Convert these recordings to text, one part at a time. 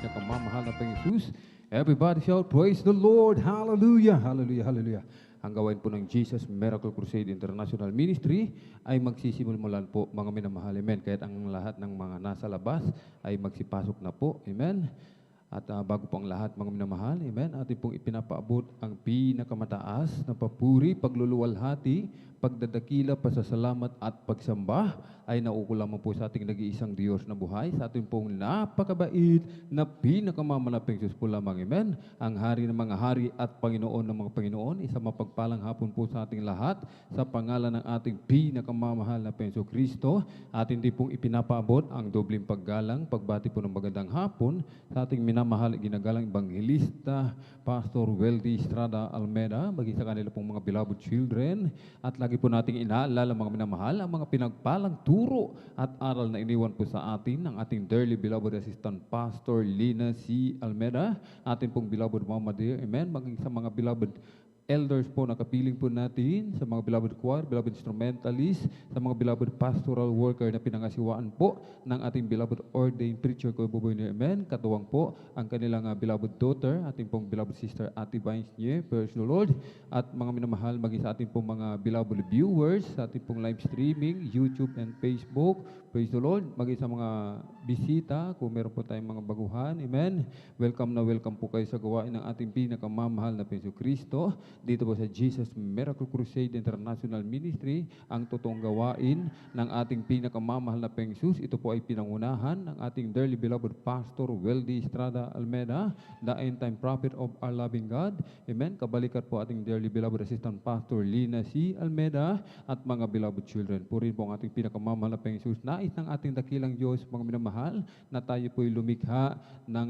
pinakamamahal na Panginoon Jesus. Everybody shout, praise the Lord, hallelujah, hallelujah, hallelujah. Ang gawain po ng Jesus Miracle Crusade International Ministry ay magsisimulan po mga minamahal, amen. Kahit ang lahat ng mga nasa labas ay magsipasok na po, amen. At bago po ang lahat mga minamahal, amen, atin pong ipinapaabot ang pinakamataas na papuri, pagluluwalhati, pagdadakila, pasasalamat at pagsamba ay naukulaman po sa ating nag-iisang Diyos na buhay, sa ating pong napakabait na pinakamamanaping Diyos po lamang, amen. Ang hari ng mga hari at Panginoon ng mga Panginoon, isang mapagpalang hapon po sa ating lahat, sa pangalan ng ating pinakamamahal na Panginoon Kristo, atin din pong ipinapaabot ang dobling paggalang, pagbati po ng magandang hapon sa ating minamahal, ginagalang Evangelista, Pastor Weldy Estrada Almeida, maging sa kanila pong mga beloved children, at lagi po nating inaalala mga minamahal, ang mga pinagpalang turo at aral na iniwan po sa atin ng ating dearly beloved assistant Pastor Lina C. Almeida, ating pong beloved Mama dear, amen, maging sa mga beloved elders po na kapiling po natin, sa mga beloved choir, beloved instrumentalist, sa mga beloved pastoral worker na pinangasiwaan po ng ating beloved ordained preacher ko Buboy ni Amen. Katuwang po ang kanilang beloved daughter, ating pong beloved sister Ate Vines niya, praise the Lord. At mga minamahal, maging sa ating pong mga beloved viewers, sa ating pong live streaming, YouTube and Facebook, praise the Lord. Maging sa mga bisita, kung meron po tayong mga baguhan, amen. Welcome na welcome po kayo sa gawain ng ating pinakamamahal na Panginoon Kristo. Dito po sa Jesus Miracle Crusade International Ministry, ang totoong gawain ng ating pinakamamahal na Panginoon Jesus. Ito po ay pinangunahan ng ating dearly beloved Pastor Weldy Estrada Almeida, the end-time prophet of our loving God. Amen. Kabalikat po ating dearly beloved assistant Pastor Lina C. Almeida at mga beloved children. Purin po ang ating pinakamamahal na Panginoon Jesus. Nais ng ating dakilang Diyos, mga minamahal, na tayo po ay lumikha ng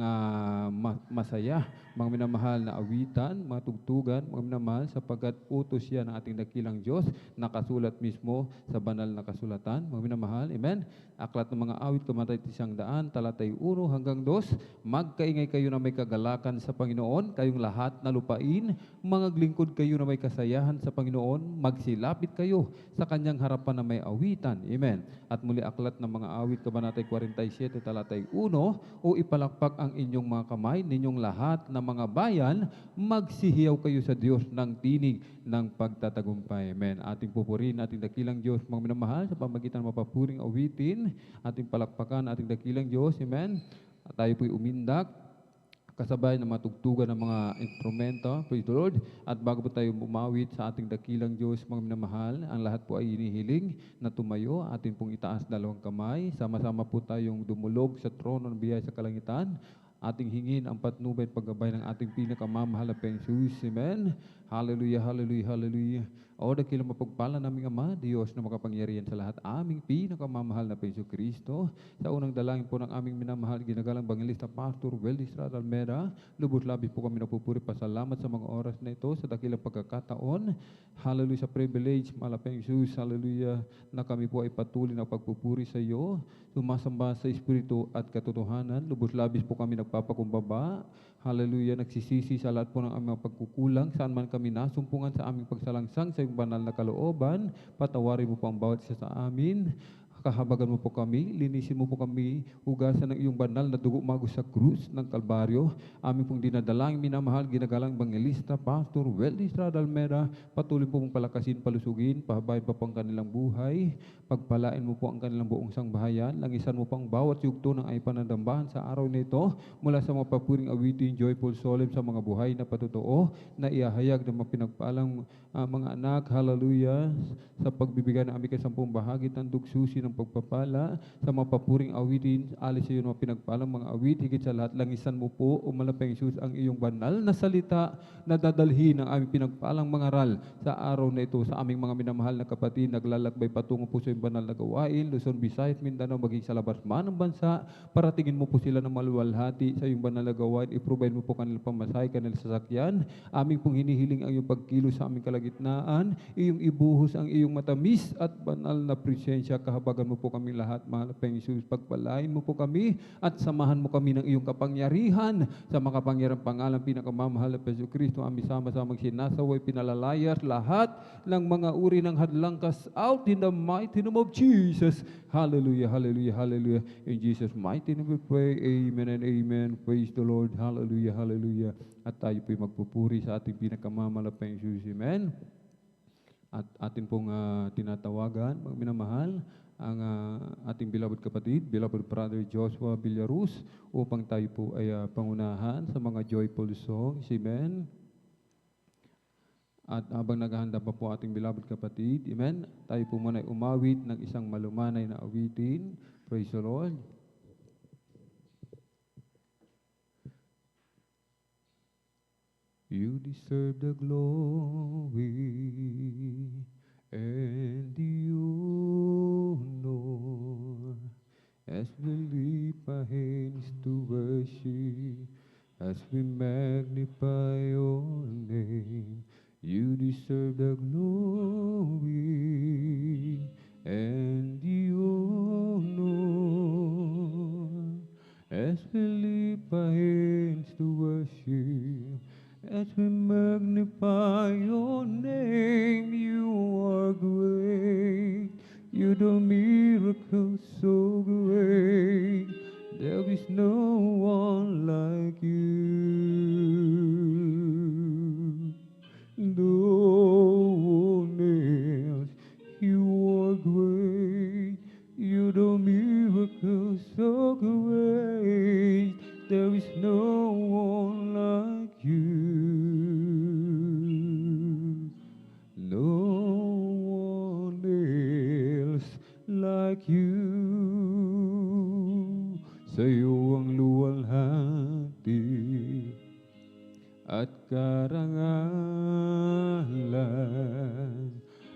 masaya, mga minamahal na awitan, mga tugtugan, mga minamahal, sapagkat utos yan ng ating dakilang Diyos, nakasulat mismo sa banal na kasulatan, mga minamahal, amen. Aklat ng mga awit, kamatay 100, talatay 1 hanggang 2, magkaingay kayo na may kagalakan sa Panginoon, kayong lahat na lupain, mga glingkod kayo na may kasayahan sa Panginoon, magsilapit kayo sa kanyang harapan na may awitan, amen. At muli aklat ng mga awit, kabanatay 47, talatay 1, o ipalakpak ang inyong mga kamay, ninyong lahat na mga bayan, magsihiyaw kayo sa Diyos ng tinig ng pagtatagumpay. Amen. Ating pupurin, ating dakilang Diyos, mga minamahal, sa pamagitan ng mapapuring awitin, ating palakpakan, ating dakilang Diyos. Amen. At tayo po'y umindak, kasabay ng matugtugan ng mga instrumento, praise the Lord. At bago po tayo bumawit sa ating dakilang Diyos, mga minamahal, ang lahat po ay inihiling na tumayo, atin pong itaas dalawang kamay, sama-sama po tayong dumulog sa trono ng biyaya sa kalangitan, ating hingin ang patnubay at paggabay ng ating pinakamamahal na Panginoon Jesus. Amen. Hallelujah, hallelujah, hallelujah. O dakilang mapagpala naming Ama, Diyos na makapangyarihan sa lahat, aming pinakamamahal na Panginoon Kristo. Sa unang dalangin po ng aming minamahal, ginagalang Evangelista Pastor Weldy Estrada Almeida, lubos labis po kami napupuri pasalamat sa mga oras na ito, sa dakilang pagkakataon. Hallelujah, sa privilege, malapeng Jesus, hallelujah, na kami po ay patuloy na pagpupuri sa iyo, sumasamba sa Espiritu at katotohanan. Lubos labis po kami nagpapakumbaba. Hallelujah, nagsisisi sa lahat po ng aming pagkukulang, saan man kami nasumpungan sa aming pagsalangsang sa iyong banal na kalooban. Patawarin mo po ang bawat isa sa amin. Kahabagan mo po kami, linisin mo po kami, hugasan ng iyong banal na dugo mago sa krus ng Kalbaryo. Aming pong dinadalangin, minamahal, ginagalang Evangelista, Pastor Weldy Estrada Almeida, patuloy po pong palakasin, palusugin, pahabayan pa po ang kanilang buhay, pagpalain mo po ang kanilang buong sangbahayan, langisan mo po ang bawat yugto ng ay panandambahan sa araw nito, mula sa mga papuring awitin, joyful solemn sa mga buhay na patotoo, na iahayag ng mga pinagpalang mga anak, hallelujah, sa pagbibigay ng aming kasampung bahagi, tandog susi ng pagpapala, sa mga papuring awitin, alis sa iyo mga pinagpalang mga awit, higit sa lahat, langisan mo po, umalapeng Jesus, ang iyong banal na salita, na dadalhin ng aming pinagpalang mangaral sa araw na ito, sa aming mga minamahal na kapatid, naglalakbay patungo po sa iyong banal na gawain, Luzon, Visayas, Mindanao, maging sa labas man ng bansa, paratingin mo po sila ng maluwalhati sa iyong banal na gawain, i-provide mo po kanilang pamasahe, kanilang sasakyan, aming pong hinihiling ang iyong pagkilos sa aming kalagitnaan, iyong ibuhos ang iyong matamis at banal na presensya, kahabagan Patawagan mo po kami lahat, mahal na Panginoong Jesus. Pagpalain mo po kami at samahan mo kami ng iyong kapangyarihan sa makapangyarang pangalan, pinakamamahal na Panginoong Kristo. Aming sama-samang sinasaway, pinalalayas lahat ng mga uri ng hadlang cast out in the mighty name of Jesus. Hallelujah, hallelujah, hallelujah. In Jesus' mighty name we pray. Amen and amen. Praise the Lord. Hallelujah, hallelujah. At tayo po'y magpupuri sa ating pinakamamahal na Panginoong Jesus. Amen. At atin pong tinatawagan, mga minamahal, ang ating beloved kapatid, beloved brother Joshua Villaruz, upang tayo po ay pangunahan sa mga joyful songs. Amen. At habang naghahanda pa po ating beloved kapatid, amen, tayo po muna ay umawit ng isang malumanay na awitin. Praise the Lord. You deserve the glory and the honor as we lift our hands to worship, as we magnify your name. You deserve the glory and the honor as we lift our hands to worship, as we magnify your name. You are great. You do miracles so great. There is no one like you. No one else. You are great. You do miracles so great. There is no one like you. No one else like you. Sa'yo ang luwalhati at karangalan,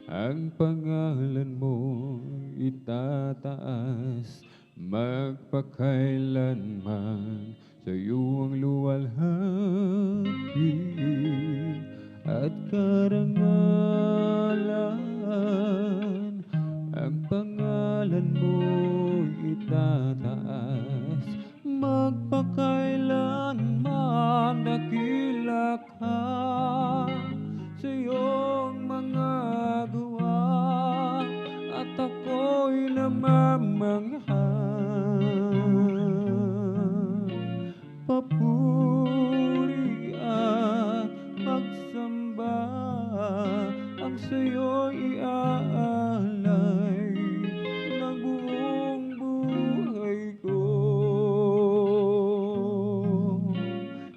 ang pangalan mo itataas magpakailanman. Sa'yo ang luwalhati at karangalan, ang pangalan mo itataas magpakailanman. Dakila ka sa iyong mga gawa at ako'y namamangha. Papuri at pagsamba ang sa'yo'y iaalay ng buong buhay ko.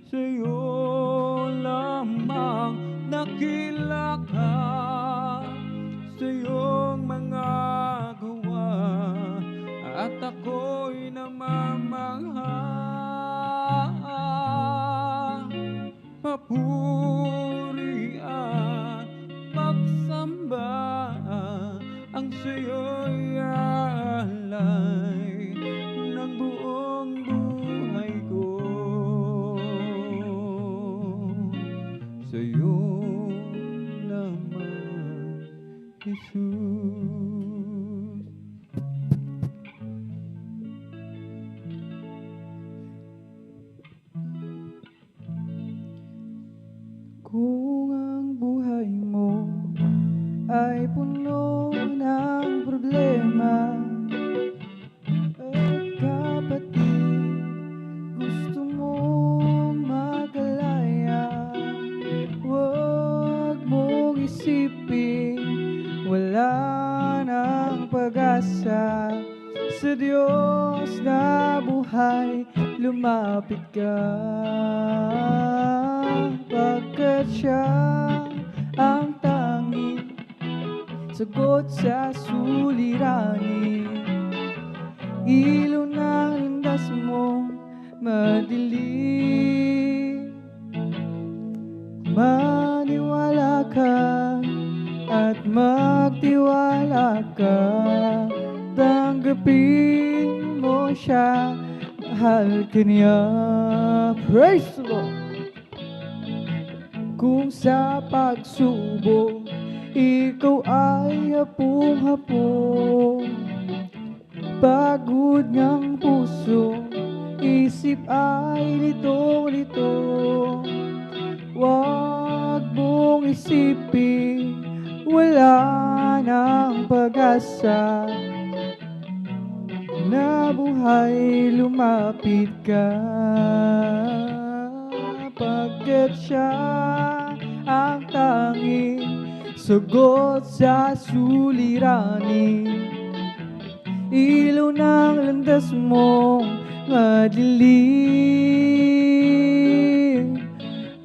Sa'yo lamang nakila ka sa iyong mga gawa at ako'y namamangha. Papuri at pagsamba ang sa'yo'y alay ng buong buhay ko. Sa'yo lamang, Jesus. Kung ang buhay mo ay puno ng problema at kapatid, gusto mong makalaya, huwag mong isipin wala nang pag-asa. Sa Diyos na buhay, lumapit ka, pagkat Siya ang tanging sagot sa suliranin. Ilaw ng landas mo madilim, maniwala ka at magtiwala ka. Tanggapin mo Siya, mahal ka niya. Praise the Lord. Kung sa pagsubok ikaw ay hapong-hapong, pagod ngang puso, isip ay litong-lito. Huwag mong isipin, wala nang pag-asa, na buhay lumapit ka. Pagkat siya ang tanging sagot sa suliranin, ilaw ng landas mong madilim.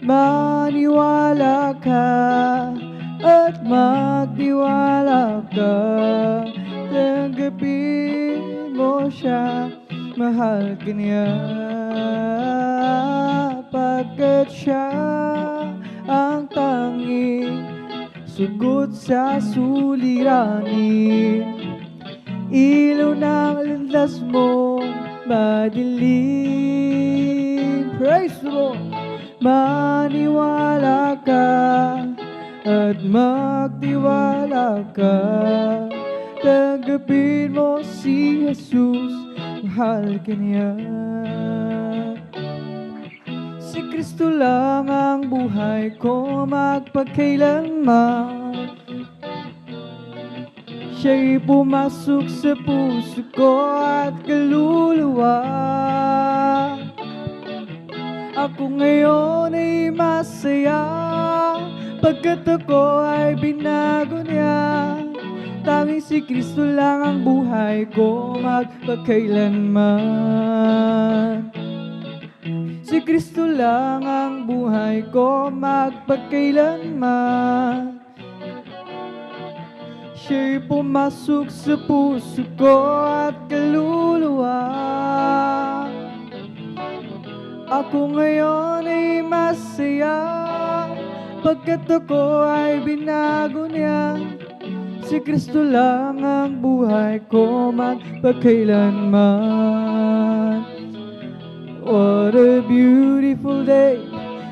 Maniwala ka at magtiwala ka, tanggapin mo siya, mahal ka niya. Pagkat siya ang tanging sagot sa suliranin, ilaw ng landas mong madilim. Praise the Lord! Maniwala ka at magtiwala ka, tanggapin mo si Jesus, mahal ka niya. Si Kristo lang ang buhay ko magpakailanman, siya'y pumasok sa puso ko at kaluluwa. Ako ngayon ay masaya, pagkat ako ay binago niya. Tanging si Kristo lang ang buhay ko magpakailanman. Si Kristo lang ang buhay ko magpakailanman, siya'y pumasok sa puso ko at kaluluwa. Ako ngayon ay masaya, pagkat ako ay binago niya. Si Kristo lang ang buhay ko magpakailanman. What a beautiful day,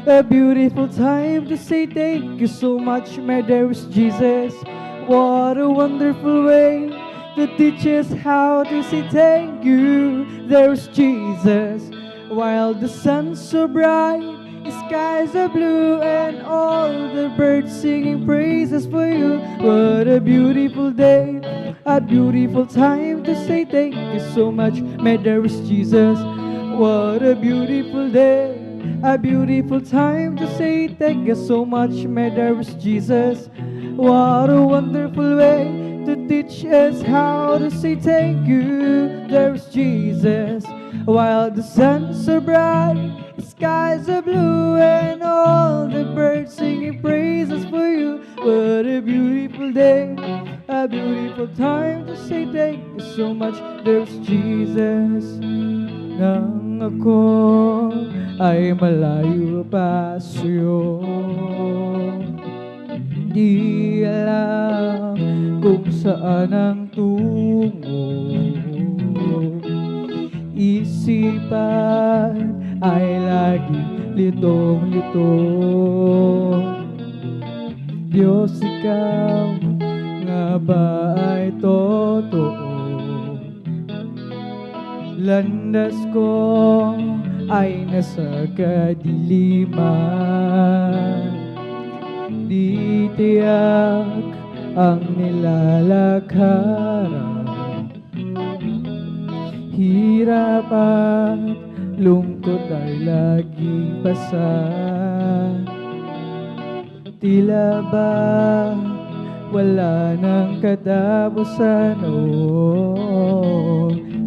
a beautiful time to say thank you so much, my dearest Jesus. What a wonderful way to teach us how to say thank you, there's Jesus. While the sun's so bright, the skies are blue, and all the birds singing praises for you. What a beautiful day, a beautiful time to say thank you so much, my dearest Jesus. What a beautiful day, a beautiful time to say thank you so much, my dearest Jesus. What a wonderful way to teach us how to say thank you, there's Jesus. While the sun's so bright, the skies are blue, and all the birds singing praises for you. What a beautiful day, a beautiful time to say thank you so much, there's Jesus. Nang ako ay malayo pa sa'yo, di alam kung saan ang tungo. Isipan ay lagi litong-lito. Diyos, ikaw nga ba ay totoo? Landas ko ay nasa kadiliman, di tiyak ang nilalakaran. Hirap at lungkot ay laging pasan. Tila ba wala nang katapusan,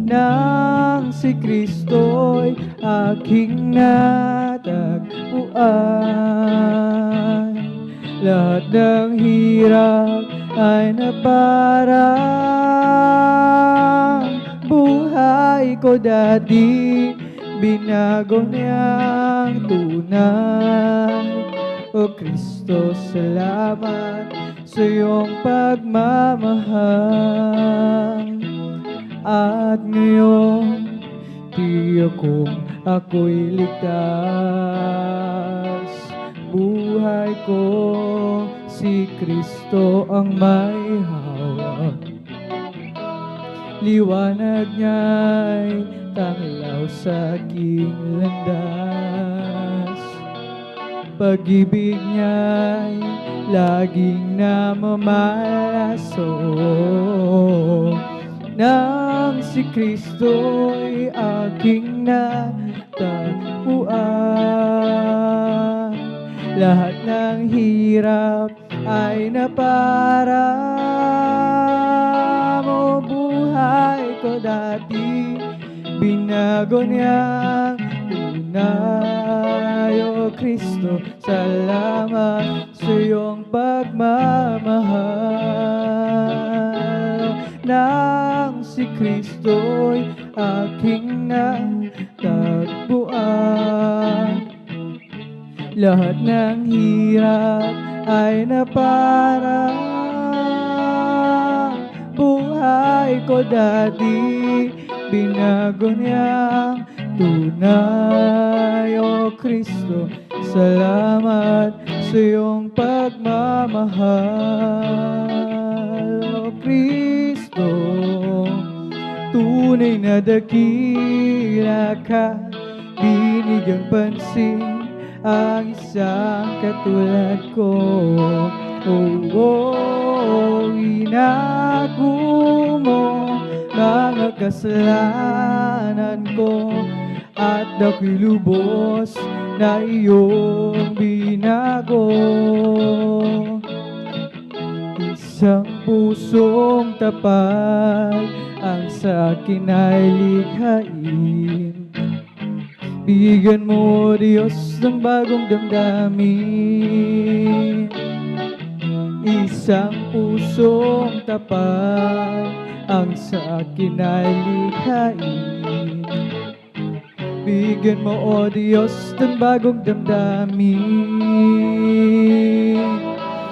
nang si Kristo'y aking natagpuan. Lahat ng hirap ay naparang buhay ko dati, binago niyang tunay. O Kristo, salamat sa iyong pagmamahal. At ngayon, tiyak kong ako'y ligtas. Buhay ko, si Kristo ang may hawak. liwanag niya'y tanglaw sa aking landas. Pag-ibig niya'y laging namamalaso, nang si Kristo'y aking natagpuan. Lahat ng hirap ay naparaan mo, buhay ko dati binago niyang tunay. O Kristo, salamat sa iyong pagmamahal. Nang si Kristo'y aking natagpuan, lahat ng hirap ay naparaan. Buhay ko dati binago niyang tunay. O Kristo, salamat sa iyong pagmamahal. O Kristo, tunay na dakila ka, binigyang pansin ang isang katulad ko. Inago mo mga kasalanan ko, at ako'y lubos na iyong binago. Isang pusong tapat ang sa akin ay likhain. Bigyan mo, Diyos, ng bagong damdamin. Isang pusong tapat ang sa akin ay likhain. Bigyan mo, O Diyos, ng bagong damdamin.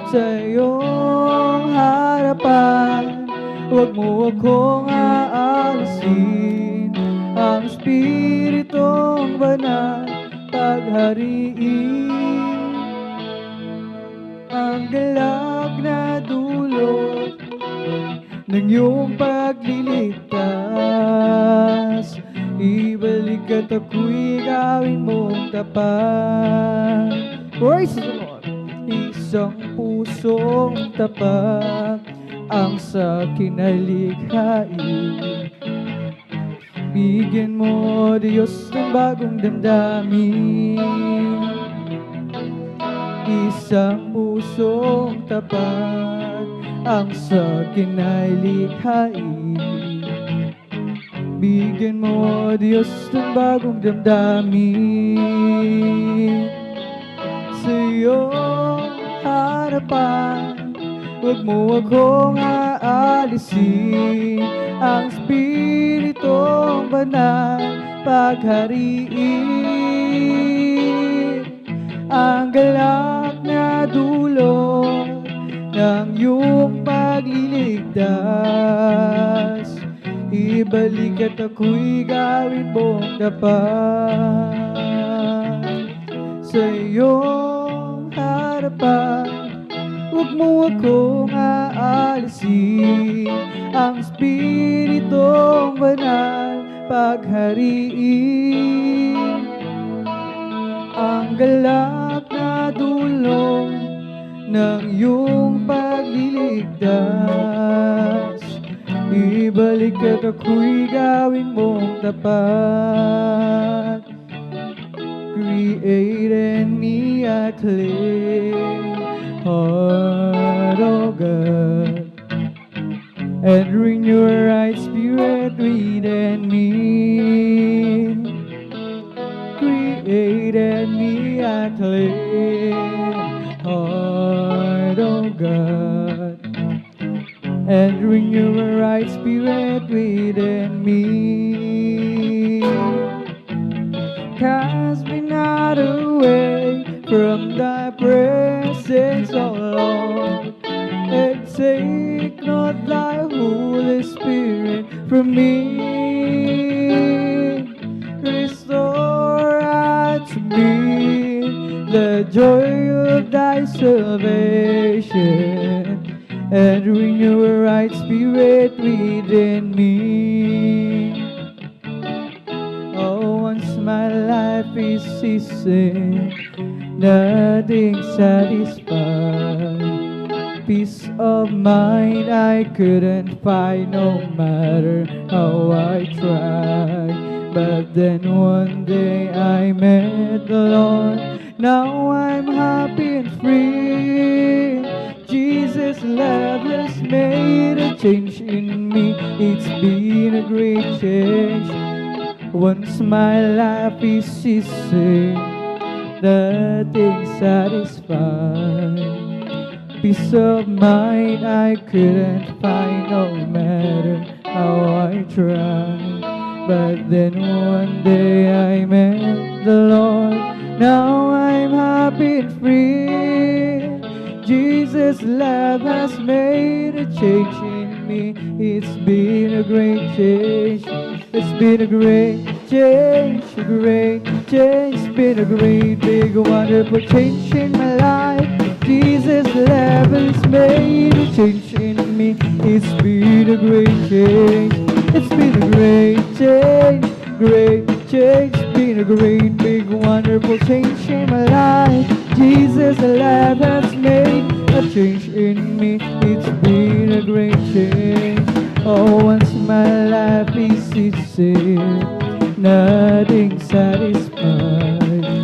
Sa iyong harapan, huwag mo akong aalisin. Ang Espiritong Banal paghariin. Ang galak na dulot ng iyong pagliligtas, ibalik at ako'y gawin mong tapat. Praise the Lord! Isang pusong tapat ang sa akin ay likhain. Bigyan mo, Diyos, ng bagong damdamin. Isang pusong tapat ang sa akin ay likhain. Bigyan mo, Diyos, ng bagong damdamin. Sa iyong harapan, huwag mo akong aalisin. Ang Espiritong Banal paghariin. Ang galak na dulot ng iyong pagliligtas, ibalik at ako'y gawin mong tapat. Sa iyong harapan, huwag mo akong aalisin. Ang Espiritong Banal paghariin. Ang galak na dulot ng iyong pagliligtas, ibalik at ako'y gawin mong tapat. Create in me a clean heart, O God, and renew a right spirit within me. Create in me a clean heart, O God, and renew a right spirit within me. Cast me not away from thy presence, O Lord, and take not thy Holy Spirit from me. Restore unto me the joy of thy salvation, and renew a right spirit within me. Oh, once my life is ceasing, nothing satisfies. Peace of mind I couldn't find, no matter how I tried. But then one day I met the Lord. Now I'm happy and free. Jesus' love has made a change in me. It's been a great change. Once my life is ceasing, nothing satisfies. Peace of mind I couldn't find, no matter how I tried. But then one day I met the Lord. Now I'm happy and free. Jesus' love has made a change in me. It's been a great change. It's been a great change, a great change. It's been a great, big, wonderful change in my life. Jesus' love has made a change in me. It's been a great change. It's been a great change, great change. It's been a great, big, wonderful change in my life. Jesus' love has made a change in me. It's been a great change. Oh, once my life is ceasing, nothing satisfies.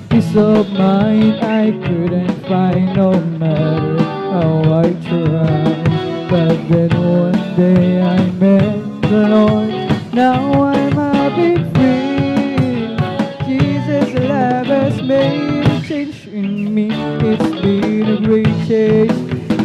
Peace of mind I couldn't find, no matter how I tried. But then one day I met the Lord. Now I'm happy and free. Jesus' love has made a change in me. It's been a great change.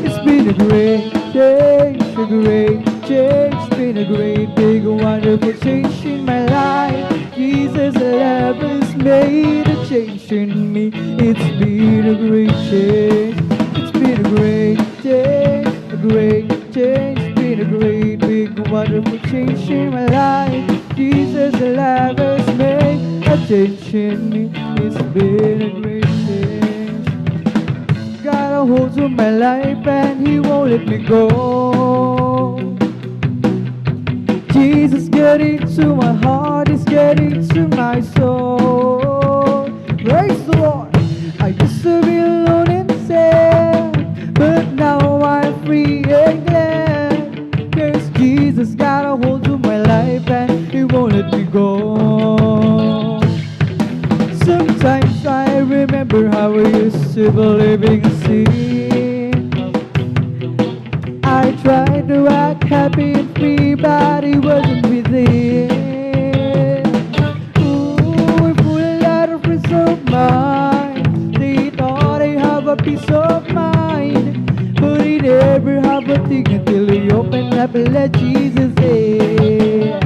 It's been a great change, a great change. It's been a great, big, wonderful change in my life. Jesus' love has made a change in me. It's been a great change. It's been a great change, a great change. It's been a great, big, wonderful change in my life. Jesus' love has made a change in me. It's been a great change. Got a hold of my life and He won't let me go. Jesus, get into my heart, He's getting into my soul. Praise the Lord. I used to be alone and sad, but now I'm free and glad. Cause Jesus got a hold of my life and He won't let me go. Sometimes I remember how I used to be living in sin. I tried to act happy and free, but it wasn't within. Ooh, I put a lot of peace of mind. They thought I have a peace of mind, but he never have a thing until he opened up and let Jesus in.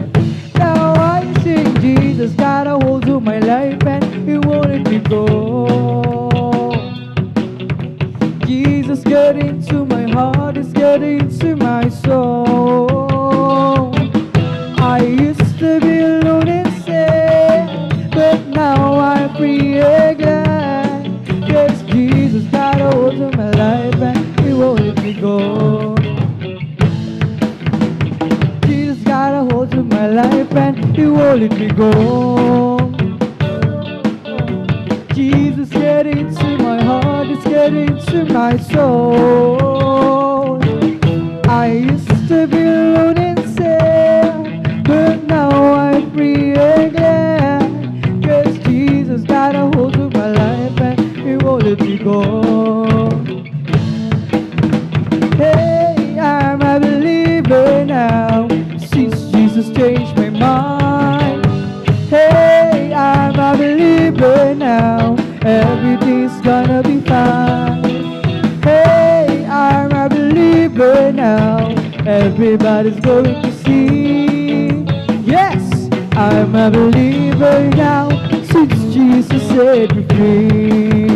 Now I sing, Jesus got a hold of my life and He won't let me go. Jesus got into my heart, He's got into my soul. I used to be alone and sad, but now I'm free and glad. Cause Jesus got a hold of my life and He won't let me go. Jesus got a hold of my life and He won't let me go. Jesus get into my heart, He's get into my soul. I used to be alone and sad, but now I'm free and glad. Cause Jesus got a hold of my life and He won't let me go. Hey, I'm a believer now, since Jesus changed my mind. Hey, I'm a believer now, everything's gonna be fine. Hey, I'm a believer now, everybody's going to see. Yes, I'm a believer now, since Jesus set me free.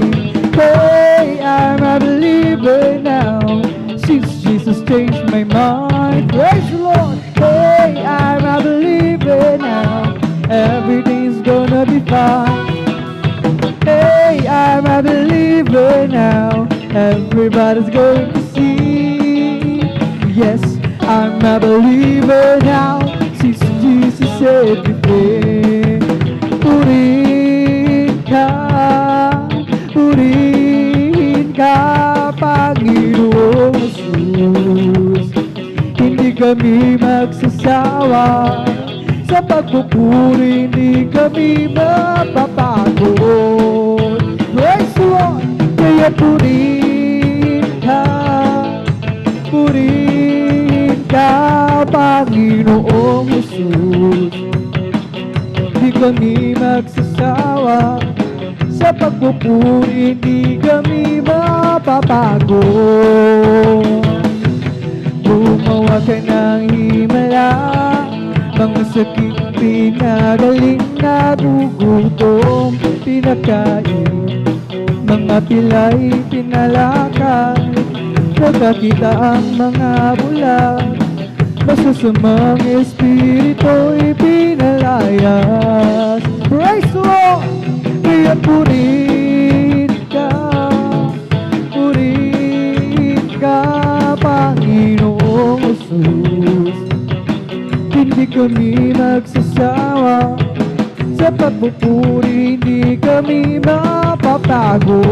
Hey, I'm a believer now, since Jesus changed my mind. Praise the Lord. Hey, I'm a believer now, everything's gonna be fine. Hey, I'm a believer now, everybody's going to see. a believer now, since Jesus set me free. Purihin ka, Panginoong Jesus. Hindi kami magsasawa sa pagpupuri, hindi kami mapapagod. Praise the Lord! Kaya purihin ka, Panginoong Jesus. Hindi kami magsasawa sa pagpupuri, hindi kami mapapagod. Gumawa ka ng himala, mga sakit pinagaling na gugutom pinakain, mga pilay pinalakad, nagkakita ang mga bulag, masasamang espiritu'y pinalayas. Praise the Lord! Kaya purihin ka, Panginoong Jesus. Hindi kami magsasawa sa pagpupuri, hindi kami mapapagod.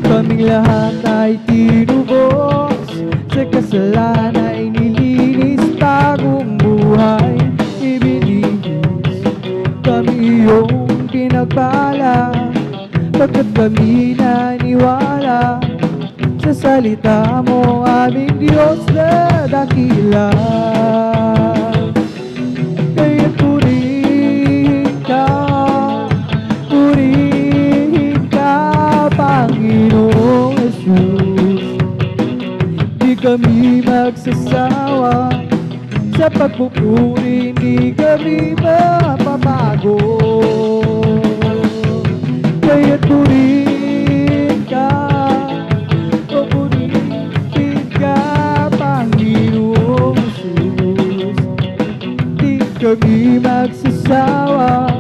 Kaming lahat ay tinubos, sa kasalanan ay nilinis, bagong buhay ibinigis. Kami iyong pinagpala, pagkat kami naniwala sa salita mo, aming Diyos na dakila. Kaya purihin ka, Panginoong Jesus. Di kami magsasawa sa pagpupuri, hindi kami mapapagod. Kaya purihin ka, Panginoong Jesus. Di kami magsasawa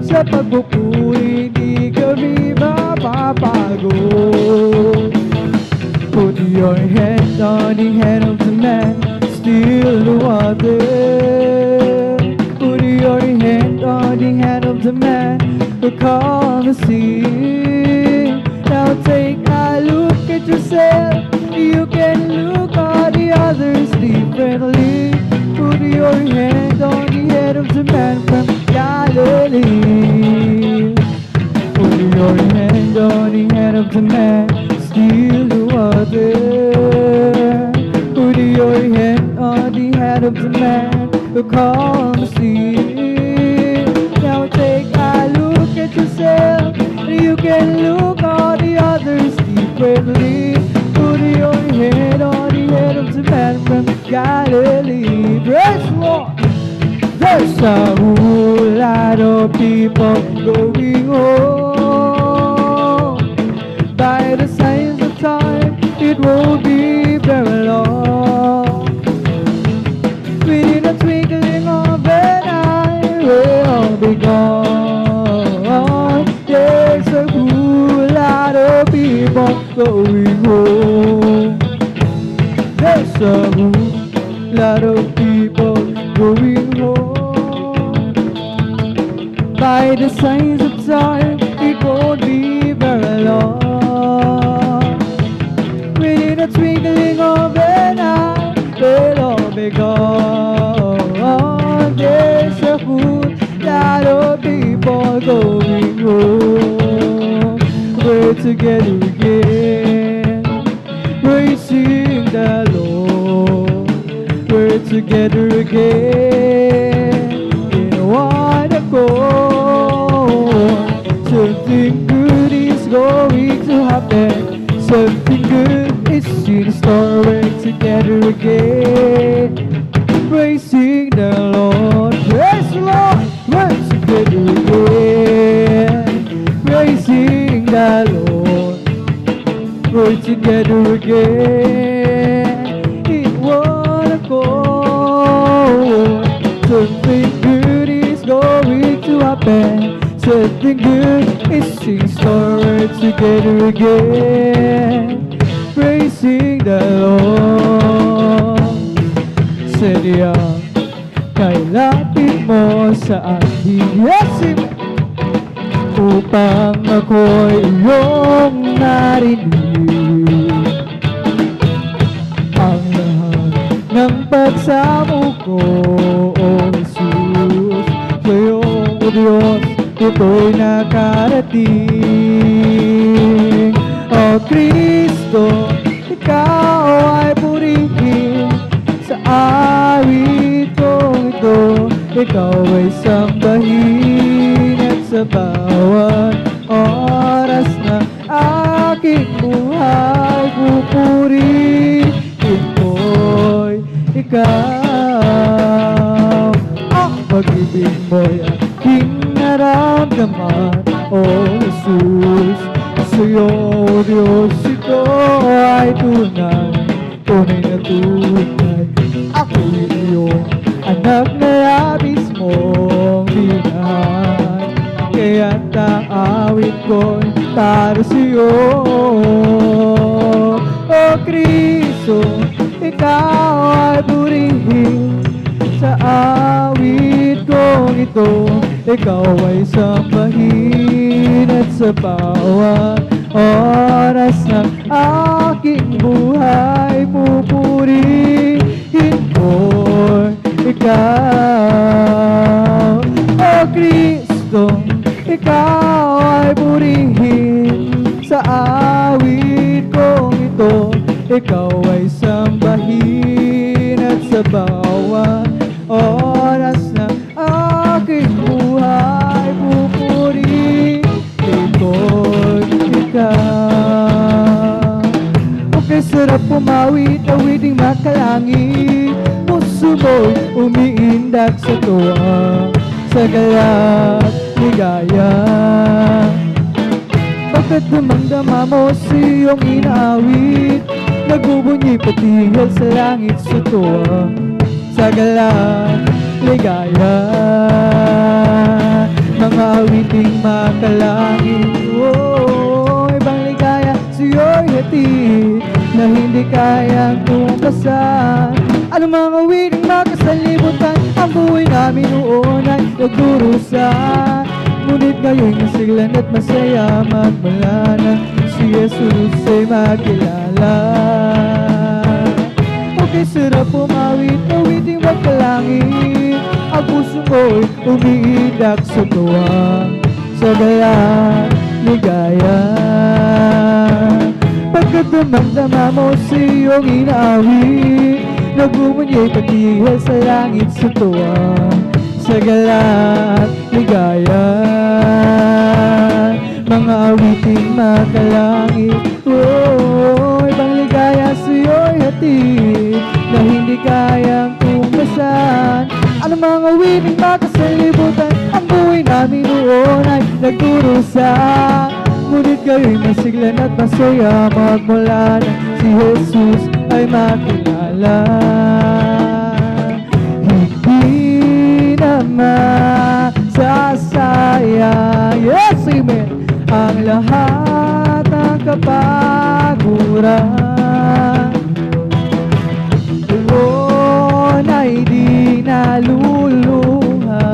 sa pagpupuri, di kami mapapagod. Put your hand on the head of the man, still the water. Put your hand on the head of the man who calmed the sea. Now take a look at yourself, you can look at the others differently. Put your hand on the head of the man from Galilee. Put your hand on the head of the man, still the water. Put your hand on the head of the man who calmed the sea. Now take a look at yourself, you can look at the others differently. Put your hand on the head of the man from Galilee. Praise the Lord! There's a whole lot of people going home. By the signs of time, it won't be very long. Within a twinkling of an eye, we'll all be gone. There's a whole lot of people going home. There's a whole lot of people going home. By the signs of time, it won't be very long. Within a twinkling of an eye, they'll all be gone. There's a whole lot of people going home. We're together again, praising the Lord. We're together again in one accord. Something good is going to happen. Something good is in store. We're together again, praising the Lord. Praise the Lord. We're together again, praising the Lord. We're together again in one accord. Something good is going to happen. Something good is in store. We're together again, praising the Lord. mo sa aking yasim upang ako'y iyong narinig. Ang lahat ng pagsamo ko, O Jesus, sa'yo, O Diyos, ito'y nakarating. O Kristo, ikaw ay purihin sa awit kong ito. Ikaw ay sambahin at sa bawat oras na aking buhay pupurihin ko'y ikaw. Ang pag-ibig mo'y aking naramdaman, O Jesus. Sa'yo, O Diyos, ito ay tunay, tunay na tunay. Ako'y iyong anak na labis mong minahal, kaya't ang awit ko'y para sa'yo. O Kristo, ikaw ay purihin sa awit kong ito. Ikaw ay sambahin at sa bawat oras ng aking buhay pupurihin ko'y ikaw. O Kristo, ikaw ay purihin sa awit kong ito. Ikaw ay sambahin at sa bawat oras ng aking buhay pupurihin ko'y ikaw. Okay, sarap pumawit, awiting makalangit. Puso mo'y umiindak sa tuwa, sa galat, ligaya. Bakit dumamdama mo sa iyong inaawit? Nagbubunyi patigil sa langit sa tuwa, sa galat, ligaya. Mga awiting makalangit, oh, ibang ligaya sa'yo'y hatid na hindi kayang tumpasan. Anong mga awiting makasalibutan, ang buhay namin noon ay nagdurusan. Ngunit ngayon'y masiglan at masaya, magmula na si Jesus ay makilala. Okay, sarap pumawit, awiting magkalangit. Ang puso ko'y umiidak sa tuwa, sa galat, ligaya. Pagkat damang-dama mo sa iyong inaawit, nagbumunyay patigil sa langit sa tuwa, sa galat, ligaya. Mga awiting makalangit, oh, ibang ligaya sa'yo'y hatid na hindi kayang tumasan. Ano mga awiting makasalibutan, ang buhay namin noon ay nagdurusa. Ngunit kayo'y masiglan at masaya, magmula na si Jesus ay makilala. Hindi na masasaya, yes, amen, ang lahat ng kapaguran. Doon ay di naluluha,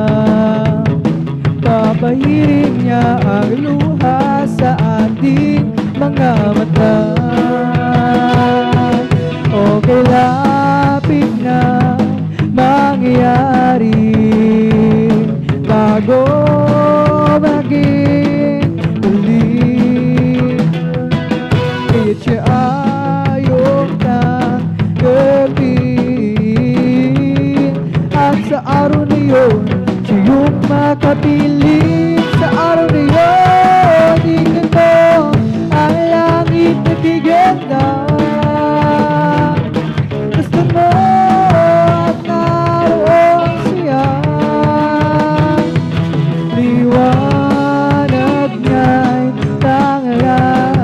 papahirin niya ang luha sa ating mga mata. Okay, lapit na mangyayari bago maging ulit. Kaya't siya ayaw tanggapin, at sa araw na yun siya yung makapiling. Sa araw na yun, tingnan mo ang langit na bigenda. Gusto mo at naroon siya, liwanag niya'y tangalaw.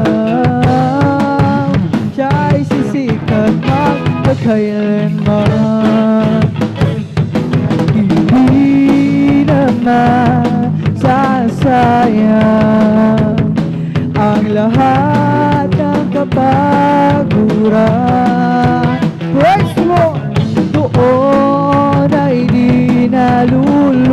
Siya'y sisikat magpagkailanman. Hindi naman sasayang ang lahat ng kapaguran. Praise the Lord! Doon ay di naluluha,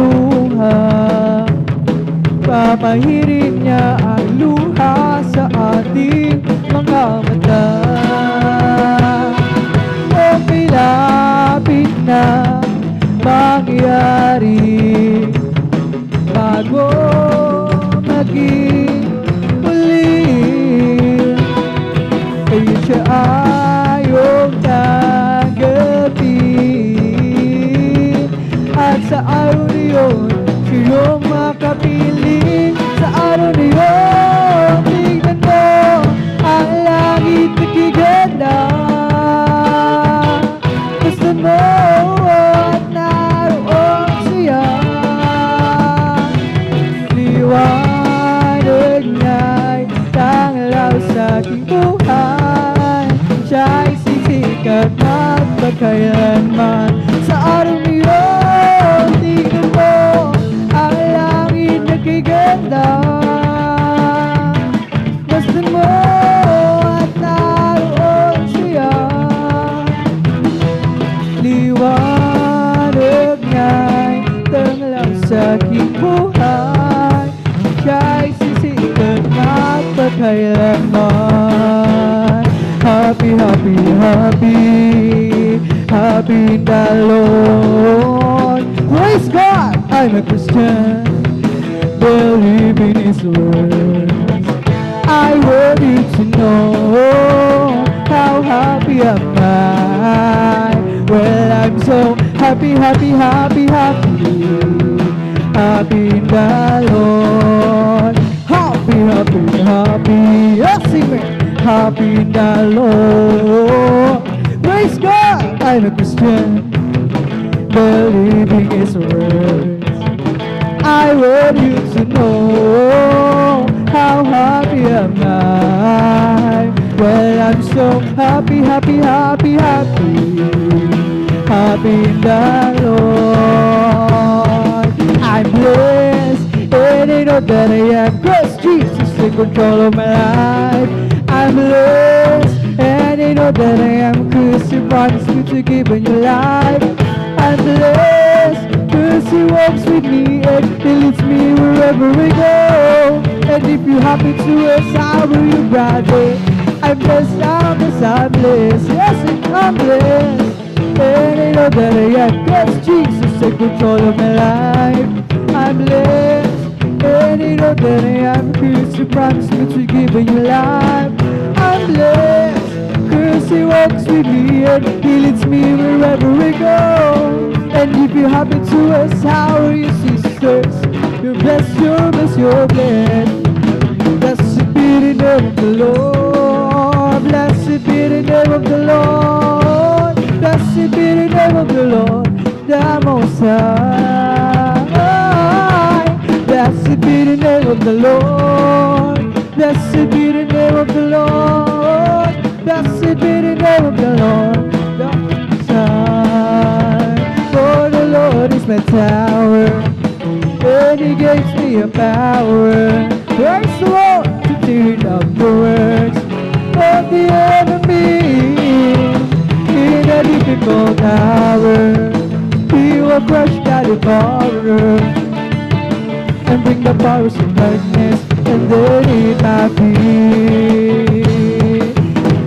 makapiling sa araw na yun. Tingnan mo ang langit na giganda. Gusto mo at naroon siya. Liwanag niya'y tanglaw sa aking buhay. Siya'y sisikat at magkailanman sa araw na yun. Tingnan mo ang langit na giganda. Gusto mo at naroon siya. Liwanag niya'y tanglaw sa aking buhay. Siya'y sisikat at magkailanman. Happy, happy, happy, happy in the Lord. Praise God! I'm a Christian, believing His words. I want you to know how happy am I. Well, I'm so happy, happy, happy, happy, happy in the Lord. Happy, happy, happy, yes, sing it. Happy in the Lord. Praise God! I'm a Christian, believing His words. I want you to know how happy am I. Well, I'm so happy, happy, happy, happy, happy in the Lord. I'm blessed, and I know that I am. Christ Jesus in control of my life. I'm blessed, and I know that I am. Cause He promised me to give me your life. I'm blessed, cause He walks with me and He leads me wherever I go. And if you happen to ask, how will you brother? I'm blessed, I'm blessed, I'm blessed. Yes, I'm blessed, and I know that I am. Cause Jesus in control of my life. I'm blessed, and I know that I am. Cause He promised me to give me your life. I'm blessed, cause He walks with me and He leads me wherever we go. And if you happen to ask, how are you sisters? You're blessed, you're blessed, you're blessed. Blessed be the name of the Lord. Blessed be the name of the Lord. Blessed be the name of the Lord, the Most High. Blessed be the name of the Lord. Blessed be the name of the Lord. Blessed be the name of the Lord, the Most High. For the Lord is my tower, and He gives me a power. Praise the Lord to tear down the works of the enemy. In a difficult hour, He will crush the devourer and bring the powers of darkness and then it happy.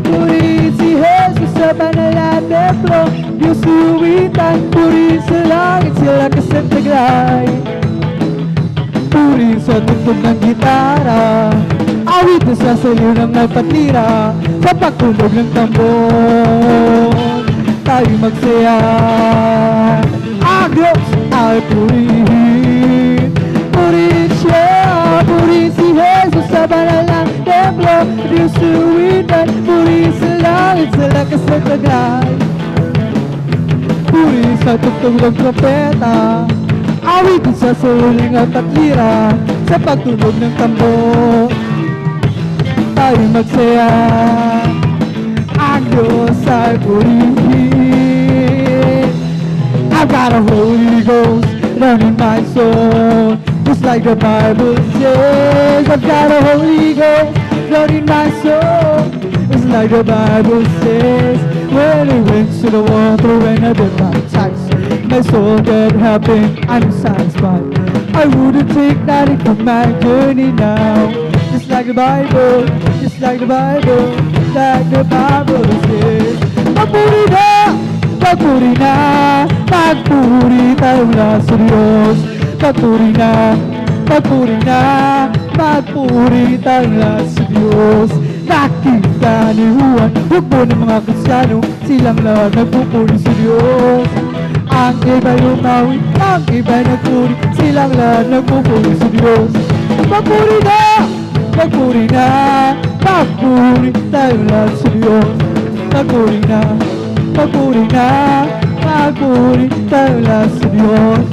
Purihin si Jesus sa banal templo, Diyos luwitan, purihin sa langit sila kasentaglay. Purihin sa tugtog ng gitara, awit na sa sayo ng nagpatira, sa pagtunog ng tambon, tayo magsaya. Ang Diyos ay purihin, purihin siya, purihin si Jesus sa banal ng templo, Diyos luwitan, purihin sa langit sa lakas ng taglay. Purihin sa tugtog ng propeta, awitin sa suling at lira, sa pagtunog ng tambon, tayo magsaya. Ang Diyos ay purihin. I've got a Holy Ghost down in my soul, just like the Bible says. I've got a Holy Ghost down in my soul, just like the Bible says. When I went to the water and I been baptized, my soul get happy, I'm satisfied. I wouldn't take that from my journey now. Just like the Bible, just like the Bible, like the Bible says. Magpuri na, magpuri na, magpuri tayong lahat sa Diyos. Magpuri na, magpuri na, magpuri tayong lahat sa Diyos. Nakita ni Juan, hukbo ng mga Kristiyano, silang lahat nagpupuri sa Diyos. Ang iba'y umawi, ang iba'y nagpuri, silang lahat nagpupuri sa Diyos. Magpuri na, magpuri na, magpuri tayo lahat sa Diyos. Magpuri na, magpuri na, magpuri tayo lahat sa Diyos.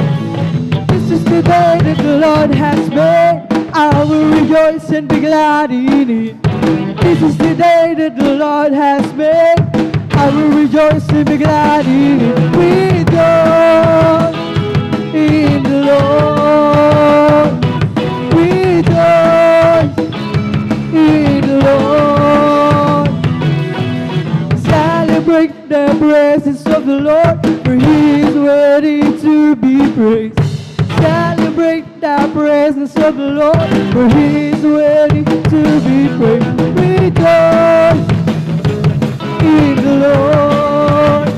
This is the day that the Lord has made, I will rejoice and be glad in it. This is the day that the Lord has made, I will rejoice and be glad in it. Rejoice in the Lord. Rejoice in the Lord. Celebrate the presence of the Lord, for He is worthy to be praised. Celebrate the presence of the Lord, for He is worthy to be praised. Rejoice in the Lord.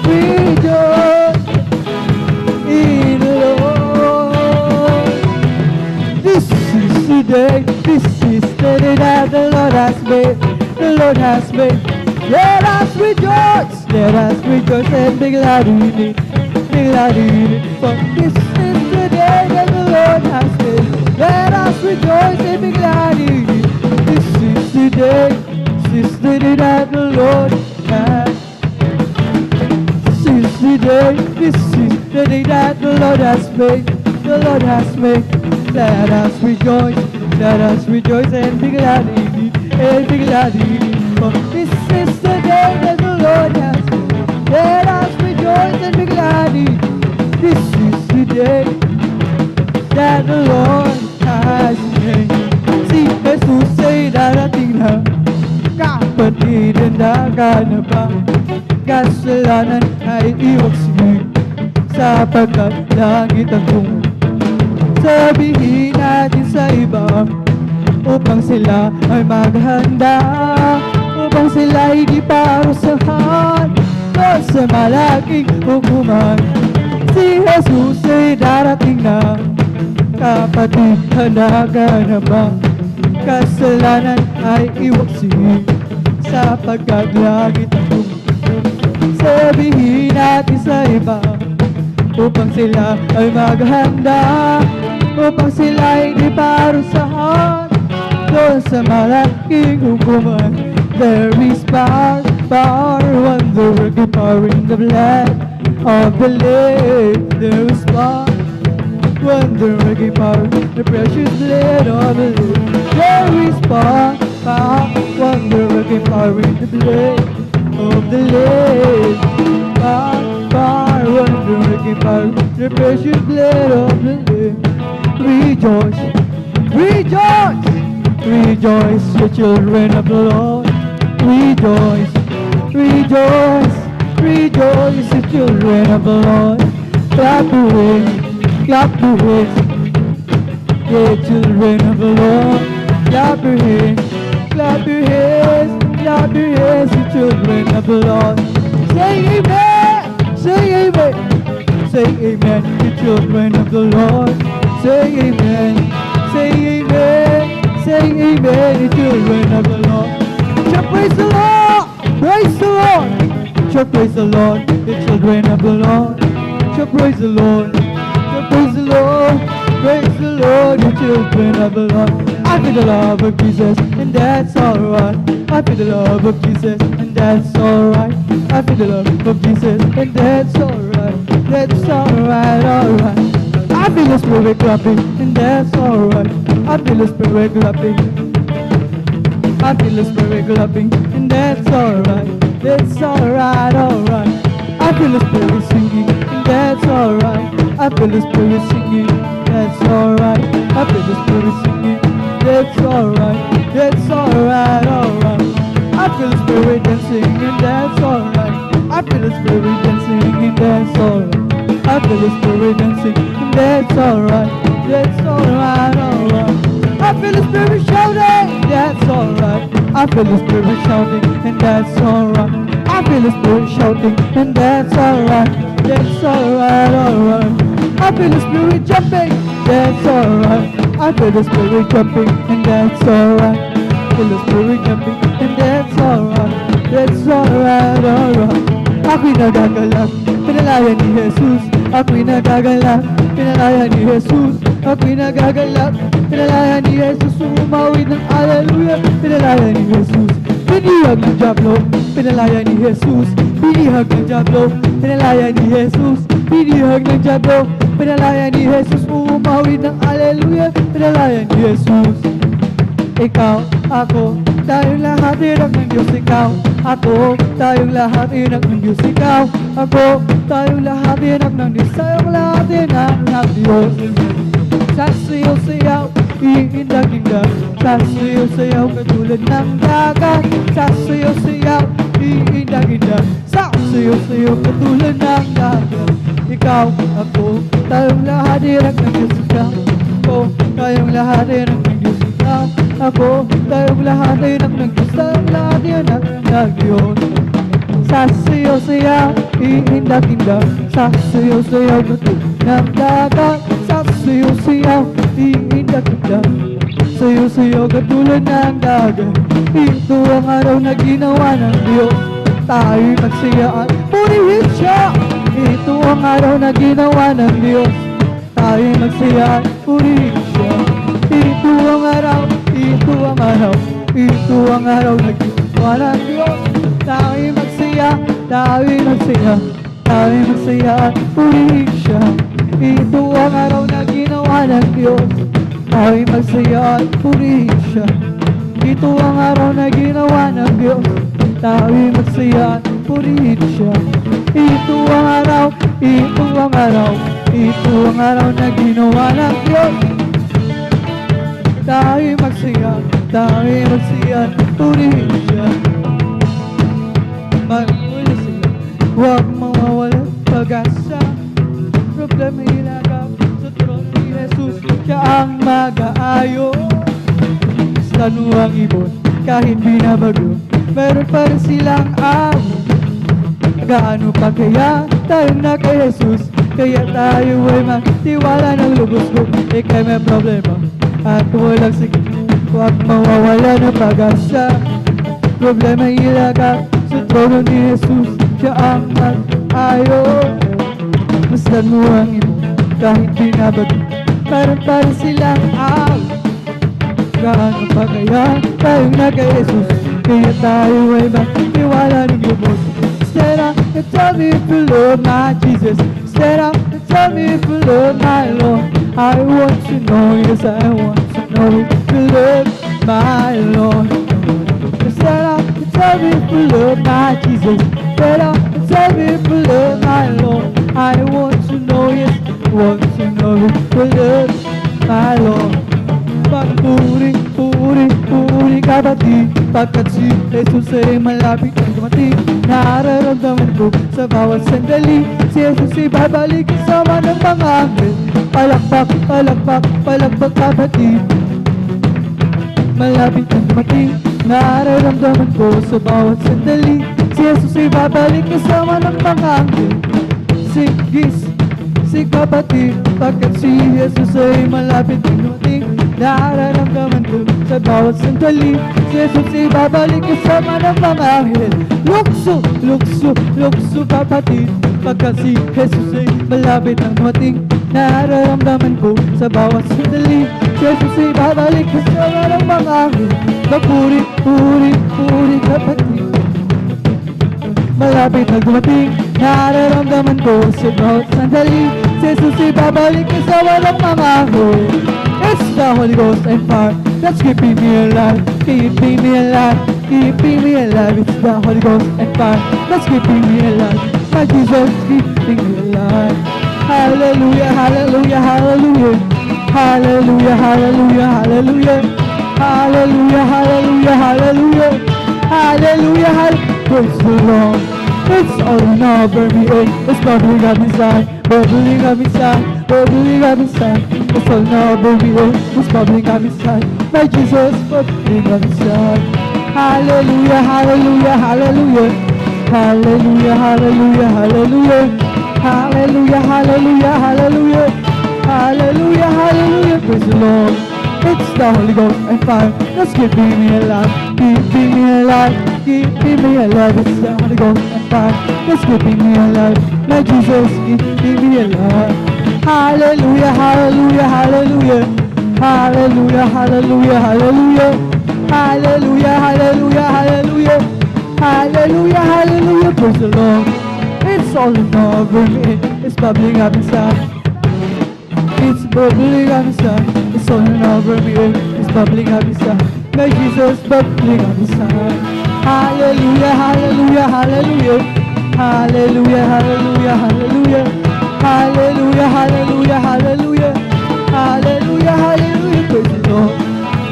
Rejoice in the Lord. This is the day that the Lord has made. The Lord has made. Let us rejoice and be glad in it. Be glad in it. For this is the day that the Lord has made. Let us rejoice and be glad in it. This is the day that the Lord has. This is the day that the Lord has made. The Lord has made. Let us rejoice and be glad in it, and be glad in it. For this is the day that the Lord has made. Let us rejoice and be glad in it. This is the day that the Lord has made. Si Jesus ay darating na, kapatid, handa ka na ba? Kasalanan ay iwaksik, sapagkat langit ang tungo. Sabihin natin sa iba, upang sila ay maghanda, upang sila ay di parusahan o sa malaking hukuman. Si Jesus ay darating na, kapatid, handa ka na ba? Kasalanan ay iwaksik, sapagkat langit ang tungo. Sabihin natin sa iba, upang sila ay maghanda, upang sila ay di parusahan doon sa malaking hukuman. There is power, wonder-working power in the blood of the Lamb. There is power, wonder-working power in the precious blood of the Lamb. There is power, wonder-working power in the blood of the Lamb. Power, wonder-working power in the precious blood of the Lamb. Rejoice, rejoice, rejoice, the children of the Lord. Rejoice, rejoice, rejoice, the children of the Lord. Clap your hands, clap your hands, the children of the Lord. Clap your hands, clap your hands, clap your hands, the children of the Lord. Say amen, say amen, say amen, the children of the Lord. Say amen, say amen, say amen, the children of the Lord. Shall praise the Lord, praise the Lord. Shall praise the Lord, the children of the Lord. Shall praise the Lord, shall praise the Lord, praise the Lord, the children of the Lord. I feel the love of Jesus, and that's alright. I feel the love of Jesus, and that's alright. I feel the love of Jesus, and that's alright. That's alright, alright. I feel the Spirit clapping, and that's alright. I feel the Spirit clapping. I feel the Spirit clapping, and that's alright. That's alright, alright. I feel the Spirit singing, and that's alright. I feel the Spirit singing, that's alright. I feel the Spirit singing, that's alright. That's alright, alright. I feel the Spirit dancing, and that's alright. I feel the Spirit dancing, and that's alright. I feel the Spirit dancing, and that's alright. That's alright, alright. I feel the Spirit shouting, that's alright. I feel the Spirit shouting, and that's alright. I feel the Spirit shouting, and that's alright. That's alright, alright. I feel the Spirit jumping, that's alright. I feel the Spirit jumping, and that's alright. I feel the Spirit jumping, and that's alright. That's alright, alright. Ako'y nagagalak, pinalaya ni Jesus. Ako'y nagagalak, pinalaya ni Jesus. Ako'y nagagalak, pinalaya ni Jesus. Umawit ng hallelujah, pinalaya ni Jesus. Binihag ng Diablo, pinalaya ni Jesus. Binihag ng Diablo, pinalaya ni Jesus. Binihag ng Diablo, pinalaya ni Jesus. Umawit ng hallelujah, pinalaya ni Jesus. Ikaw, ako, tayong lahat inak ng Diyos. Ikaw, ako, tayong lahat inak ng Diyos. Ikaw, ako, tayong lahat inak ng Diyos. Tayong lahat inak ng Diyos. Sasayaw-sayaw, iindag-indag. Sasayaw-sayaw, katulad ng dagat. Sasayaw-sayaw, iindag-indag. Sasayaw-sayaw, katulad ng dagat. Ikaw, ako, tayong lahat inak ng Diyos. Ikaw, ako, tayong lahat inak ng Diyos. Ikaw, ako, tayong lahat inak ng Diyos. Tayong lahat inak ng Diyos. Sasayaw-sayaw, iindag-indag. Sasayaw-sayaw, katulad ng dagat. Sasayaw-sayaw, iindag-indag. Sayaw-sayaw, katulad ng dagat. Ito ang araw na ginawa ng Diyos. Tayo'y magsayaan, purihin siya. Ito ang araw na ginawa ng Diyos. Tayo'y magsayaan, purihin siya. Ito ang araw, ito ang araw, ito ang araw na ginawa ng Diyos. Tayo'y magsaya, tayo'y magsaya, tayo'y magsayaan, purihin siya. Ito ang araw na ginawa ng Diyos. Tayo'y magsayaan, purihin siya. Ito ang araw na ginawa ng Diyos. Tayo'y magsayaan, purihin siya. Ito ang araw, ito ang araw, ito ang araw na ginawa ng Diyos. Tayo'y magsaya, tayo'y magsaya, purihin siya. Magmula siya, huwag mawawalan pag-asa. Problema ilagak sa trono ni Jesus, siya ang mag-aayos. Tanu ang ibon, kahit binabago, meron pa rin silang araw. Gaano pa kaya tayong na kay Jesus? Kaya tayo ay magtiwala ng lubos-lubos. Ika'y may problema at walang sige, huwag mawawala ng pag-asa. Problema ilagak sa trono ni Jesus, siya ang mag-ayos. Masdan mo ang ibon, kahit binabago, meron pa rin silang araw. Gaano pa kaya tayong na kay Jesus? Kaya tayo ay magtiwala ng lubos. Stand up and tell me if you love my Jesus. Stand up and tell me if you love my Lord. I want to know, yes I want to know if you love my Lord. Stand up and tell me if you love my Jesus. Stand up and tell me if you love my Lord. I want to know, yes I want to know if you love my Lord. Pagpuri, puri, puri kapatid, pagkat si Jesus ay malapit ang dumating. Nararamdaman ko sa bawat sandali, si Jesus ay babalik kasama ng mga anghel. Palakpak, palakpak, palakpak kapatid, malapit ang dumating. Nararamdaman ko sa bawat sandali, si Jesus ay babalik kasama ng mga anghel. Sigis, si kapatid, pagkat si Jesus ay malapit ang dumating. Nararamdaman ko sa bawat sandali, si Jesus ay babalik kasama ng mga anghel. Lukso, lukso, lukso kapatid, pagkat si Jesus ay malapit ang dumating. Nararamdaman ko sa bawat sandali, si Jesus ay babalik kasama ng mga anghel. Magpuri, puri, puri kapatid, malapit ang dumating. Nararamdaman ko sa bawat sandali, si Jesus ay babalik kasama ng mga anghel. It's the Holy Ghost and fire that's keeping me alive, keeping me alive, keeping me alive. It's the Holy Ghost and fire that's keeping me alive. My Jesus keeping me alive. Hallelujah, hallelujah, hallelujah, hallelujah, hallelujah, hallelujah, hallelujah, hallelujah, hallelujah, hallelujah, hallelujah. Praise the Lord. It's all over me, it's bubbling up inside, bubbling up inside, bubbling up inside. It's all over me, it's bubbling up inside. My Jesus, bubbling up inside. Hallelujah, hallelujah, hallelujah, hallelujah, hallelujah, hallelujah, hallelujah, hallelujah, hallelujah, hallelujah, hallelujah. Praise the Lord. It's the Holy Ghost and fire that's keeping me alive, keeping me alive, keeping me alive. It's the Holy Ghost and find that's keeping me alive. My Jesus keeping me alive. Hallelujah, hallelujah, hallelujah. Hallelujah, hallelujah, hallelujah. Hallelujah, hallelujah, hallelujah. Hallelujah, hallelujah, praise the Lord. It's all over me, it's bubbling up inside. It's bubbling up inside, it's all over me, it's bubbling up inside. My Jesus bubbling up inside. Hallelujah, hallelujah, hallelujah. Hallelujah, hallelujah, hallelujah. Hallelujah, hallelujah, hallelujah. Hallelujah, hallelujah, praise the Lord.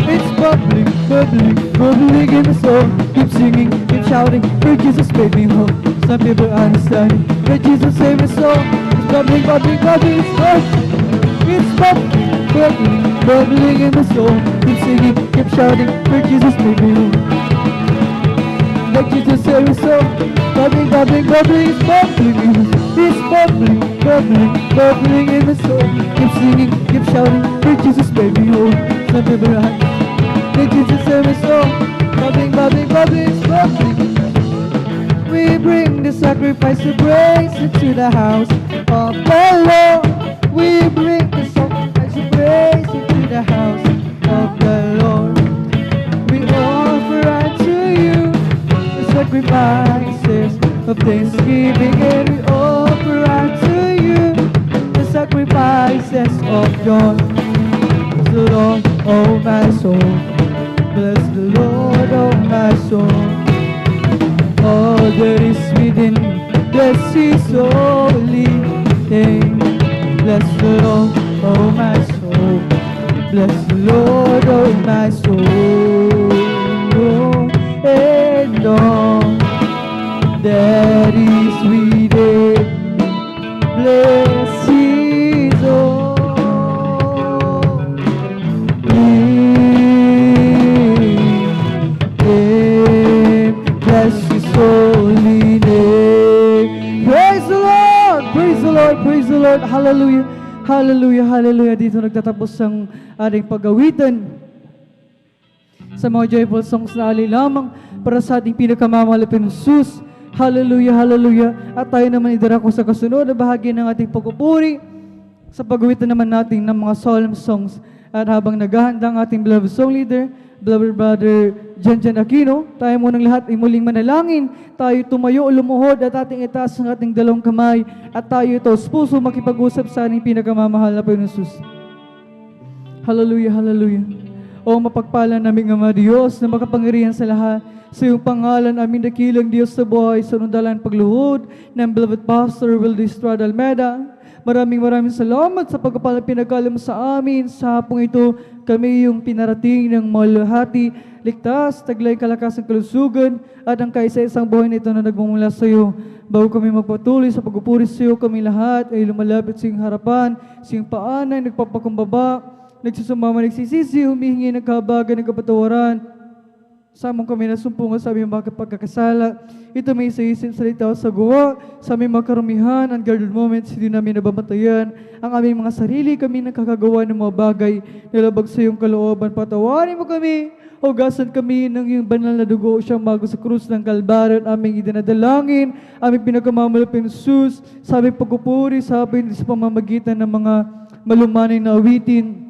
It's bubbling, bubbling, bubbling in my soul. Keep singing, keep shouting, for Jesus made me whole. Some people understand it, but Jesus saved my soul. It's bubbling, bubbling, bubbling, it's bubbling. It's bubbling, bubbling, bubbling in my soul. Keep singing, keep shouting, for Jesus made me whole. Let Jesus saved my soul. Bubbling, bubbling, bubbling, it's bubbling in my soul. It's bubbling, bubbling, bubbling in my soul. Keep singing, keep shouting, for Jesus made me whole. Some people are hiding. Let Jesus save my soul. Bubbling, bubbling, bubbling, it's bubbling. We bring the sacrifice of praise into the house of the Lord. We bring the sacrifice of praise into the house of the Lord. We offer unto you the sacrifices of thanksgiving, and we offer unto you the sacrifices of joy. Bless the Lord, oh my soul. Bless the Lord, oh my soul. All that is within, bless His holy name. Bless the Lord, oh my soul. Bless the Lord, oh my soul. And all that is within, bless His holy name. Bless His holy name. Praise the Lord! Praise the Lord! Praise the Lord! Hallelujah! Hallelujah! Hallelujah! Dito nagtatapos ang ating pag-awitan sa mga joyful songs na alay lamang para sa ating pinakamamahalapin Jesus. Hallelujah! Hallelujah! At tayo naman idarako sa kasunod na bahagi ng ating pagpupuri sa pag-awitan naman natin ng mga solemn songs. At habang naghahanda ang ating beloved song leader, beloved brother Jan Aquino, tayo munang lahat ay muling manalangin. Tayo tumayo o lumuhod at ating itaas ang ating dalawang kamay at tayo ito sa puso makipag-usap sa ating pinakamamahal na Panginoon Jesus. Hallelujah, hallelujah. O mapagpala naming Ama Diyos na makapangyarihan sa lahat, sa iyong pangalan aming dakilang Diyos sa buhay sa nundalan pagluhod ng beloved Pastor Wildy Estrada Almeida. Maraming salamat sa pagpapalang pinagkala mo sa amin. Sa hapong ito, kami yung pinarating ng malahati, ligtas, taglay kalakasan kalusugan, at ang kaisa-isang buhay nito na nagmumula sa iyo. Bago kami magpatuloy sa pagpupuri sa iyo, kami lahat ay lumalapit sa iyong harapan, sa iyong paanan, nagpapakumbaba, nagsusumama, nagsisisi, humihingi ng kahabagan, ng kapatawaran. Samang kami nasumpungan sa aming mga pagkakasala. Ito may isa-isip salita sa gawa, sa aming mga karumihan, unguarded moments, hindi namin nabamatayan. Ang aming mga sarili, kami nakakagawa ng mga bagay, nilabag sa iyong kalooban. Patawarin mo kami, hugasan kami ng iyong banal na dugo, siyang mago sa krus ng Kalbaryo, aming idinadalangin, aming pinagkamamalapin Jesus, sa aming pagpupuri, sa aming sa pamamagitan ng mga malumanay na awitin.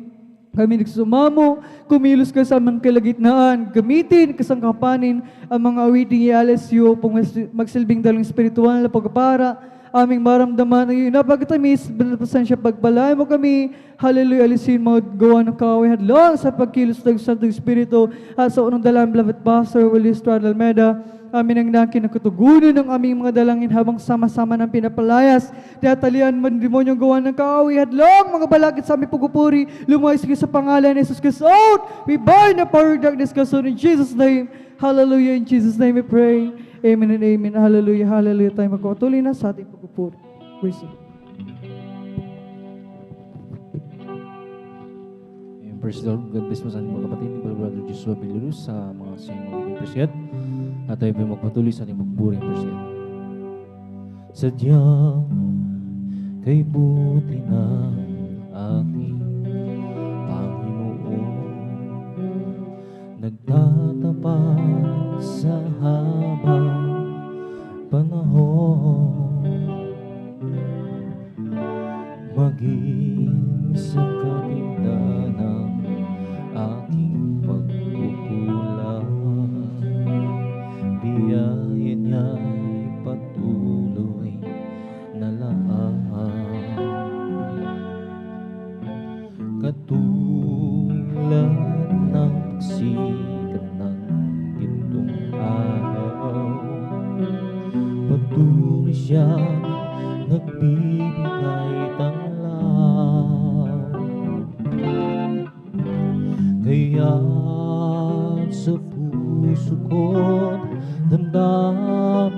Kami nagsumamo, kumilos ka sa aming kalagitnaan, gamitin, kasangkapanin ang mga awiting ialis iyo upang magsilbing dalang espiritual na pagpapara, aming maramdaman ang iyong napagtamis, banapasan siya pagbalay mo kami, hallelujah, alisin mo, gawa ng kaway hadlang sa pagkilos ng Santong Espiritu, at sa unang dalang beloved Pastor Wildy Estrada Almeida, amin ang nakin ang katugunan ng aming mga dalangin habang sama-sama ng pinapalayas. Tinatalian man demonyong gawa ng kaaway hadlang, mga balakid sa aming pagpupuri, lumayas ka sa pangalan ni Jesus Christ out. We bind the power of darkness, kaso in Jesus' name. Hallelujah, in Jesus' name we pray. Amen and amen. Hallelujah, hallelujah. Tayo magpatuloy na sa ating pagpupuri. Praise the Lord. Praise the Lord. God bless mo sa ating mga kapatid ni Brother Joshua Bilirus sa mga siyang magiging presiyat. At tayo po magpatuloy sa ating magpuri ang presiyat. Sadyang kay buti ng ating Panginoon, nagtatapat sa habang panahon, maging sa kabila ng aking pagkukulang, biyaya niya'y patuloy na laan. Katulad ng pagsikat ng gintong araw, patuloy siyang nagbibigay tanglaw. Kaya sa puso ko't damdamin,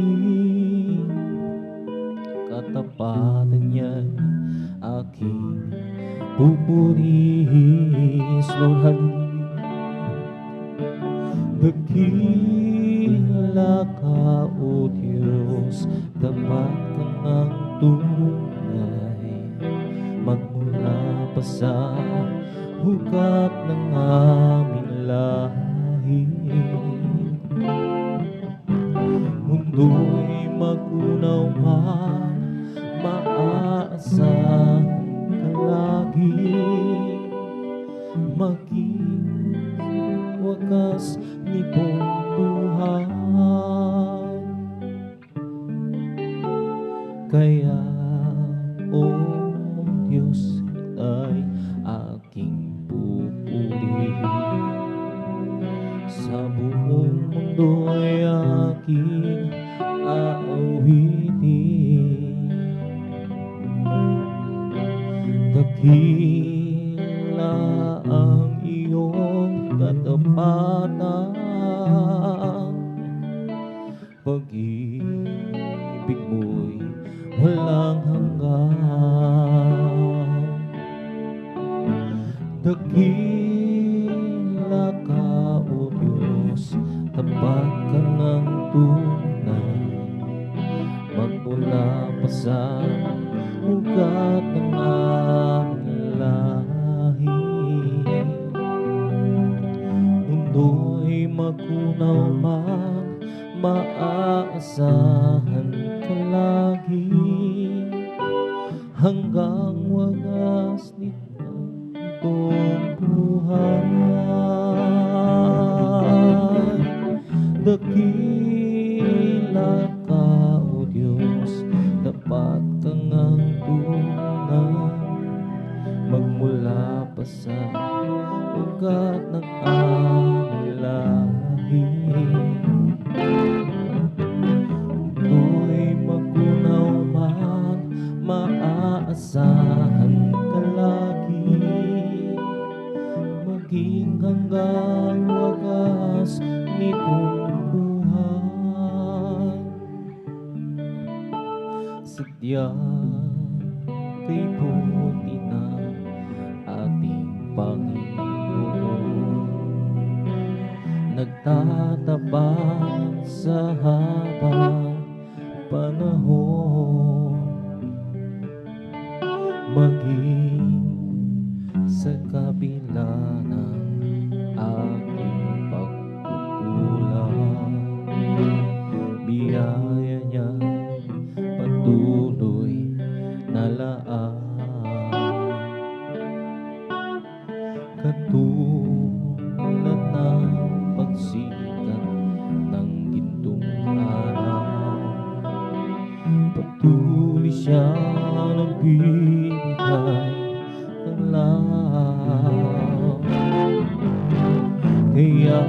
katapatan niya'y aking pupurihin. Lord, dakila ka, O Diyos, dapat ka ng tunay, magmula pa sa hugat ng aming lahi. Mundo'y magunaw man, maaasahan ka lagi, maging wakas nitong buhay. Kaya, O Diyos, ay aking pupurihin, sa buong mundo ay aking aawitin. Dakila ang iyong katapatan, pag-ibig mo'y walang hanggan. Dakila ka, O Diyos, tapat ka ng tunay, magmula pa sa ugat ng aming lahi. Mundo'y magunaw man, maaasahan ka lagi, hanggang wagas nitong buhay. Dakila ka, O Diyos, tapat ka ngang tunay, magmula pa sa ugat ng aming lahi. Mundo'y magunaw man, maaasahan ka lagi, maging hanggang wagas nitong buhay. Sadyang kay buti ng ating Panginoon, nagtatapat sa habang panahon, maging sa kabila ng aking pagkukulang, biyaya niya patuloy na laan. Katulad ng pagsikat ng gintong araw, patuloy siya nagbibigay tanglaw. Kaya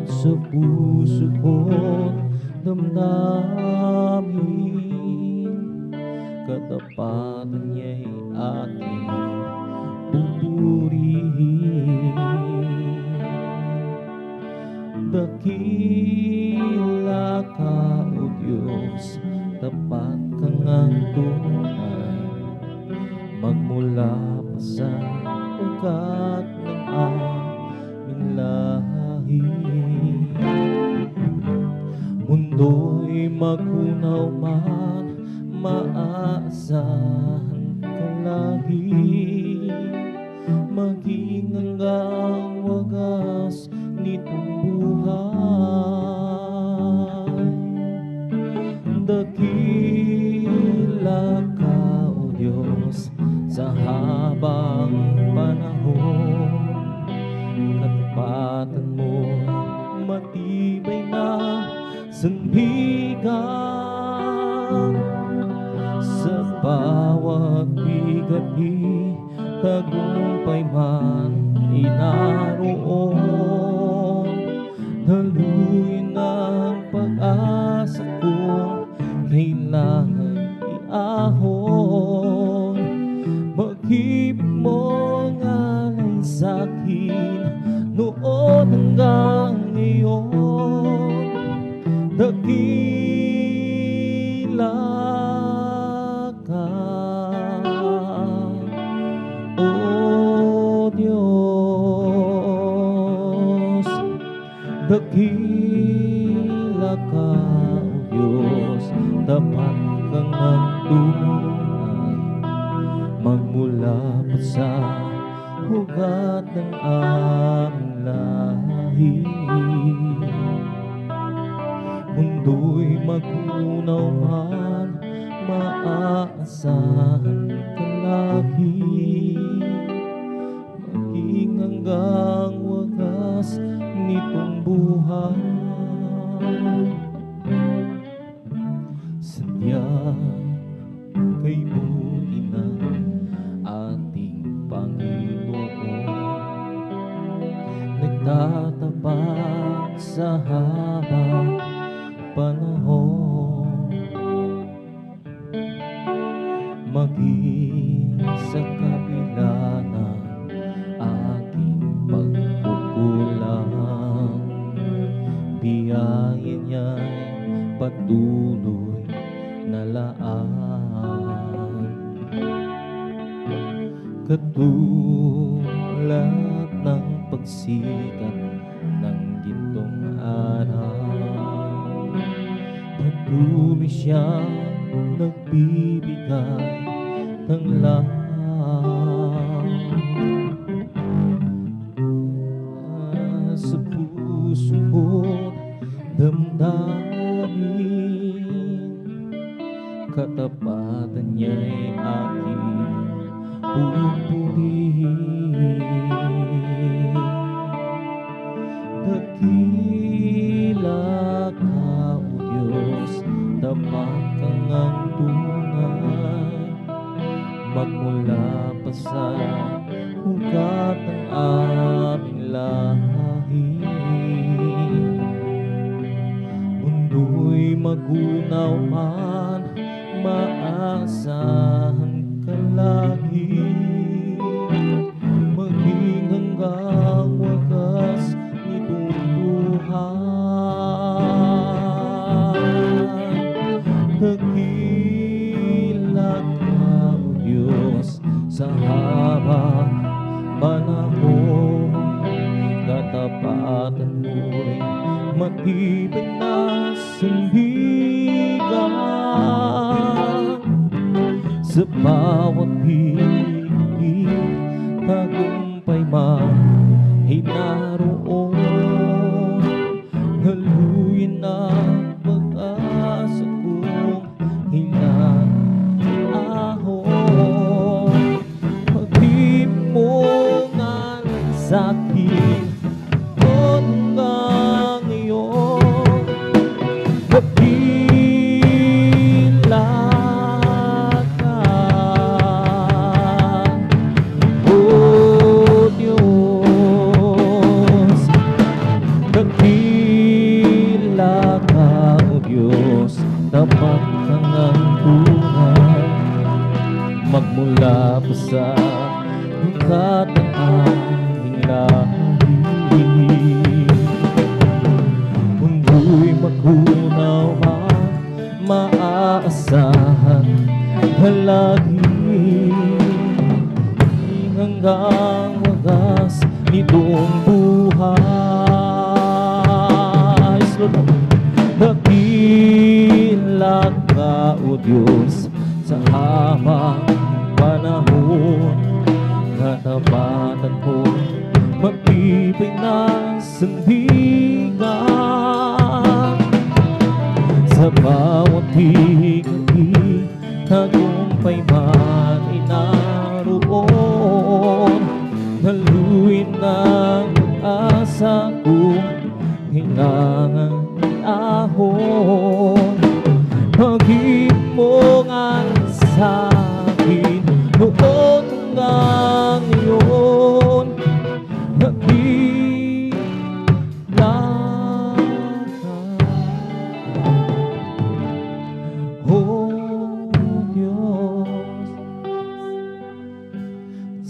sa puso ko't damdamin, katapatan niya'y aking pupurihin. Dakila ka, O Diyos, tapat ka ngang tunay, magmula pa sa ugat ng aming lahi. Mundo'y magunaw man, maaasahan ka lagi, maging hanggang wagas nitong buhay. tagumpay man inaroon. Daluyan ang pag-asa kong kailangan iahon. Mag-ibig mo ngalay sa'kin noon hanggang ngayon. Dakila ka, O Diyos. Dakila ka, O Diyos. Dapat kang nagtunay magmula pa sa ugat ng aming lahi. Mundo'y magunaw man, maaasahan ka lagi. Maging hanggang wagas nitong buhay. Sadyang kay buti ng ating Panginoon, nagtatapat sa habang panahon. Maging sa kabila ng aking pagkukulang, biyaya niya'y patuloy na laan. Katulad ng pagsikat ng gintong araw, patuloy siyang nagbibigay ng lahat. Sa puso ko't damdamin, katapatan niya'y aking pupurihin. Dakila ka, O Diyos, dapat kang ang tunay magmula pa sa ugat ng aming lahi. Mundo'y magunaw man, maasahan ka lagi. Maging hanggang wagas nitong buhay. Dakila ka, O Diyos, sa habang panahon. Katapatan mo'y matibay na sandigan. Sa bawat higit tagumpay man ay naroon. Haluin ang pag-asa kong kailangan ahon. Pag-ibig mo nga lang sa'kin noon hanggang ngayon. Dakila ka, O Diyos. Dakila ka, O Diyos. Dapat kang ang tunay magmula pa sa ugat ng aming lahi. Mundo'y magunaw man, maaasahan ka lagi. Hanggang wagas nitong buhay. Dakila ka, O Diyos, sa habang panahon. Katapatan ko matibay na sandigan. Sa bawat higit tagumpay man ay naroon. Haluin ang pag-asa kong kailangan iahon. Pag-ibig mo nga sa'kin noon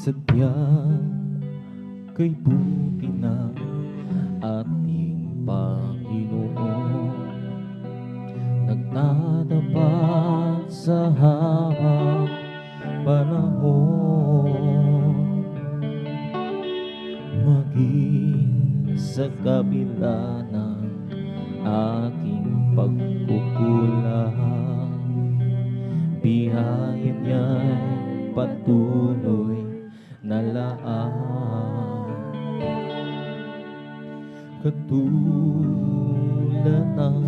sadyang kay buti ng ating Panginoon, nagtatapat sa habang panahon, maging sa kabila ng aking pagkukulang, biyaya niya'y patuloy na laan. Katulad ng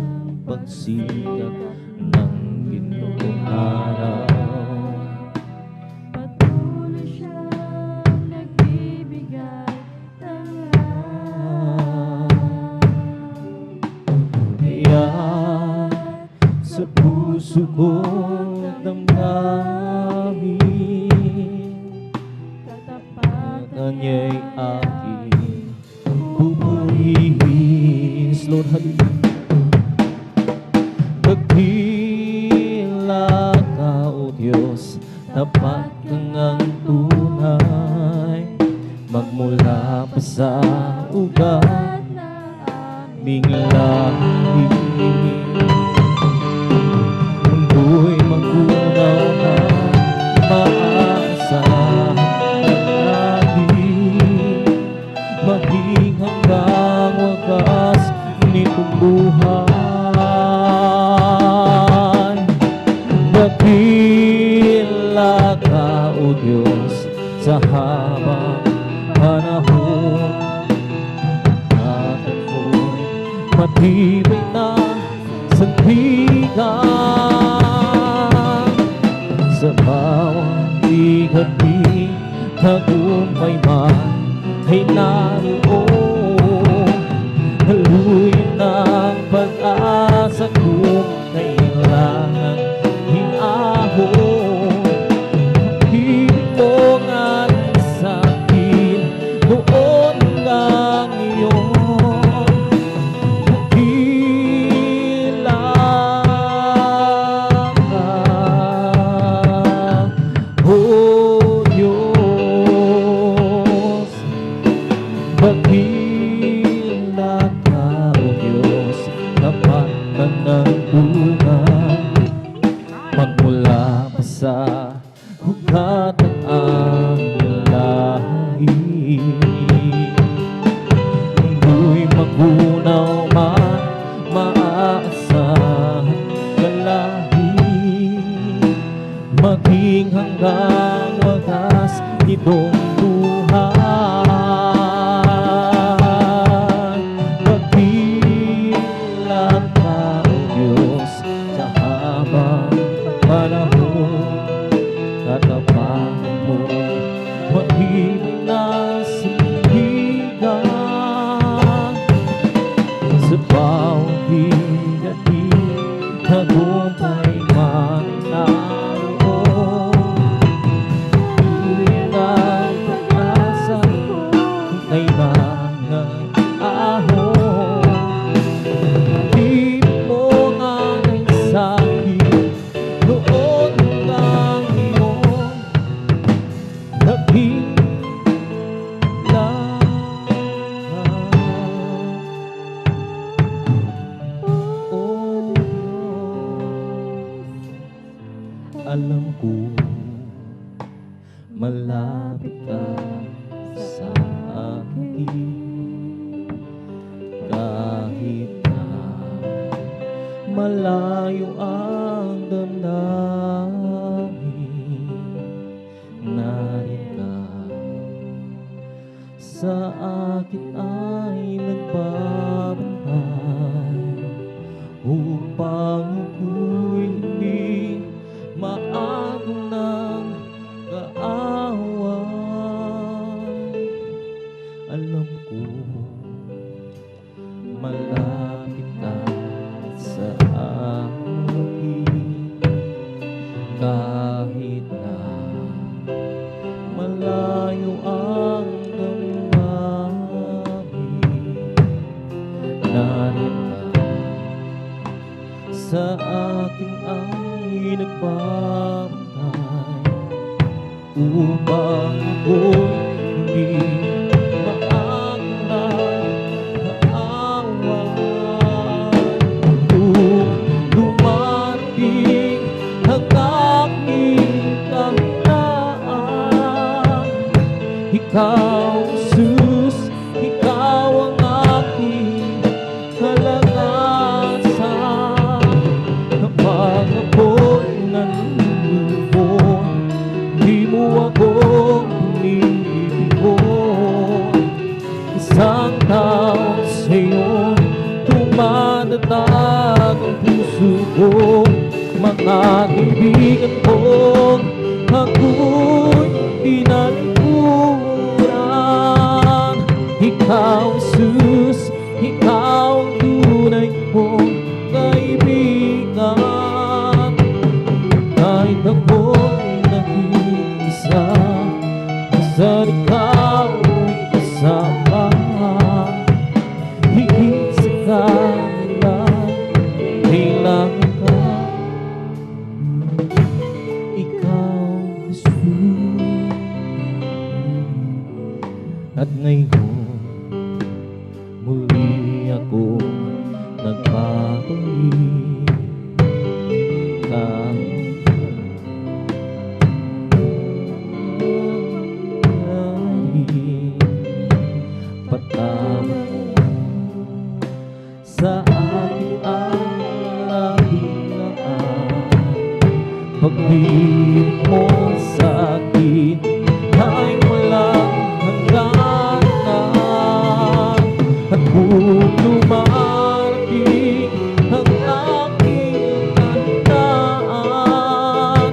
pagsikat ng gintong araw, patuloy siyang nagbibigay ng kaya sa puso kong damdamin, katapatan niya'y aking pupurihin. Lord, hallelujah. Pagtila ka, O Diyos, tapat kang ang tunay, magmula pa sa ugat aming lahi. Mundo'y magunaw na maasahan natin, maging hanggang wakas nitong buhay. Dakila ka, O Diyos, sa habang panahon, at ako'y matibay na sandigan. Sa bawat ligating tagumpay man ay naroon, haluin ng pag-asa kung kailangan hinahon. Ibig mo nga sa akin noon lang iyon, dakila ka, O Diyos. Dakila ka, O Diyos, tapat ka ng tunay, magmula pa sa ugat ng aming lahi. Mundo'y magunaw man, maaasahan ka lahi, maging hanggang wakas itong buhay. Magbilang ka, O Diyos, sa habang panahon, katapangan mo mag-ibig na sandigan. Sa bawat bigating tagumpay man naroon, tuloy ng pag-asa kung kailangan ahon. Ibig mo nga ay sa'kin noon lang iyon, dakila ka, O Diyos. Alam ko malapit ka sa akin, kahit na malayo ang damdamin, narin ka sa akin ay nagbabantay, upang ako'y hindi maagong ng kaaway. Alam ko malapit ka sa akin, kahit na malayo ang damdamin, narin ka sa akin ay nagbabantay, upang ako'y hindi maaawan. Kung dumating ang aking kahinaan, Ikaw, Jesus, Ikaw ang aking kalakasan. Kapag ako'y nalulubog, di mo ako pinipikon. Isang taon sa'yo, tumatatag ang puso ko. Mga kaibigan ko, ako'y tinalikuran. Ikaw, Jesus, Ikaw ang tunay kong kaibigan. Kahit ako'y nag-iisa, basta Ikaw ay kasama. Higit sa kanila, kailangan ka. Ikaw, Jesus. At ngayon, muli ako nagpapangin kahit patawad sa aking alahinaan. Pag-ibig mo sa akin ay walang hangganan. At kung dumarating ang aking kahinaan,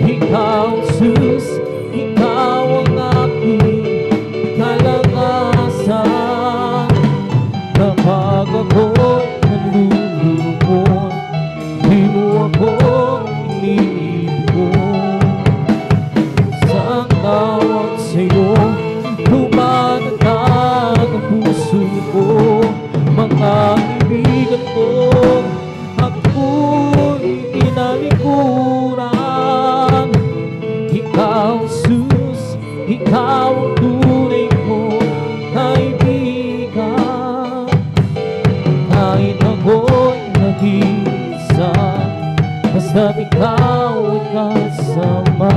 Ikaw, Jesus, Ikaw ang aking kalakasan. Kapag ako'y nalulubog, di mo ako iniibig. Isang tawag sa'yo, tumatatag ang puso ko. Mga kaibigan ko, ako'y tinalikuran. Ikaw, Jesus, Ikaw ang tunay kong kaibigan. Kahit ako'y nag-iisa, basta't Ikaw ay kasama.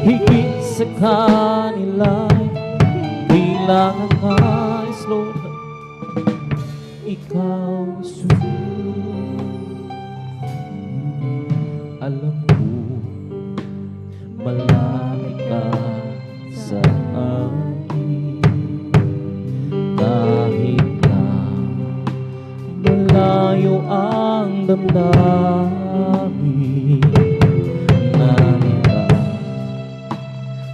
Higit sa kanila, kailangan ka, Lord. Ikaw, Jesus. Alam ko, malapit ka sa akin. Kahit na malayo ang damdamin, narito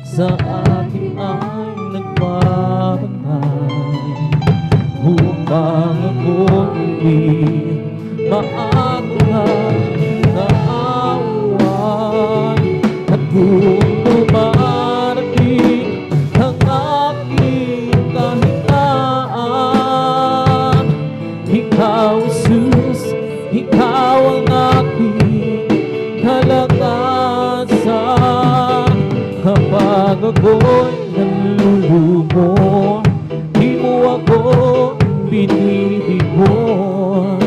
sa akin ay nagpapatay upang ako'y maaawan na awan. At kung dumarating ang aking kahinaan, Ikaw, Jesus, Ikaw ang aking kalakasan. Kapag ako'y nalulubog, di mo ako binibigyan.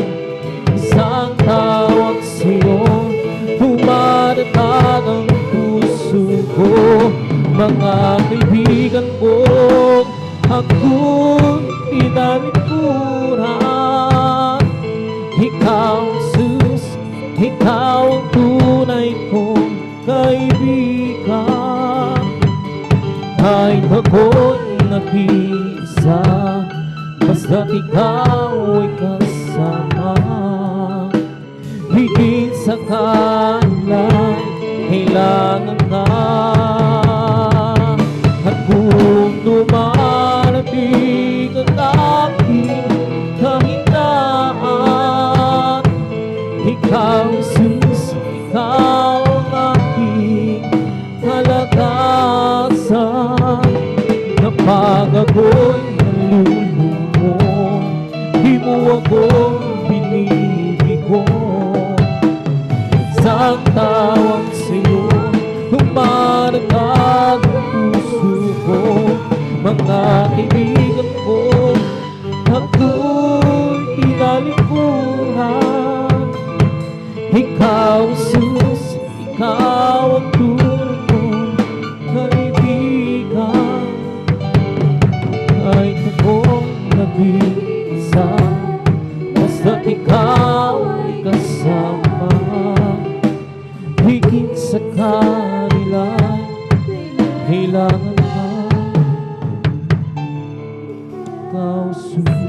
Isang tawag sa'yo, tumatatag ang puso ko. Mga kaibigan ko, ako'y tinalikuran. Ikaw, Jesus, Ikaw ang tunay kong kaibigan. Kahit ako'y nag-iisa, basta't Ikaw ay kasama. Higit sa kanila, kailangan ka. At kung dumarating ang aking kahinaan, Ikaw, Jesus, Ikaw ang aking kalakasan. Kapag ako'y nalulubog, di mo ako binibigyan. Isang tawag sa'yo, Ikaw, Jesus, ikaw ang tunay kong kaibigan. Kahit akong nag-iisa, basta't ikaw ay kasama. Higit sa kanila, kailangan ka. Ikaw, Jesus.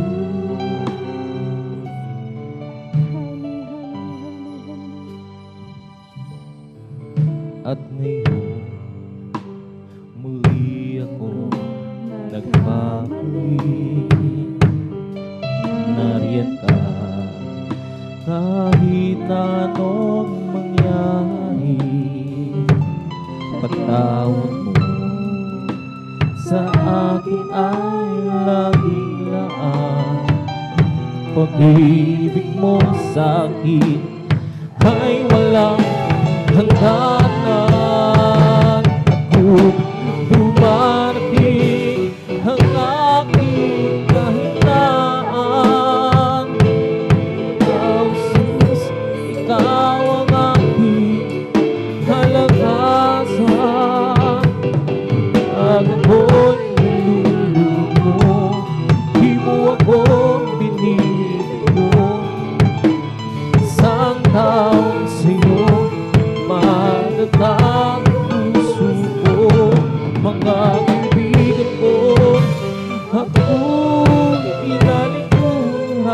At ngayon, muli ako nagpapalik. Nariyan ka, kahit anong mangyari. Patawad mo sa akin ay laging laan. Pag-ibig mo sa akin ay walang hangganan. Ako dumarating ang aking kahinaan. Ikaw, Jesus, ikaw ang aking kalakasan. Pag ako'y nilulumo, di mo ako binibigyan. Isang taong sa'yo matatag puso ko, mga kaibigan ko, ako'y inalikuhan.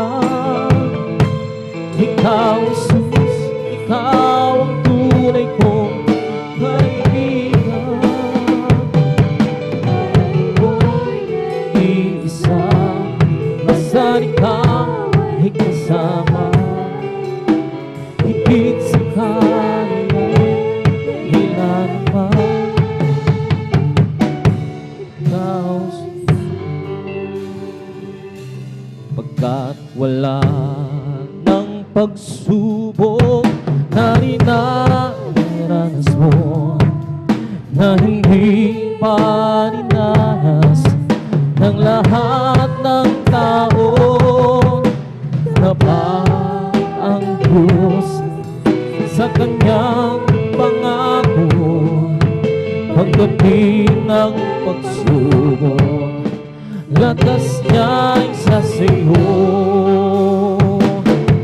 Ikaw, Jesus, ikaw ang tunay kong kaibigan. Ako'y iisa, basta ikaw ay kasama. Higit sa kanila, kailangan pa. Ikaw, pagkat wala ng pagsubok na dinaranas mo, na hindi pa dinanas ng lahat ng tao, na pa ang Diyos sa kanyang pangako. Pagdating ng pagsubok, lakas niya'y sa sa'yo.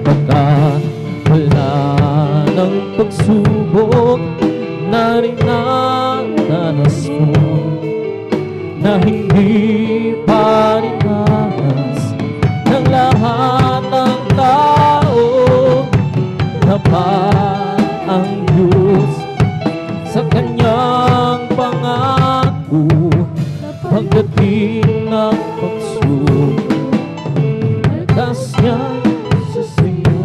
Pagkat wala ng pagsubok na rinaranas mo, na hindi pa rinanas ng lahat ng tao, na pa ang Diyos sa kanyang pangako. Pagdating ng pagsubok, lakas niya sa sa'yo.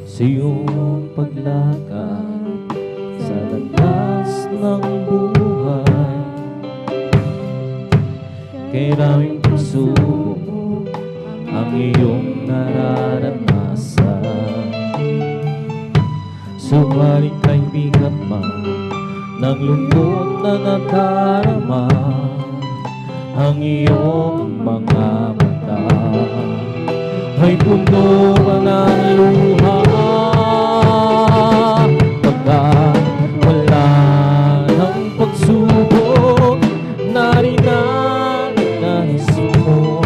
Sa iyong paglakad sa landas ng buhay, kay raming pagsubok ang iyong nararanasan. Subalit kay bigat man ng lungkot na nadarama, ang iyong mga mata ay puno pa ng luha. Pagkat wala ng pagsubok na rinaranas mo,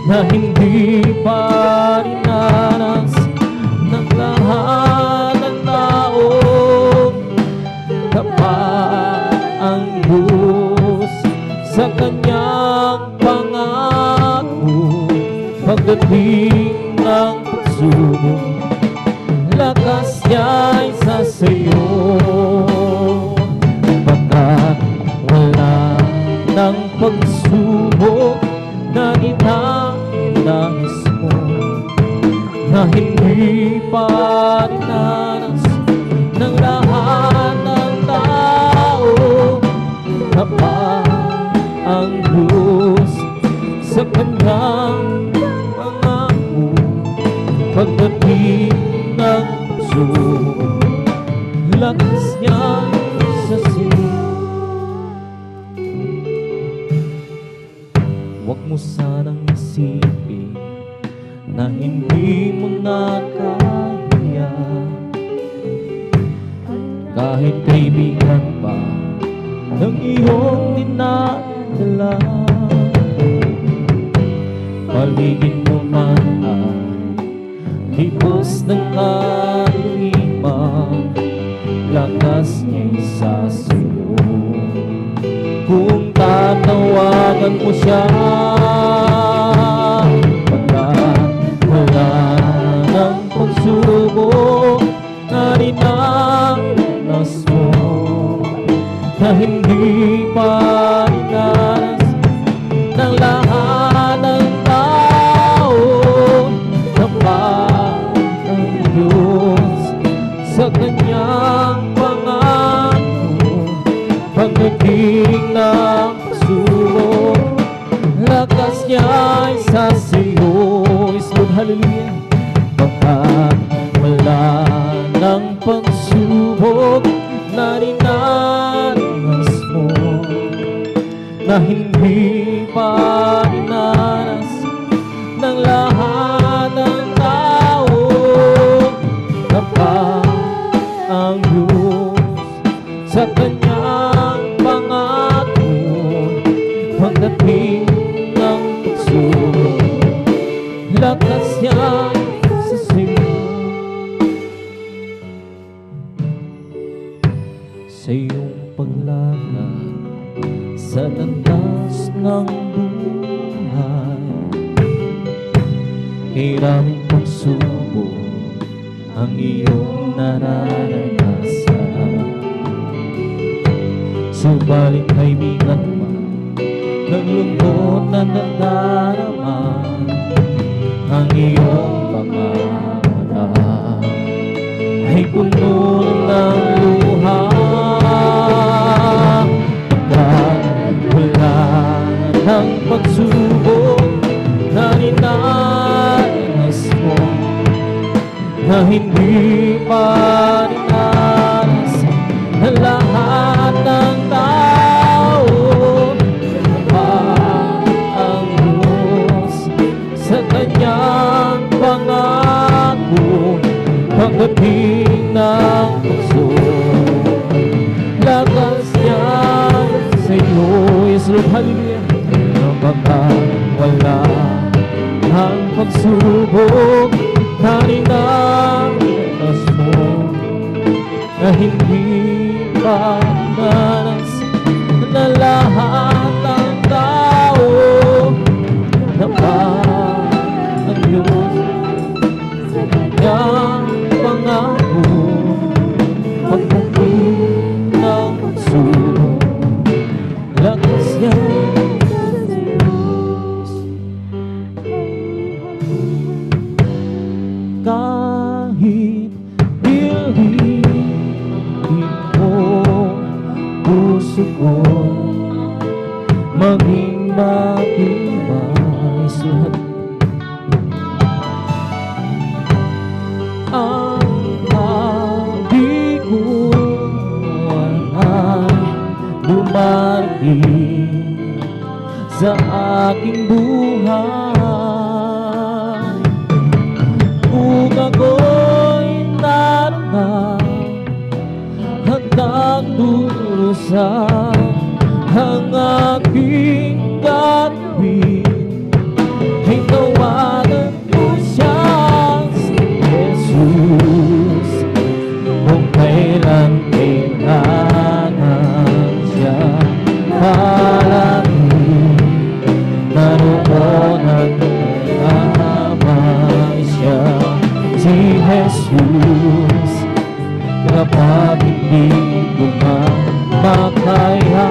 na hindi pa rinanas ng lahat ng tao, kapag ang Diyos sa kanyang pangako. Pagdating ng pagsubok, lakas niya'y sa sa'yo. Pagkat wala ng pagsubok na itinanas mo, na hindi pa rinanas ng lahat ng tao, kapag ang Diyos sa kanyang pangako. Pagdating ng pagsubok, lakas niya sa sa'yo. Huwag mo sanang isipin na hindi di mo na kaya, kahit kaibigan pa ng iyong dinadala. Paligid mo man ay libos ng kaluhiman, lakas niya'y sa iyo. Kung tatawagan mo siya, wala ng pagsubok na dinanas mo, na hindi pa dinanas ng lahat ng tao. Tapat ang Diyos sa kanyang pangako, pagdating ng pagsubok, lakas niya'y sa iyo. Lord, hallelujah. Baka wala ng pagsubok na dinanas mo, na hindi pa dinanas ng lahat ng tao. Kapag ang Diyos sa kanyang pangako, pagdating ng pagsubok, lakas niya sa iyo. Sa iyong paglakad sa landas ng buhay, maraming pagsubok ang iyong nararanasan. Subalit kaibigan man, ng lungkot na nadarama, ang iyong pangarap ay puno ng luha. Kahit wala ng pagsubok na dinanas mo, na hindi pa dinanas na lahat ng tao. Ang Diyos sa kanyang pangako, pagdating ng pagsubok, lakas niya sa iyo. Yes, Lord, hallelujah. Kapag wala ang pagsubok na dinanas mo, na hindi pa dinanas na lahat ng tao. Dapat ang Diyos sa kanyang pangako, pagdating ng pagsubok, lakas niya. Kahit bilhin mo puso ko, maging matibay sa ang habiguan ay dumarating sa aking buhay. Kung ako'y narana, handang durusan ang aking gagawin, ay tawagan ko siya si Jesus. Kung kailan kailangan siya palagi, naroon at kasama siya si Jesus. Kapag hindi ko makaya,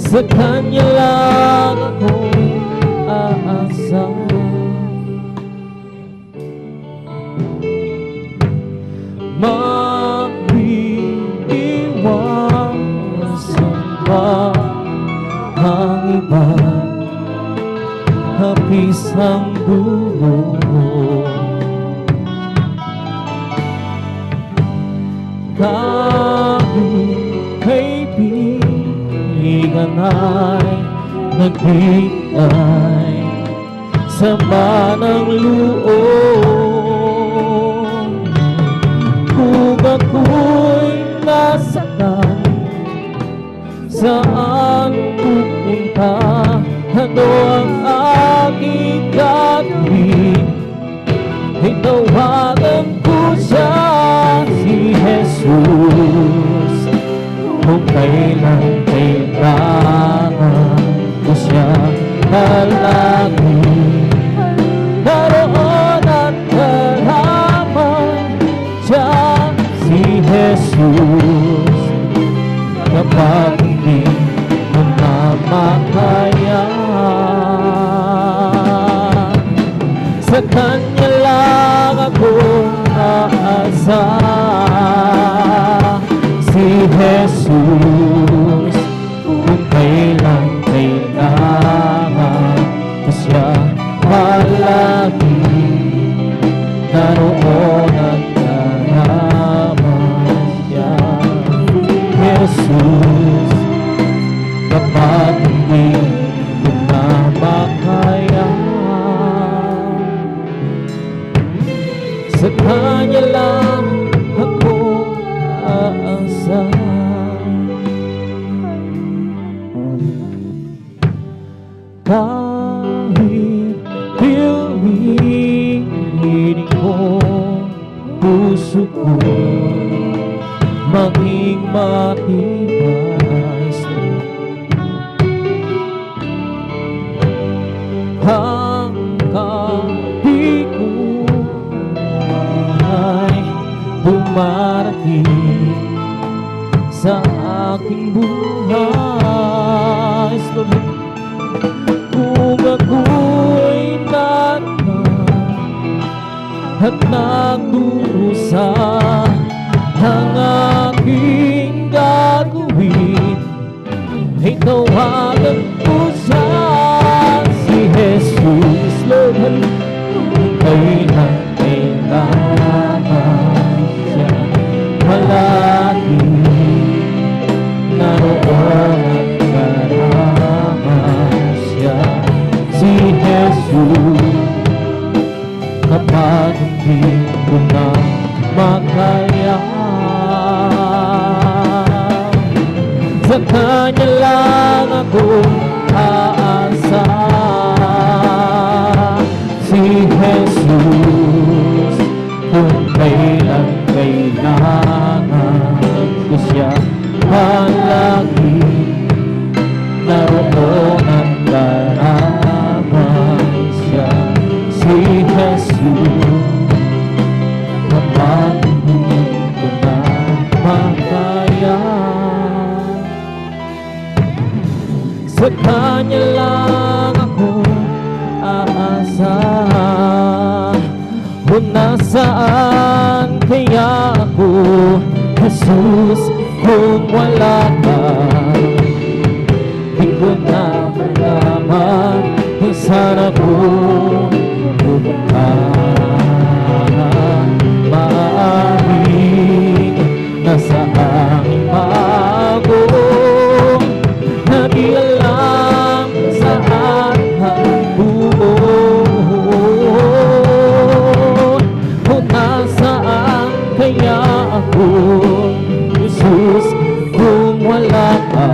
sa Kanya lang ako aasa. Maiiwasan ba ang iba, hapis ang dulo? Kahit kaibigan ay nagbigay sama ng loob. Kung ako'y nasaktan, saan pupunta? Ano ang aking gagawin? Itawagan ko siya, si Jesus. Kung kailan kailangan ko siya palagi, naroon at karaman siya, si Jesus. Kapag hindi mo na makaya, sa Kanya lang ako aasa, si Jesus. Kung kailan kailangan ko siya palagi, naroon at karaman siya, Jesus. Kapag hindi ko na makaya, sa Kanya lang ako aasa. Kahit piliin ko puso ko maging matibay hanggang di ko ay dumarating sa aking buhay. Kung ako'y naroon at nagdurusa, ang aking gagawin ay tawagan ko siya, si Jesus. Lord, kailan kailangan siya palagi, naroon at karaman siya, si Jesus. Kapag hindi ko na makaya, sa Kanya lang ako aasa, si Jesus. Kung kailan kailangan ko siya palagi, naroon at karaman siya, si Jesus. Kapag hindi ko na makaya, sa Kanya lang ako aasa. Kung nasaan kaya ako, Jesus, kung wala ka? Di ko na malaman kung saan ako pupunta. Maaaring nasa aking bago, na di alam saan ang buo. Kung nasaan kaya ako, Jesus, kung wala ka?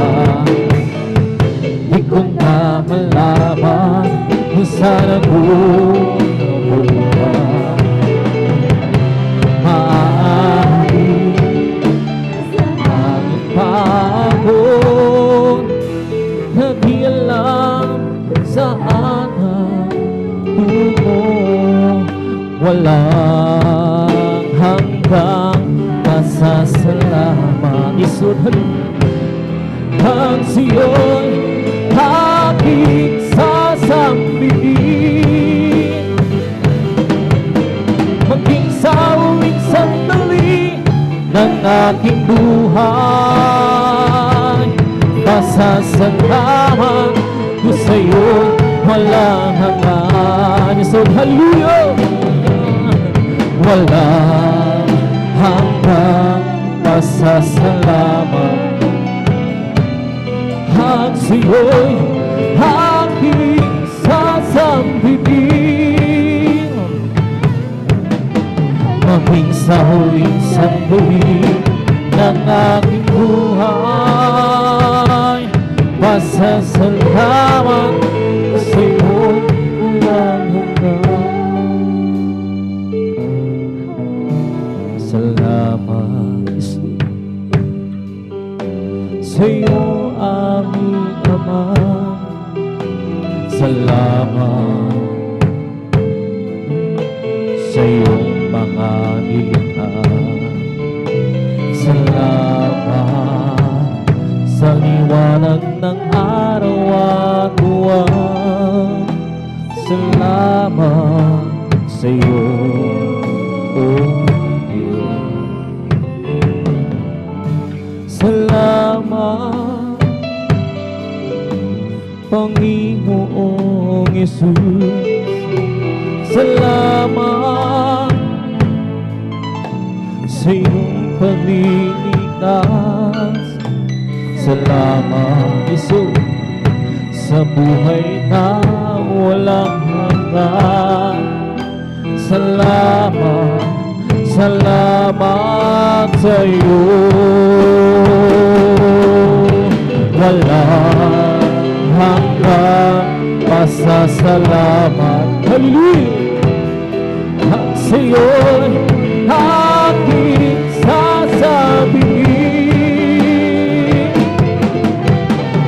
Di ko na malaman kung saan ako pupunta. Maaaring ang pagod, na di alam saan ang tungo. Walang hanggang pasasalamat. Isunod ang Siyon, aking sasambihin, maging sa uwing sandali ng aking buhay. Pasasalamat ko sa'yo, walang hanggan. So hallelujah, walang hanggang pasasalamat. Ang siyo'y aking sasambihin, sa huling sandali ng aking buhay, pasasalamat sa'yo'y walang hanggan. Salamat, Jesus, sa'yo aming Ama. Salamat sa iyong mga nilikha. Salamat sa liwanag ng araw at buwan. Salamat sa iyo, O Diyos. Salamat, Panginoong Yesus. Salamat sa iyong pagliligtas. Salamat, Jesus, sa buhay na walang hanggan. Salamat, salamat sa iyo. Walang hanggan pasasalamat. Hallelujah! At sa'yo'y aking sasabihin,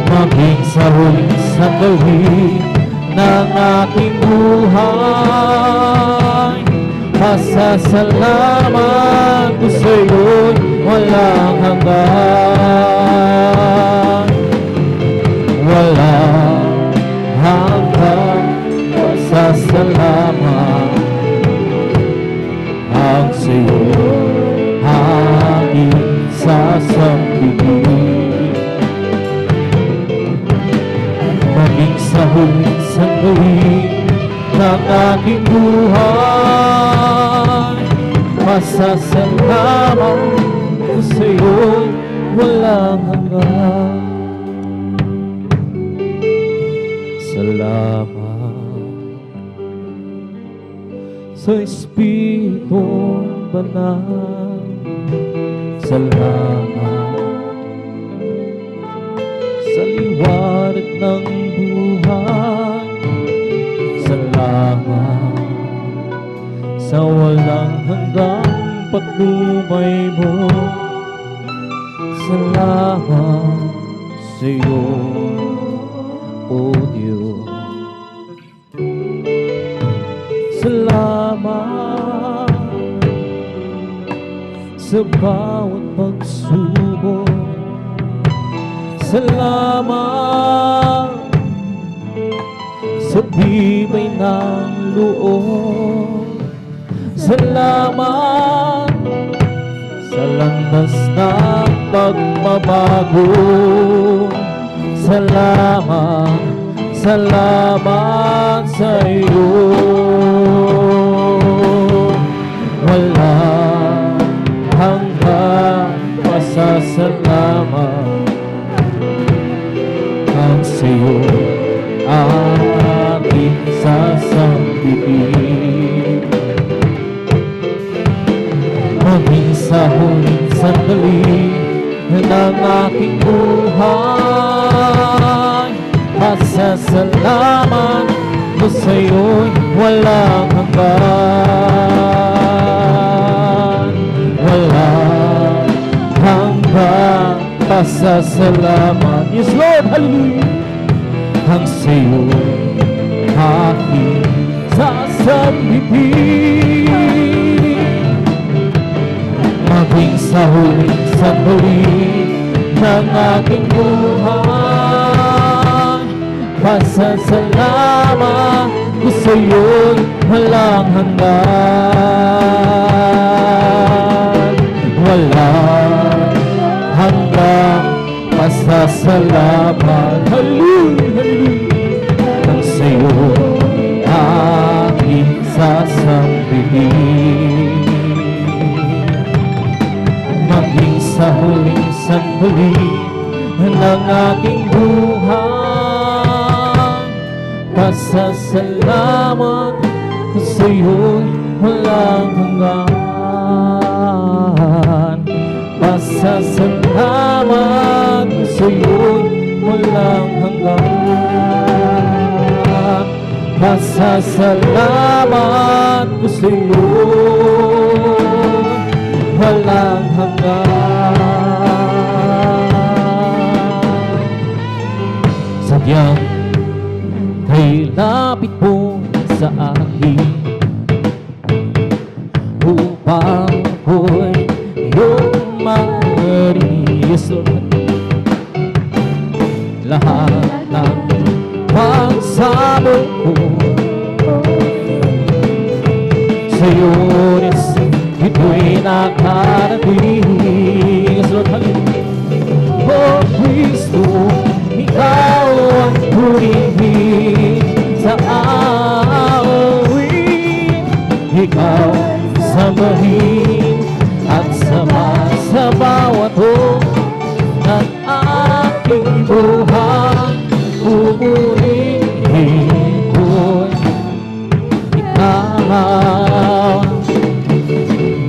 maging sa huling sandali ng aking buhay, pasasalamat ko sa'yo'y walang hanggan. Walang hanggan pasasalamat ang sa'yo aking sasambihin. Maging sa huling sandali ng aking buhay, pasasalamat ko sa'yo'y walang hanggan. Salamat sa Espiritong Banal. Salamat sa liwanag ng buhay. Salamat sa walang hanggang patnubay mo. Salamat sa iyo, O Diyos. Salamat sa bawat pagsubok. Salamat sa bibay ng loob. Salamat sa landas ng pagbabago. Salamat, salamat sa iyo. Walang hanggang pasasalamat ang sa iyo aking sasambihin. Maging sa huling sandali ng aking buhay, pasasalamat ko sa'yo'y walang hanggan. Walang hanggan pasasalamat. Yes, Lord, hallelujah. Ang sa'yo'y aking sasambihin. Maging sa huling sandali ng aking buhay, pasasalamat ko sa'yo'y walang hanggan. Walang hanggang pasasalamat. Hallelujah, hallelujah. Ang sa'yo aking sasambihin. Maging sa huling sandali ng aking buhay, pasasalamat ko sa'yo'y walang hanggan. Pasasalamat ko sa'yo'y walang hanggan. Pasasalamat ko sa'yo'y walang hanggan. Sadyang kay lapit mo sa akin upang ako'y iyong marisun. Lahat ng pagsamo ko sa'yo rin ito'y nakarating. Oh Kristo, ikaw ang purihin sa awit. Ikaw sambahin at sama sa bawat ng aking buhay. Pupurihin ko'y ikaw.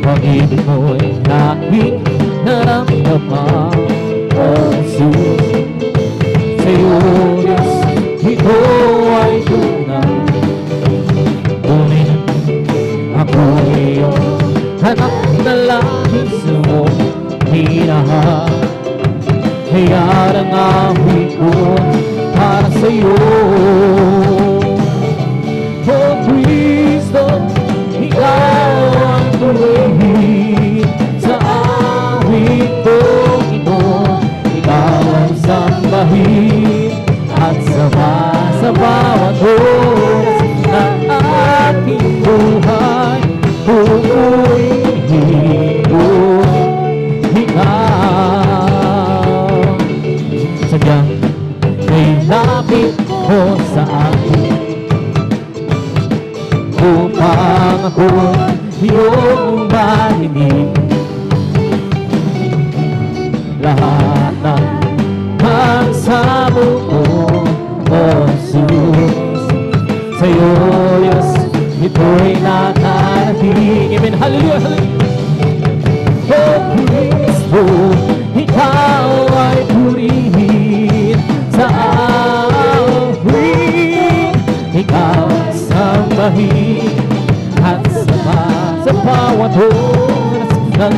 Pag-ibig mo'y aking naramdaman. Oh Jesus, sa'yo Diyos, ito ay tunay. Tunay na ako iyong anak na langis mo minahal. Kaya ang awit ko para sa'yo. Oh Kristo, ikaw ang purihin sa awit kong ito. Ikaw ang sambahin at sama sa bawat oras ng aking buhay. Pupurihin ko ikaw. Sadyang may lapit ko sa akin upang ako iyong marinig. Lahat ng pagsamo ko, oh Jesus, sa'yo Diyos, ito'y nakarating. Amen. Hallelujah, hallelujah. Oh Kristo, ikaw ay purihin sa awit. Ikaw sambahin at sama sa bawat oras ng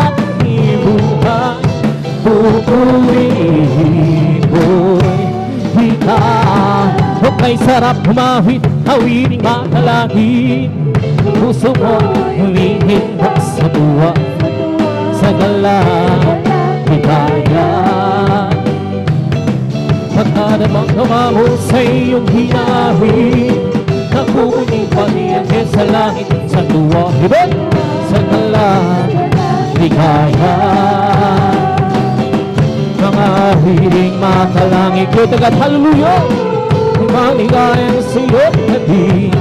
aking buhay. Pupurihin ko'y ikaw. O kay sarap humawit, awiting makalangin. Puso mo'y humihindak sa tuwa, sa galang hikaya. Pagka namang tumamo sa iyong hinahit, nakukuning paniyan sa langit, sa tuwa, hibet, sa galang hikaya. Mga hiling makalangit ko tagat, hallelujah. Maligayang sa'yo't natin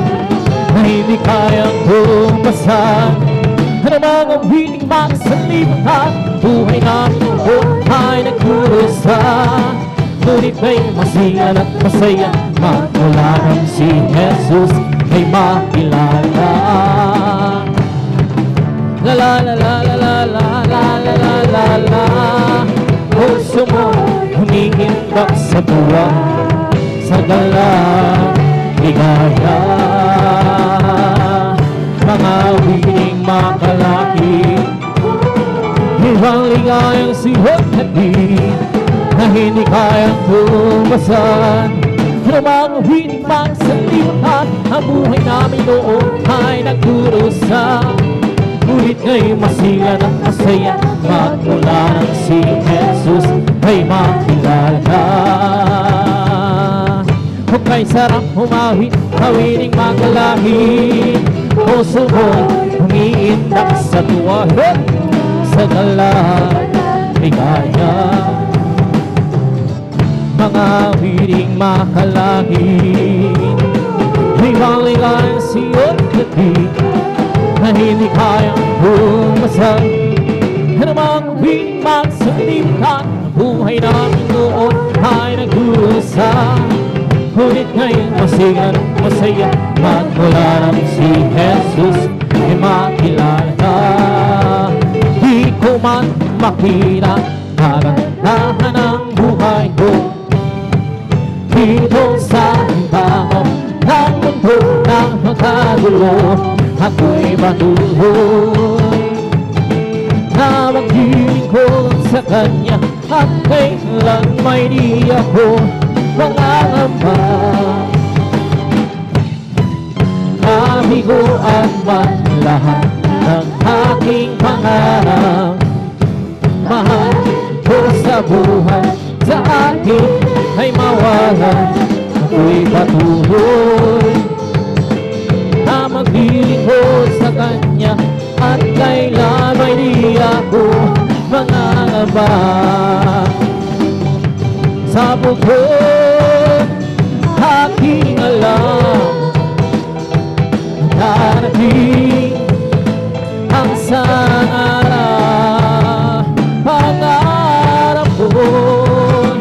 na hindi kayang tumpasan. Ano mga hiling makasalimutan, buhay namin noon ay nagkurusa. Ngunit may masiyan at masaya, magmula ng si Jesus ay makilala. La la la la la la la la la la la la. Puso mo humihindak sa tuwa, sa galang ligaya. Mga wiling makalaki, ibang ligayang sihot natin na hindi kayang tumasan. Mga wiling magsalimutan, ang buhay namin noon ay nagkurusa. Ngunit nga'y masilan at masaya, magmula ng si Jesus ay makilala. Kung kay sarap humawit, hawiling makalangit. Puso mo'y humiindak sa tuwa, sa galang ligaya. Mga wiling makalangit, ibang ligayang siyot natin na hindi kayang bumasan. Ano mga wiling magsalimutan, ang buhay namin noon ay nagkurusa. Ngunit ngayon masigan, masaya, magmula ng si Jesus ay makilala. Di ko man pinagkagandahan ng buhay ko. Dito sa ibabaw ng mundo ng magkagulo, ako'y patuloy na maglilingkod sa Kanya, at kailan may di ako mangangamba. Nabiguan man lahat ng aking pangarap, mahal ko sa buhay, sa akin ay mawalan. Ako'y patuloy na maglilingkod sa Kanya, at kailan may di ako mangangamba. Sa bukod aking alam, darating ang sangarap. Pangarap ko'y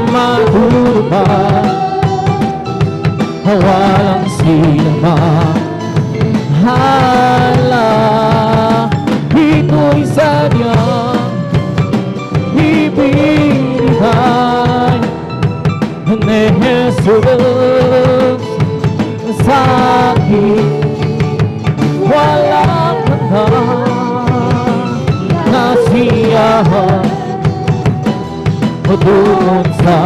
matupad, walang sinumang hala. Ito'y sadyang ibinigay ni Jesus sa akin. Walang hanggang nasiyahan doon sa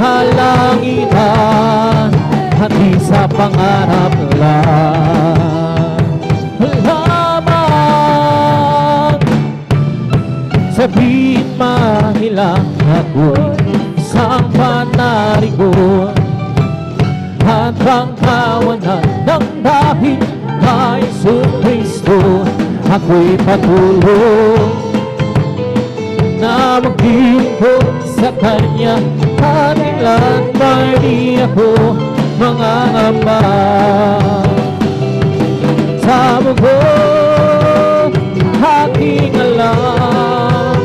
kalangitan, at di sa pangarap lang. Lamang sabihin mahilang ako'y isang panarigon, at pangkawanan ng dahil kay Kristo. Ako'y patuloy na maglilingkod sa Kanya, at kailan may di ako mangangamba. Sa bukod aking alam,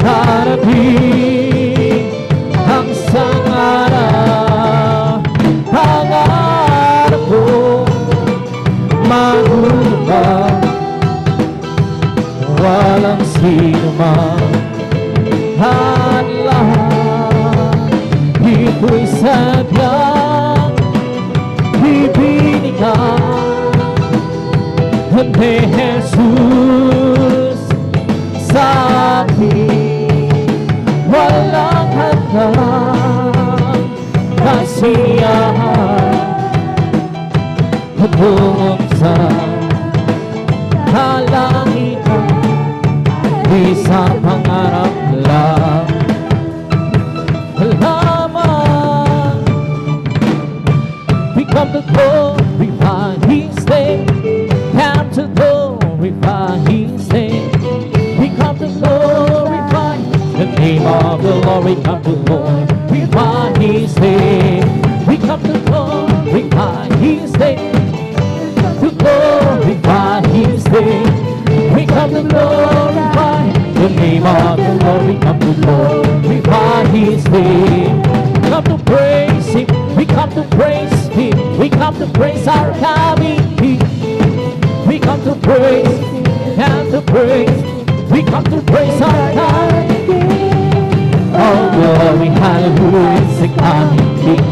darating ang sangarap. Pangarap ko magubad, walang sinumang hadlang. Ito'y sadyang ibinigay ni Jesus sa akin. Walang hanggang kasiyahan doon sa kalangitan, di sa pangarap lang. Lamang we come to glorify His name, come to glorify His name. We come to glorify the name of the Lord. We come to glorify His name. We come to glorify His name, to glorify His name. We come to glorify the name of the Lord. We come to glorify His name. We come to praise Him. We come to praise Him. We come to praise our coming King. We come to praise and to praise. We come to praise our coming King. Oh glory, hallelujah, is the coming King.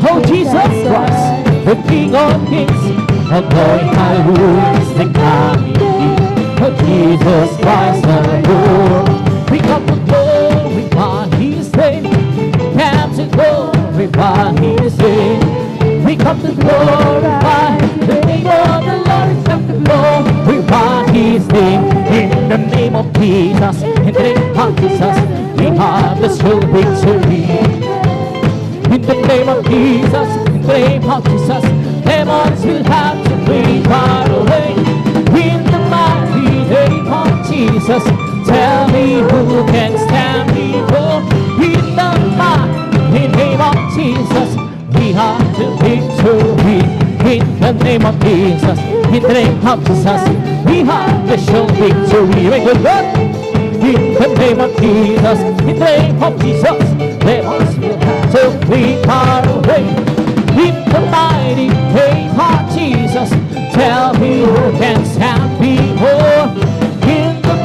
Oh Jesus Christ, the King of Kings. Oh glory, hallelujah, is the coming King. Oh Jesus Christ, the Lord. We come to glorify His name. Come to glorify His name. We come to glorify the name of the Lord. We come to glorify His name. In the name of Jesus, in the name of Jesus, we have the sure victory. In the name of Jesus, in the name of Jesus, demons will have to flee far away. In the mighty name of Jesus, tell me who can stand before. In the mighty name of Jesus, we have the victory. In the name of Jesus, in the name of Jesus, we have the sure victory. Very good, God. In the name of Jesus, in the name of Jesus, demons will have to flee far away. In the mighty name of Jesus, tell me who can stand before. In the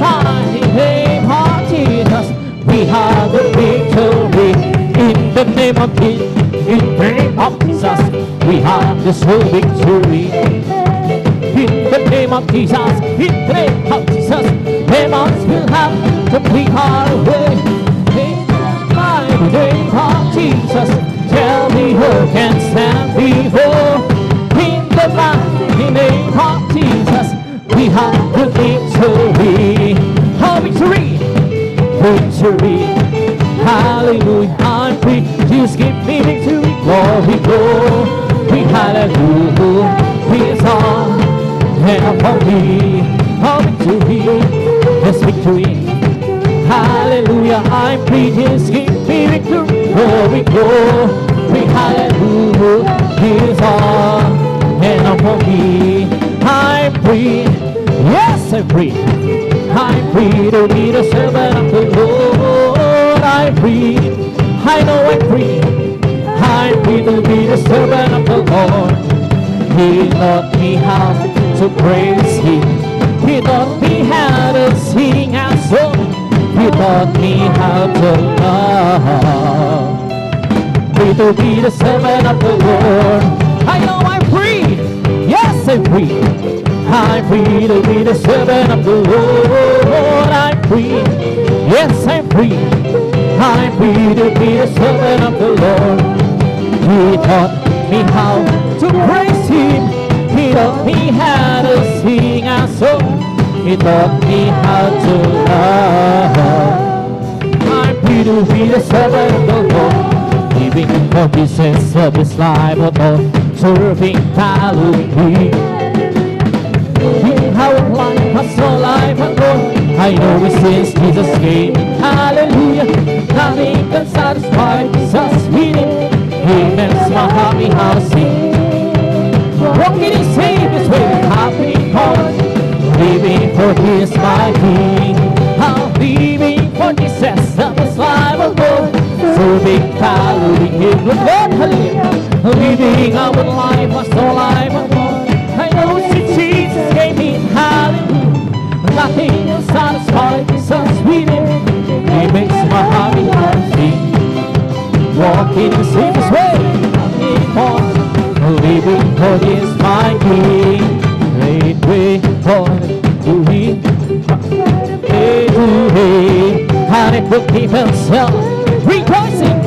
name of Jesus, in the name of Jesus, we have this whole victory. In the name of Jesus, in the name of Jesus, demons will have to flee our way. In the mighty name of Jesus, tell me who can stand before. In the mighty name of Jesus, we have the victory. Oh, victory, victory. Hallelujah, I'm free. Just give me victory, glory, glory. Hallelujah, He is all. And for me, oh victory, yes victory, hallelujah, I'm free, just give me victory, glory, glory, hallelujah, He is all, and for me, I'm free, yes I'm free to be the servant of the Lord, I'm free, I know I'm free to be the servant of the Lord. He taught me how to praise Him. He taught me how to sing a song. He taught me how to love. Free to be the servant of the Lord. I know I'm free. Yes, I'm free. I'm free to be the servant of the Lord. I'm free. Yes, I'm free. I'm free to be the servant of the Lord. He taught me how to praise Him. He taught me how to sing a song. He taught me how to love. I'm free to be the servant of the Lord, living for His sense of His life, above serving, following Him. In our life, our soul life, Lord, I know it since Jesus came. Hallelujah, nothing can satisfy Jesus with Him. He makes my heart be how to sing. Walking in Savior's way, happy heart, living for His my King. I'm living for Jesus of His life, oh Lord, serving, following Him, Lord, hallelujah. Living our life, our soul life, oh Lord. I know since Jesus gave me, hallelujah, nothing will satisfy Jesus with Him. He makes my heart be how to sing. Walking in Savior's way, happy heart, living for His my King. Great way for to Him. Hey, to Him. And it will keep Himself rejoicing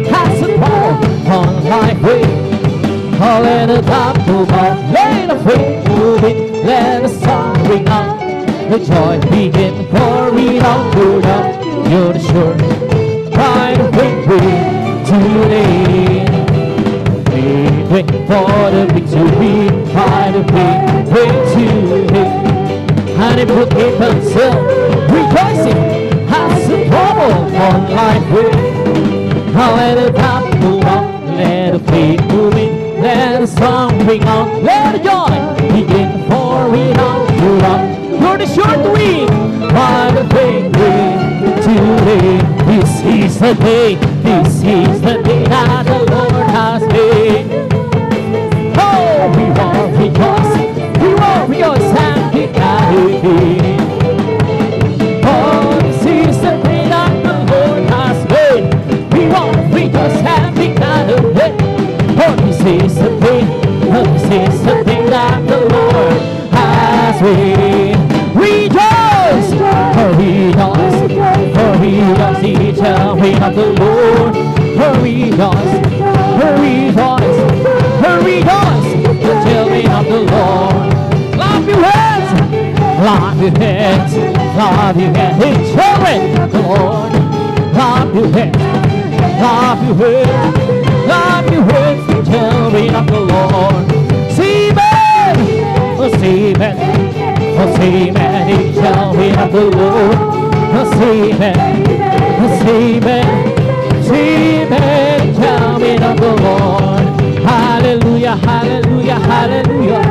as a fall on my way. All at the top of my let the faith moving, let the song ring out. The joy begin, for we don't do that. You're the sure pride of victory today. Wait for the victory, by the victory. And it will keep Himself rejoicing as a trouble on life way. Now let the top move on, let the faith move in, let the song ring out, let the joy begin, for we don't give up. You're the short wing, by the victory today. This is the day, this is the day that the Lord has made. Oh, we won't rejoice and be glad again. Oh, this is the day that the Lord has made. We won't rejoice and be glad again. Oh, this is the day, this is the day that the Lord has made. Rejoice, for rejoice, the telling of the Lord. For rejoice, the telling of the Lord. Clap your hands, clap your hands, clap your hands, it's telling the Lord. Clap your hands, clap your hands, clap your hands, the telling of the Lord. See man, see man. Amen, it's telling of the Lord. Amen, telling of the Lord. Hallelujah, hallelujah, hallelujah,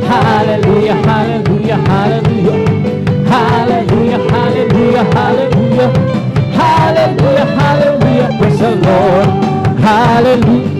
hallelujah, hallelujah, hallelujah, hallelujah, hallelujah, hallelujah, hallelujah, hallelujah, praise the Lord, hallelujah.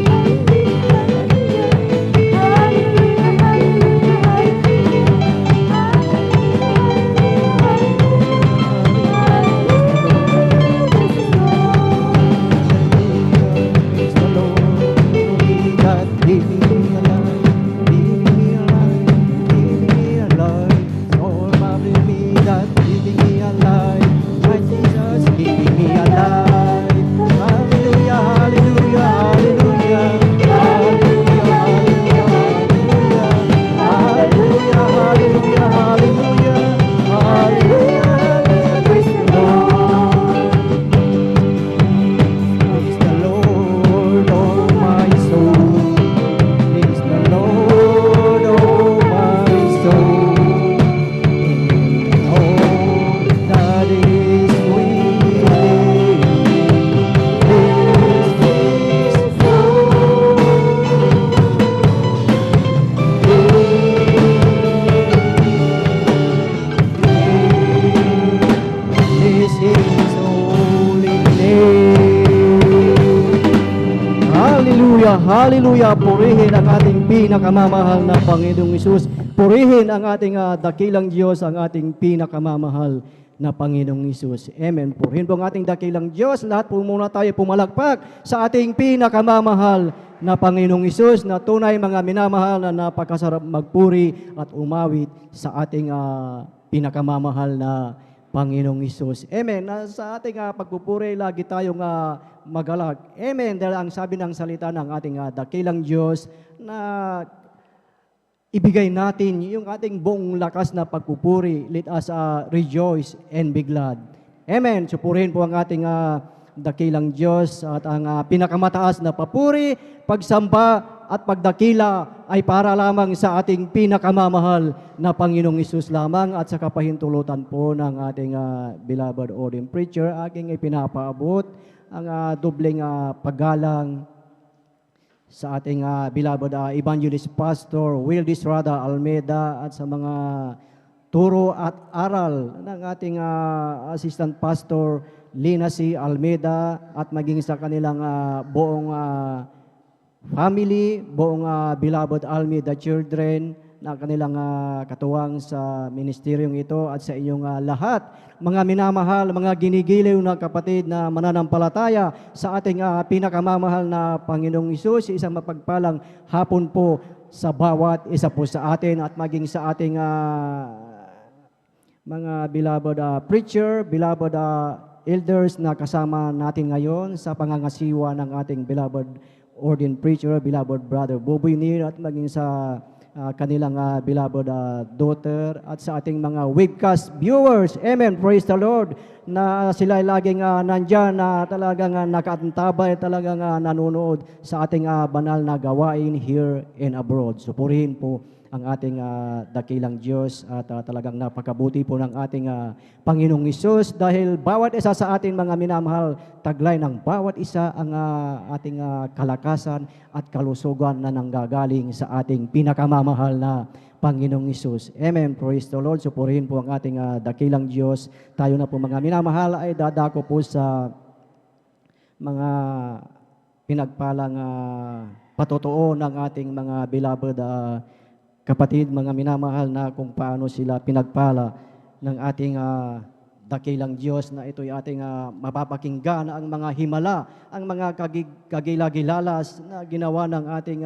Hallelujah! Purihin ang ating pinakamamahal na Panginoong Hesus. Purihin ang ating dakilang Diyos, ang ating pinakamamahal na Panginoong Hesus. Amen. Purihin po ang ating dakilang Diyos. Lahat po muna tayo pumalakpak sa ating pinakamamahal na Panginoong Hesus na tunay mga minamahal na napakasarap magpuri at umawit sa ating pinakamamahal na Panginoong Hesus. Amen. Sa ating pagpupuri, lagi tayong magalak. Amen. Dahil ang sabi ng salita ng ating dakilang Diyos na ibigay natin yung ating buong lakas na pagpupuri. Let us rejoice and be glad. Amen. Supurihin po ang ating dakilang Diyos at ang pinakamataas na papuri, pagsamba at pagdakila ay para lamang sa ating pinakamamahal na Panginoong Hesus lamang at sa kapahintulutan po ng ating beloved ordained preacher, aking ipinapaabot ang dobleng paggalang sa ating beloved evangelist pastor Wildis Rada Almeida at sa mga turo at aral ng ating assistant pastor Lina C. Almeida at maging sa kanilang buong family, buong beloved Almeida children na kanilang katuwang sa ministeryong ito at sa inyong lahat, mga minamahal, mga ginigiliw na kapatid na mananampalataya sa ating pinakamamahal na Panginoong Hesus, isang mapagpalang hapon po sa bawat isa po sa atin at maging sa ating mga beloved preacher, beloved elders na kasama natin ngayon sa pangangasiwa ng ating beloved ordained preacher, beloved brother Boboy Nir at maging sa kanilang beloved daughter at sa ating mga webcast viewers. Amen. Praise the Lord na sila ay laging nandyan na talagang nakaantabay, talagang nanonood sa ating banal na gawain here and abroad. Supurihin po ang ating dakilang Diyos at talagang napakabuti po ng ating Panginoong Hesus dahil bawat isa sa ating mga minamahal, taglay ng bawat isa ang ating kalakasan at kalusugan na nanggagaling sa ating pinakamamahal na Panginoong Hesus. Amen. Praise the Lord. Supurihin po ang ating dakilang Diyos. Tayo na po mga minamahal ay dadako po sa mga pinagpalang patotoo ng ating mga beloved kapatid, mga minamahal na kung paano sila pinagpala ng ating dakilang Diyos na ito'y ating mapapakinggan ang mga himala, ang mga kagilagilalas na ginawa ng ating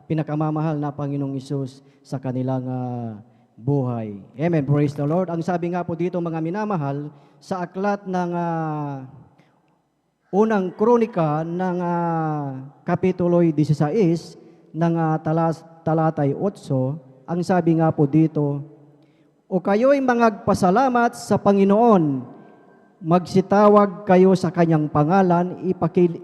pinakamamahal na Panginoong Hesus sa kanilang buhay. Amen. Praise the Lord. Ang sabi nga po dito mga minamahal, sa aklat ng unang kronika ng kapitulo'y 16 ng talatay 8, ang sabi nga po dito, o kayo'y mangagpasalamat sa Panginoon, magsitawag kayo sa kanyang pangalan,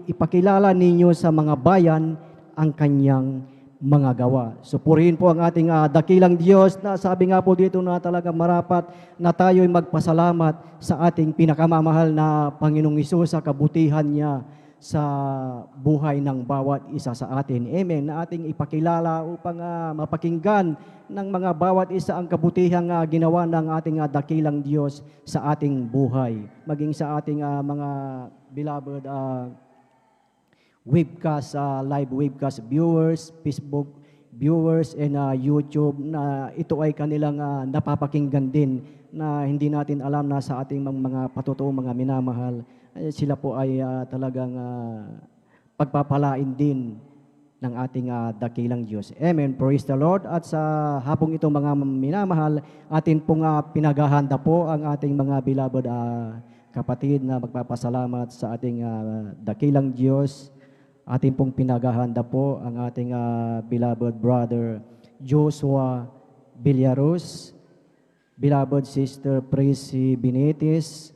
ipakilala ninyo sa mga bayan ang kanyang mga gawa. Supurihin po ang ating dakilang Diyos na sabi nga po dito na talaga marapat na tayo'y magpasalamat sa ating pinakamamahal na Panginoong Hesus sa kabutihan niya sa buhay ng bawat isa sa atin. Amen. Na ating ipakilala upang mapakinggan ng mga bawat isa ang kabutihang ginawa ng ating dakilang Diyos sa ating buhay. Maging sa ating mga beloved webcast, live webcast viewers, Facebook viewers, and YouTube na ito ay kanilang napapakinggan din na hindi natin alam na sa ating mga patutuo, mga minamahal, sila po ay talagang pagpapalain din ng ating dakilang Diyos. Amen. Praise the Lord. At sa hapong ito mga minamahal, atin pong pinaghahanda po ang ating mga beloved kapatid na magpapasalamat sa ating dakilang Diyos. Atin pong pinaghahanda po ang ating beloved brother Joshua Villaros, beloved sister Prissy Benitez,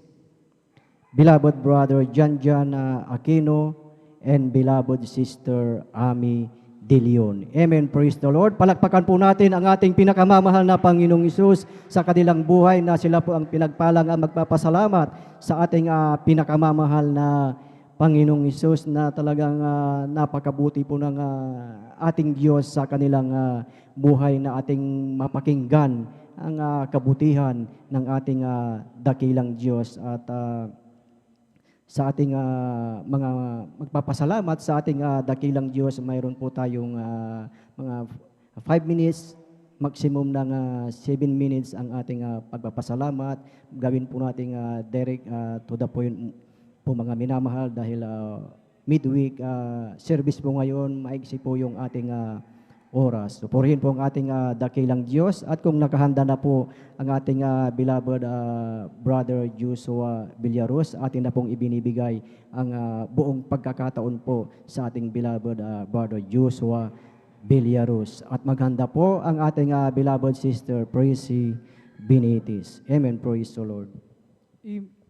beloved brother Janjan Aquino, and beloved sister Ami De Leon. Amen. Praise the Lord. Palakpakan po natin ang ating pinakamamahal na Panginoong Hesus sa kanilang buhay na sila po ang pinagpalang magpapasalamat sa ating pinakamamahal na Panginoong Hesus na talagang napakabuti po ng ating Diyos sa kanilang buhay na ating mapakinggan ang kabutihan ng ating dakilang Diyos. At sa ating mga magpapasalamat sa ating dakilang Diyos. Mayroon po tayong mga 5 minutes, maximum ng 7 minutes ang ating pagpapasalamat. Gawin po natin direct to the point po mga minamahal dahil midweek service po ngayon, maigsi po yung ating oras. So, purihin po ang ating dakilang Diyos at kung nakahanda na po ang ating beloved brother Joshua Villaros, atin na pong ibinibigay ang buong pagkakataon po sa ating beloved brother Joshua Villaros. At maghanda po ang ating beloved sister Praise Benitez. Amen. Praise the Lord.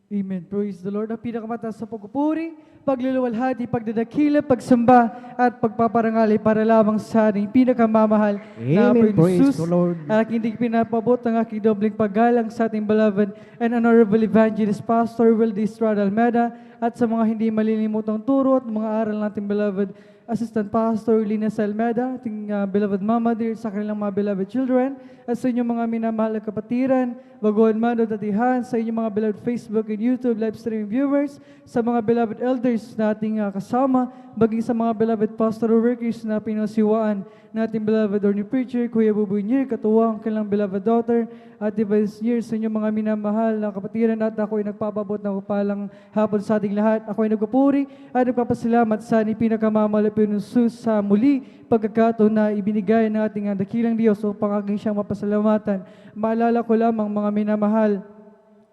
Amen. Praise the Lord. Ang pinakamataas sa pagpupuri, pagluluwalhati, pagdadakila, pagsamba, at pagpaparangali para lamang sa ating pinakamamahal na Amen. Panginoon Praise Jesus. the Lord. At hindi pinapabot ang aking dobling paggalang sa ating beloved and honorable evangelist pastor Wildy Estrada Almeda at sa mga hindi malilimutang turo at mga aral nating beloved Assistant Pastor Lina Salmeda, ating beloved mama dear sa kanilang mga beloved children, at sa inyong mga minamahal na kapatiran, baguhan man o datihan, sa inyong mga beloved Facebook and YouTube live streaming viewers, sa mga beloved elders na ating kasama, baging sa mga beloved pastoral workers na pinasiwaan nating beloved Orny Preacher, Kuya Buboy Nier, katuwang kanilang beloved daughter, at Device Nier, sa inyong mga minamahal na kapatiran, at ako ay nagpapabot ng upalang hapon sa ating lahat. Ako ay nagpupuri at nagpapasalamat sa ni pinakamamalapit Jesus sa muli pagkakataon na ibinigay ng ating dakilang Diyos upang aking siyang mapasalamatan. Maalala ko lamang mga minamahal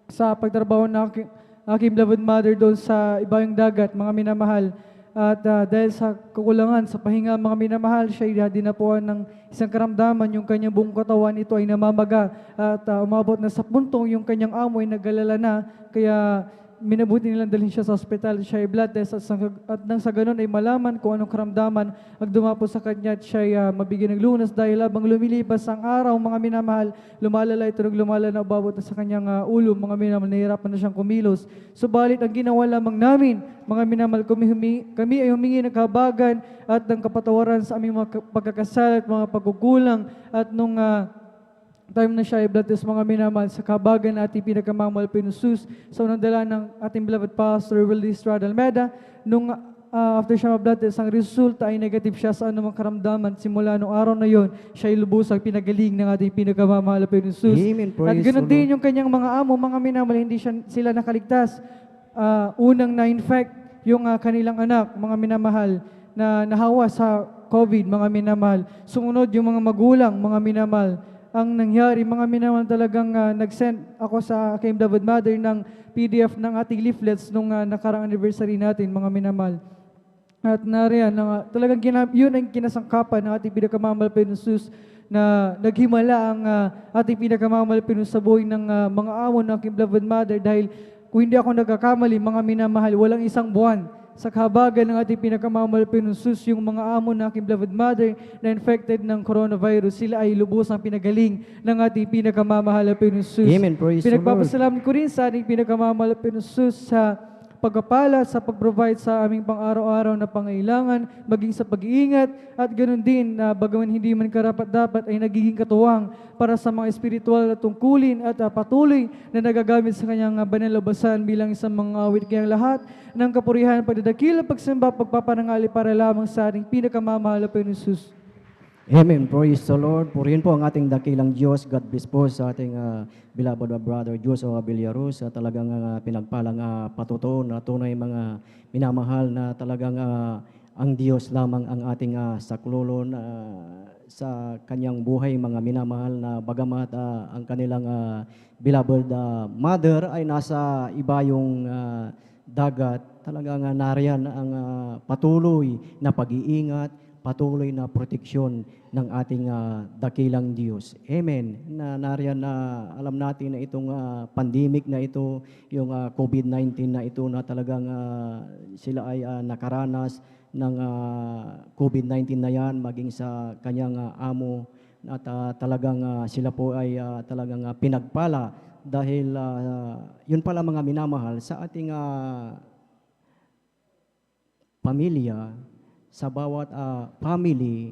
sa pagtrabaho ng aking beloved mother doon sa ibayong dagat, mga minamahal. At dahil sa kakulangan sa pahinga, mga minamahal, siya ay dinapuan ng isang karamdaman, yung kanyang buong katawan ito ay namamaga at umabot na sa puntong yung kanyang amo ay nagalala na, kaya minabuti nilang dalhin siya sa ospital, siya ay blood test at nang sa ganun ay malaman kung anong karamdaman ang dumapo sa kanya at siya ay mabigyan ng lunas dahil habang lumilipas ang araw, mga minamahal, lumalala ito ng lumalala, ababot na sa kanyang ulo, mga minamahal, nahihirapan na siyang kumilos. Subalit ang ginawa lamang namin, mga minamahal, kami ay humingi ng kahabagan at ng kapatawaran sa aming mga pagkakasala at mga pagkukulang, at nung time na siya ay blood test, mga minamahal, sa kabagan na ating pinakamamahal Pinusus sa unang dala ng ating beloved pastor Wildy Estrada Almeda. Nung after siya ma-blood test, ang resulta ay negative siya sa anumang karamdaman. Simula nung araw na yon, siya ay lubusang pinagaling ng ating pinakamamahal Pinusus. Amen. At Praise ganoon the din yung kanyang mga amo, mga minamahal, hindi sila nakaligtas. Unang na-infect yung kanilang anak, mga minamahal, na nahawa sa COVID, mga minamahal. Sumunod yung mga magulang, mga minamahal. Ang nangyari, mga minamahal, talagang nag-send ako sa aking beloved mother ng PDF ng ating leaflets nung nakarang anniversary natin, mga minamahal. At nariyan, talagang yun ang kinasangkapan ng ating pinakamamahal Pinusus na naghimala ang ating pinakamamahal Pinus sa buhay ng mga amo ng aking beloved mother, dahil kung hindi ako nagkakamali, mga minamahal, walang isang buwan sa kahabagan ng ating pinakamamahal Pinusus, yung mga amo ng aking beloved mother na infected ng coronavirus, sila ay lubusang pinagaling ng ating pinakamamahal Pinusus. Amen. Praise the Lord. Pinagpapasalamat ko rin sa ating pinakamamahal Pinusus sa pagpapala, sa pag-provide sa aming pang-araw-araw na pangailangan, maging sa pag-iingat, at ganoon din na bagaman hindi man karapat-dapat ay nagiging katuwang para sa mga espiritual na tungkulin at patuloy na nagagamit sa kanyang banal na basan bilang isang mga awit. Kayang lahat ng kapurihan, pagdadakila, pagsimba, pagpaparangali para lamang sa ating pinakamamahal na Pinusus. Amen. Praise the Lord. Purihin po ang ating dakilang Diyos. God bless po sa ating beloved brother Joshua Villaros. Talagang pinagpalang patuto na tunay mga minamahal na talagang ang Diyos lamang ang ating saklolo sa kanyang buhay, mga minamahal, na bagamat ang kanilang beloved mother ay nasa ibayong dagat, talagang nariyan ang patuloy na pag-iingat, patuloy na proteksyon ng ating dakilang Diyos. Amen. Nariyan na alam natin na itong pandemic na ito, yung COVID-19 na ito, na talagang sila ay nakaranas ng COVID-19 na yan, maging sa kanyang amo, at talagang sila po ay talagang pinagpala dahil yun pala, mga minamahal, sa ating pamilya, sa bawat family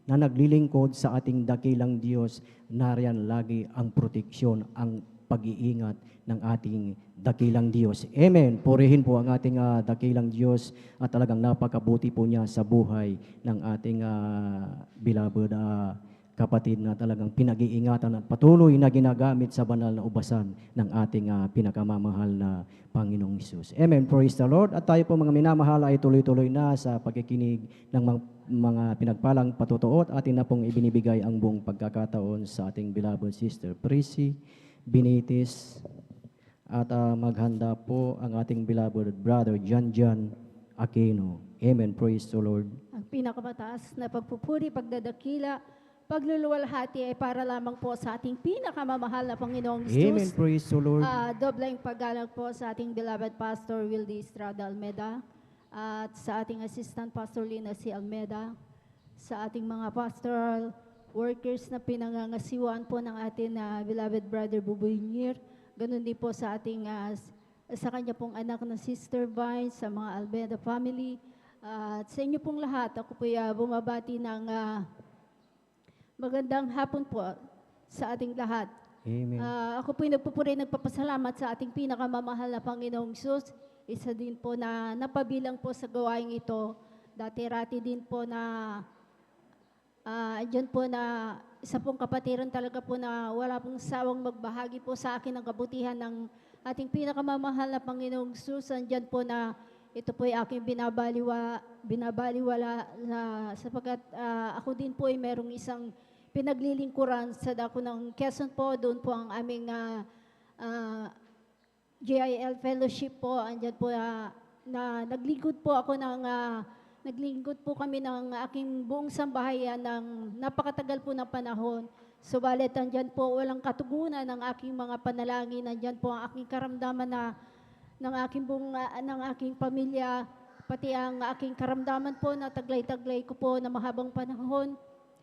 na naglilingkod sa ating dakilang Diyos, nariyan lagi ang proteksyon, ang pag-iingat ng ating dakilang Diyos. Amen. Purihin po ang ating dakilang Diyos at talagang napakabuti po niya sa buhay ng ating beloved kapatid na talagang pinag-iingatan at patuloy na ginagamit sa banal na ubasan ng ating pinakamamahal na Panginoong Hesus. Amen. Praise the Lord. At tayo po mga minamahal ay tuloy-tuloy na sa pagkikinig ng mga pinagpalang patutuo at atin na pong ibinibigay ang buong pagkakataon sa ating beloved sister Prissy Benitez at maghanda po ang ating beloved brother John Aquino. Amen. Praise the Lord. Ang pinakamataas na pagpupuri, pagdadakila, pagluluwalhati ay para lamang po sa ating pinakamamahal na Panginoong Amen. Jesus. Praise the Lord. Dobleng paggalang po sa ating beloved Pastor Wildy Estrada Almeda at sa ating Assistant Pastor Lina C. Almeda, sa ating mga pastoral workers na pinangangasiwaan po ng ating beloved Brother Buboy Nier, ganun din po sa ating sa kanya pong anak na Sister Vine, sa mga Almeda family, at sa inyo pong lahat. Ako po bumabati ng magandang hapon po sa ating lahat. Amen. Ako po nagpupuri, nagpapasalamat sa ating pinakamamahal na Panginoong Hesus. Isa din po na napabilang po sa gawaing ito. Dati-rati din po na andyan po na isa pong kapatiran talaga po na wala pong sawang magbahagi po sa akin ng kabutihan ng ating pinakamamahal na Panginoong Hesus. Andyan po na ito po ay aking binabaliwala na sapagkat ako din po ay merong isang pinaglilingkuran sa dako ng Quezon po. Doon po ang aming GIL Fellowship po. Andyan po na naglingkod po ako naglingkod po kami ng aking buong sambahayan ng napakatagal po ng panahon. Subalit andyan po walang katugunan ng aking mga panalangin. Andyan po ang aking karamdaman ng aking pamilya, pati ang aking karamdaman po na taglay-taglay ko po na mahabang panahon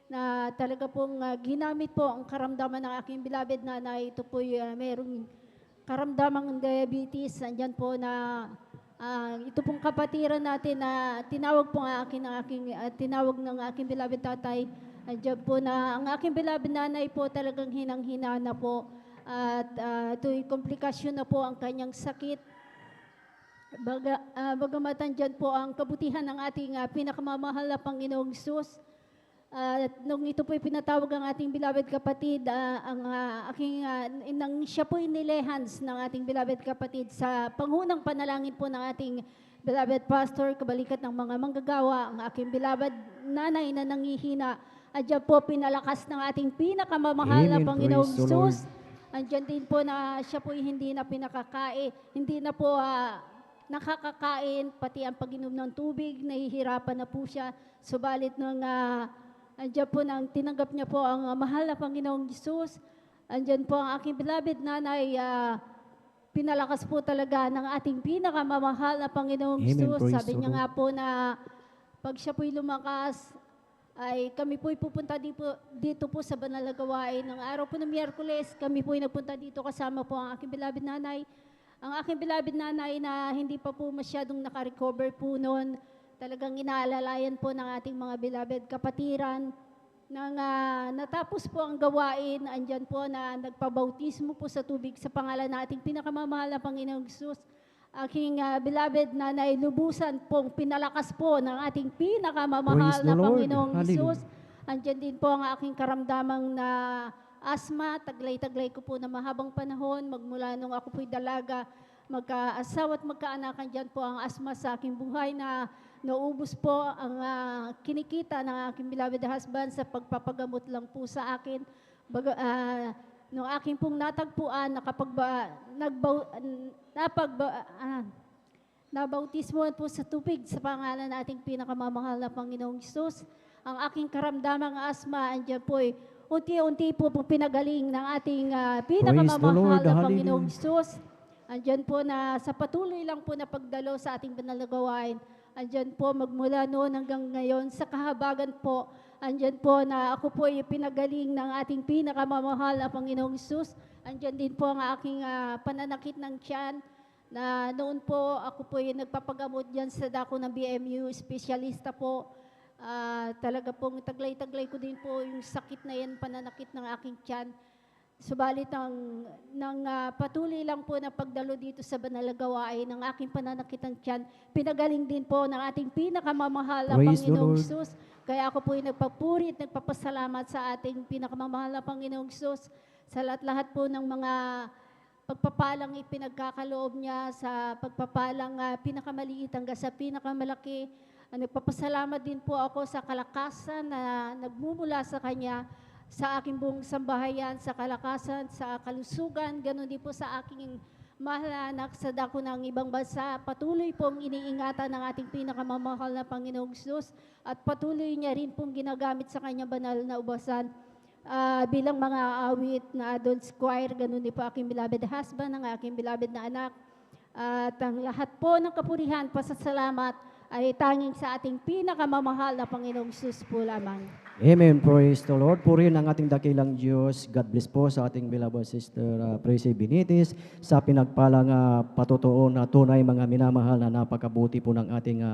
na talaga pong ginamit po ang karamdaman ng aking beloved nanay. Ito po mayroong karamdamang diabetes. Andyan po na ito pong kapatiran natin na tinawag po tinawag ng aking beloved tatay. Andyan po na ang aking beloved nanay po talagang hinang-hina na po at ito'y komplikasyon na po ang kanyang sakit. Bagamat andyan po ang kabutihan ng ating pinakamamahal na Panginoong Hesus. Nung ito po'y pinatawag ang ating beloved kapatid, nang siya po'y nilehans ng ating beloved kapatid sa pangunang panalangin po ng ating beloved pastor, kabalikat ng mga manggagawa, ang aking beloved nanay na nangihina, andyan po pinalakas ng ating pinakamamahal na Amen. Panginoong Praise the Lord. Hesus. Andyan din po na siya po'y hindi na pinakakain, hindi na po nakakakain, pati ang pag-inom ng tubig, nahihirapan na po siya. Subalit nung andyan po nang tinanggap niya po ang mahal na Panginoong Hesus, andyan po ang aking beloved nanay, pinalakas po talaga ng ating pinakamamahal na Panginoong Amen. Hesus. Praise Sabi the niya Lord. nga po na pag siya po'y lumakas, ay kami po'y pupunta dito po sa banal na gawain. Ng araw po ng Miyerkules, kami po'y nagpunta dito kasama po ang aking beloved nanay. Ang aking beloved nanay na hindi pa po masyadong nakarecover po noon, talagang inaalalayan po ng ating mga beloved kapatiran. Nang natapos po ang gawain, andyan po na nagpabautismo po sa tubig sa pangalan ng ating pinakamamahal na Panginoong Hesus. Aking beloved nanay, lubusan pong pinalakas po ng ating pinakamamahal Praise the na Lord. Panginoong Hallelujah. Hesus. Andyan din po ang aking karamdamang na asma, taglay-taglay ko po na mahabang panahon, magmula nung ako po'y dalaga, magkaasawa at magkaanakan, dyan po ang asma sa aking buhay na naubos po ang kinikita ng aking beloved husband sa pagpapagamot lang po sa akin. Nung aking pong natagpuan, nabautismoan po sa tubig sa pangalan ng ating pinakamamahal na Panginoong Hesus. Ang aking karamdamang asma, andyan po'y unti-unti po pinagaling ng ating pinakamamahal Lord. na Hallelujah. Panginoong Hesus. Andyan po na sa patuloy lang po na pagdalo sa ating banal na gawain. Andyan po magmula noon hanggang ngayon sa kahabagan po. Andyan po na ako po ay pinagaling ng ating pinakamamahal na Panginoong Hesus. Andyan din po ang aking pananakit ng tiyan na noon po ako po ay nagpapagamot dyan sa dako ng BMU, espesyalista po. Talaga pong taglay-taglay ko din po yung sakit na yan, pananakit ng aking tiyan. Subalit patuloy lang po na pagdalo dito sa banal na gawain ng aking pananakitang tiyan, pinagaling din po ng ating pinakamamahal na Praise the Panginoong Lord. Hesus. Kaya ako po ay nagpapuri at nagpapasalamat sa ating pinakamamahal na Panginoong Hesus sa lahat-lahat po ng mga pagpapalang ipinagkakaloob niya, sa pagpapalang pinakamaliit hanggang sa pinakamalaki. Nagpapasalamat din po ako sa kalakasan na nagmumula sa Kanya, sa aking buong sambahayan, sa kalakasan, sa kalusugan, ganoon din po sa aking mahal na anak sa dako ng ibang bansa. Patuloy pong iniingatan ng ating pinakamamahal na Panginoong Hesus at patuloy niya rin pong ginagamit sa kanyang banal na ubasan bilang mga awit na adult choir, ganoon din po aking beloved husband, ang aking beloved na anak. At ang lahat po ng kapurihan, pasasalamat ay tanging sa ating pinakamamahal na Panginoong Hesus po lamang. Amen. Praise the Lord. Purihin ang ating dakilang Diyos. God bless po sa ating beloved sister Praise Benitez sa pinagpalang patutuo na tunay mga minamahal na napakabuti po ng ating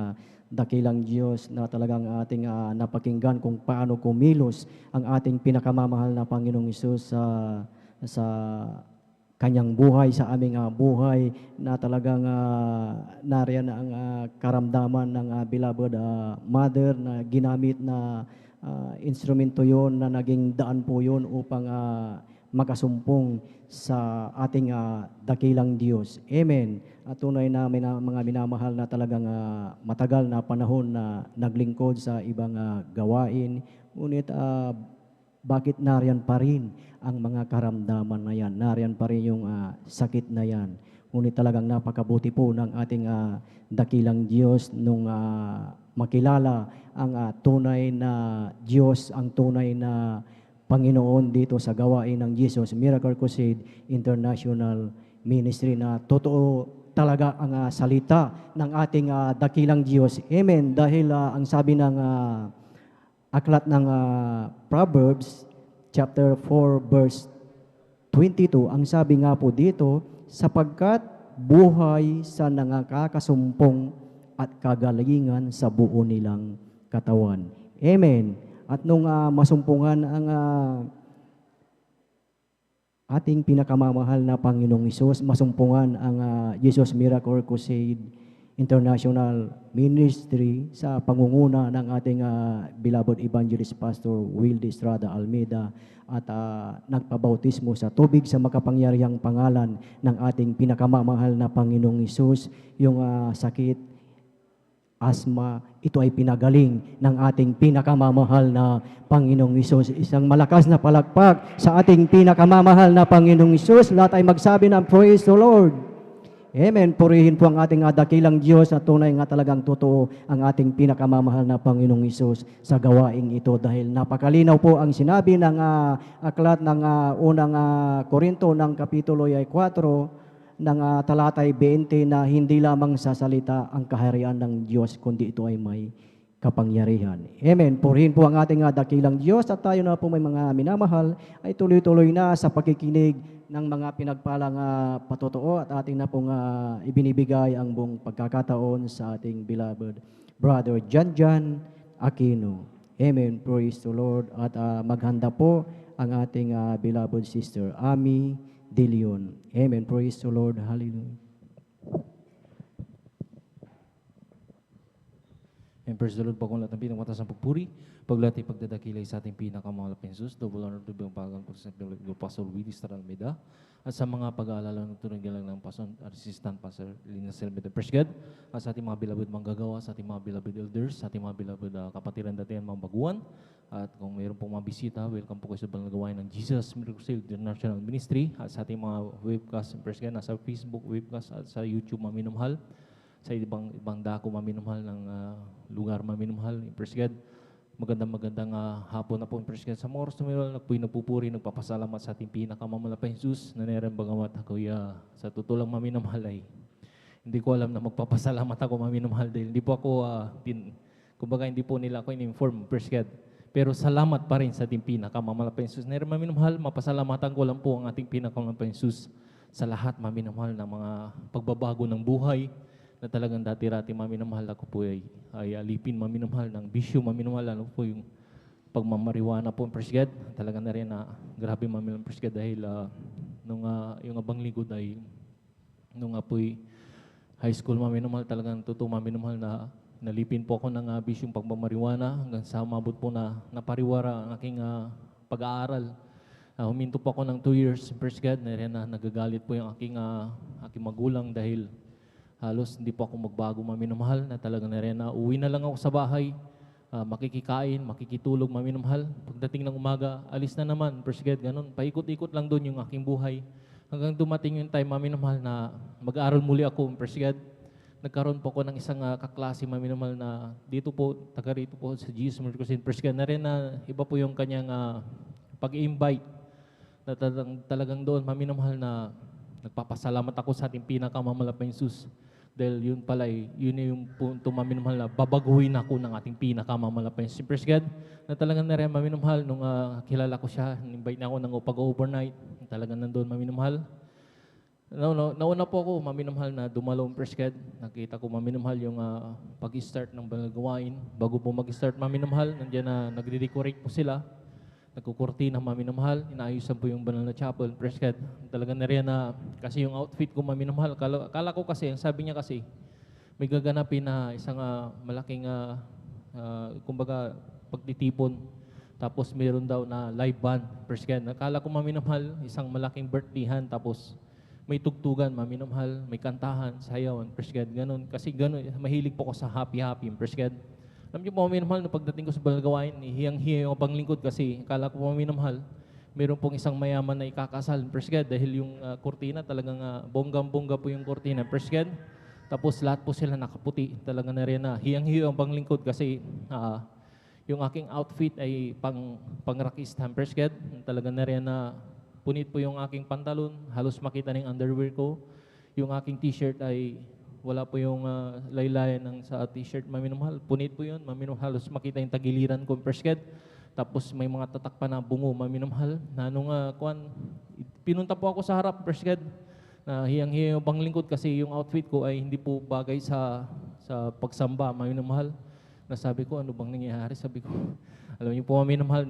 dakilang Diyos na talagang ating napakinggan kung paano kumilos ang ating pinakamamahal na Panginoong Hesus sa kanyang buhay, sa aming buhay na talagang nariyan ang karamdaman ng beloved mother na ginamit na instrumento yon na naging daan po yon upang makasumpong sa ating dakilang Diyos. Amen. At tunay na mga minamahal na talagang matagal na panahon na naglingkod sa ibang gawain. Ngunit bakit nariyan pa rin ang mga karamdaman na yan? Nariyan pa rin yung sakit na yan. Ngunit talagang napakabuti po ng ating dakilang Diyos nung makilala ang tunay na Diyos, ang tunay na Panginoon dito sa gawain ng Jesus Miracle Crusade International Ministry na totoo talaga ang salita ng ating dakilang Diyos. Amen. Dahil ang sabi ng aklat ng Proverbs chapter 4 verse 22, ang sabi nga po dito, sapagkat buhay sa nangakakasumpong at kagalingan sa buo nilang katawan. Amen. At nung masumpungan ang ating pinakamamahal na Panginoong Hesus, masumpungan ang Jesus Miracle Crusade International Ministry sa pangunguna ng ating beloved evangelist pastor Wildy Estrada Almeida at nagpabautismo sa tubig sa makapangyarihang pangalan ng ating pinakamamahal na Panginoong Hesus. Yung sakit, asma, ito ay pinagaling ng ating pinakamamahal na Panginoong Hesus. Isang malakas na palakpak sa ating pinakamamahal na Panginoong Hesus. Lahat ay magsabi ng praise the Lord. Amen. Purihin po ang ating dakilang Diyos na tunay nga talagang totoo ang ating pinakamamahal na Panginoong Hesus sa gawaing ito dahil napakalinaw po ang sinabi ng aklat ng unang Korinto ng kapitulo 4 ng talatay 20 na hindi lamang sa salita ang kaharian ng Diyos kundi ito ay may kapangyarihan. Amen. Purihin po ang ating dakilang Diyos at tayo na po may mga minamahal ay tuloy-tuloy na sa pakikinig ng mga pinagpalang patutuo at ating na pong ibinibigay ang buong pagkakataon sa ating beloved brother Jan Aquino. Amen. Praise the Lord. At maghanda po ang ating beloved sister Ami De Leon. Amen. Praise the Lord. Hallelujah. And praise the Lord, pagkulat ng pinagmatas ng pagpuri, paglatay pagdadakilay sa ating pinakamahal na Pensus, double honor to be ang pagang po sa Pastor Wildy Estrada Almeida, at sa mga pag-aalala ng tunang galang ng Pastor Assistant Pastor Lina Selmeda Presgad, at sa ating mga beloved manggagawa, sa ating mga beloved elders, sa ating mga beloved kapatiran dati mga baguan, at kung mayroon pong mga bisita, welcome po kayo sa banal na gawain ng Jesus Miracle Crusade International Ministry, at sa ating mga webcast Presgad, nasa Facebook webcast at sa YouTube maminumhal, sa ibang dako maminumhal ng lugar maminumhal, Presgad. Magandang hapon na po, Presgad. Sa mga oras na meron, nagpupuri, nagpapasalamat sa ating pinakamamahal na Jesus na naran bagamat ako sa tutulang maminumhal ay hindi ko alam na magpapasalamat ako maminumhal dahil hindi po ako, kumbaga hindi po nila ako in-inform, Presgad. Pero salamat pa rin sa ating pinakamamahal na Jesus. Naran maminumhal, mapasalamatan ko lang po ang ating pinakamamahal na Jesus sa lahat maminumhal ng mga pagbabago ng buhay, na talagang dati-rati maminamahal ako po ay alipin maminamahal ng bisyo maminamahal, ano po yung pagmamariwana po, Presgad. Talaga na rin na grabe mami ng Prescott dahil yung abang lingkod ay nung apoy high school mami ng mahal, talagang totoo mami ng mahal na nalipin po ako ng bisyong pagmamariwana hanggang sa umabot po na napariwara ang aking pag-aaral. Huminto po ako ng 2 years in Prescott na nagagalit po yung aking magulang dahil halos hindi po ako magbago mami ng mahal na talaga na uwi na lang ako sa bahay. Makikikain, makikitulog, mami ng mahal. Pagdating ng umaga, alis na naman, Prescott, ganun. Paikot-ikot lang doon yung aking buhay. Hanggang dumating yung time, mami ng mahal, na mag-aaral muli ako, Prescott. Nagkaroon po ako ng isang kaklase, mami ng mahal, na dito po, taga rito po sa Jesus Mercury, Prescott, na rin na iba po yung kanyang pag-invite. Na talagang doon, mami ng mahal, na nagpapasalamat ako sa ating pinakamamalapang Jesus. Dahil yun pala, yun yung punto, mami ng mahal, na babaguhin ako ng ating pinakamamalapang si Prescott, na talagang na rin, mami ng mahal, nung kilala ko siya, invite na ako ng pag-overnight, talagang nandun, mami ng mahal. Nauna po ako, mami ng mahal, na dumalaw ang Prescott. Nakita ko, mami ng mahal, yung pag-start ng banal gawain. Bago po mag-start, mami ng mahal, nandiyan na nagre-decorate po sila. Nagkukurtina, mami ng mahal, inaayusan po yung banal na chapel, Prescott. Talaga na rin na, kasi yung outfit ko, mami ng mahal, kala ko kasi, ang sabi niya kasi, may gaganapin na isang malaking, kumbaga, pagtitipon. Tapos meron daw na live band, Prescott. Akala ko, mami ng mahal, isang malaking birthdayhan, tapos may tugtugan, mami ng mahal, may kantahan, sayawan, Prescott, ganun. Kasi ganun, mahilig po ko sa happy, Prescott. Alam niyo po, mami ng mahal, na pagdating ko sa banal gawain, hiyang-hiya yung panglingkod kasi akala ko, mami ng mahal, meron pong isang mayaman na ikakasal, Prescott, dahil yung kurtina talagang bonggang-bongga po yung kurtina, Prescott. Tapos lahat po sila nakaputi, talaga na rin na hiyang-hiya yung panglingkod kasi yung aking outfit ay pang-rakistan, Prescott. Talaga na rin na punit po yung aking pantalon, halos makita ng underwear ko. Yung aking t-shirt ay wala po yung laylayan ng sa t-shirt, mami ng mahal. Punit po yun, mami ng mahal. Halos makita yung tagiliran ko, Prescott. Tapos may mga tatak pa na bungo, mami ng mahal. Na nung pinunta po ako sa harap, Prescott, na hiyang-hiya yung panglingkod kasi yung outfit ko ay hindi po bagay sa pagsamba, mami ng mahal. Nasabi ko, ano bang nangyayari? Sabi ko, alam niyo po, mami ng mahal,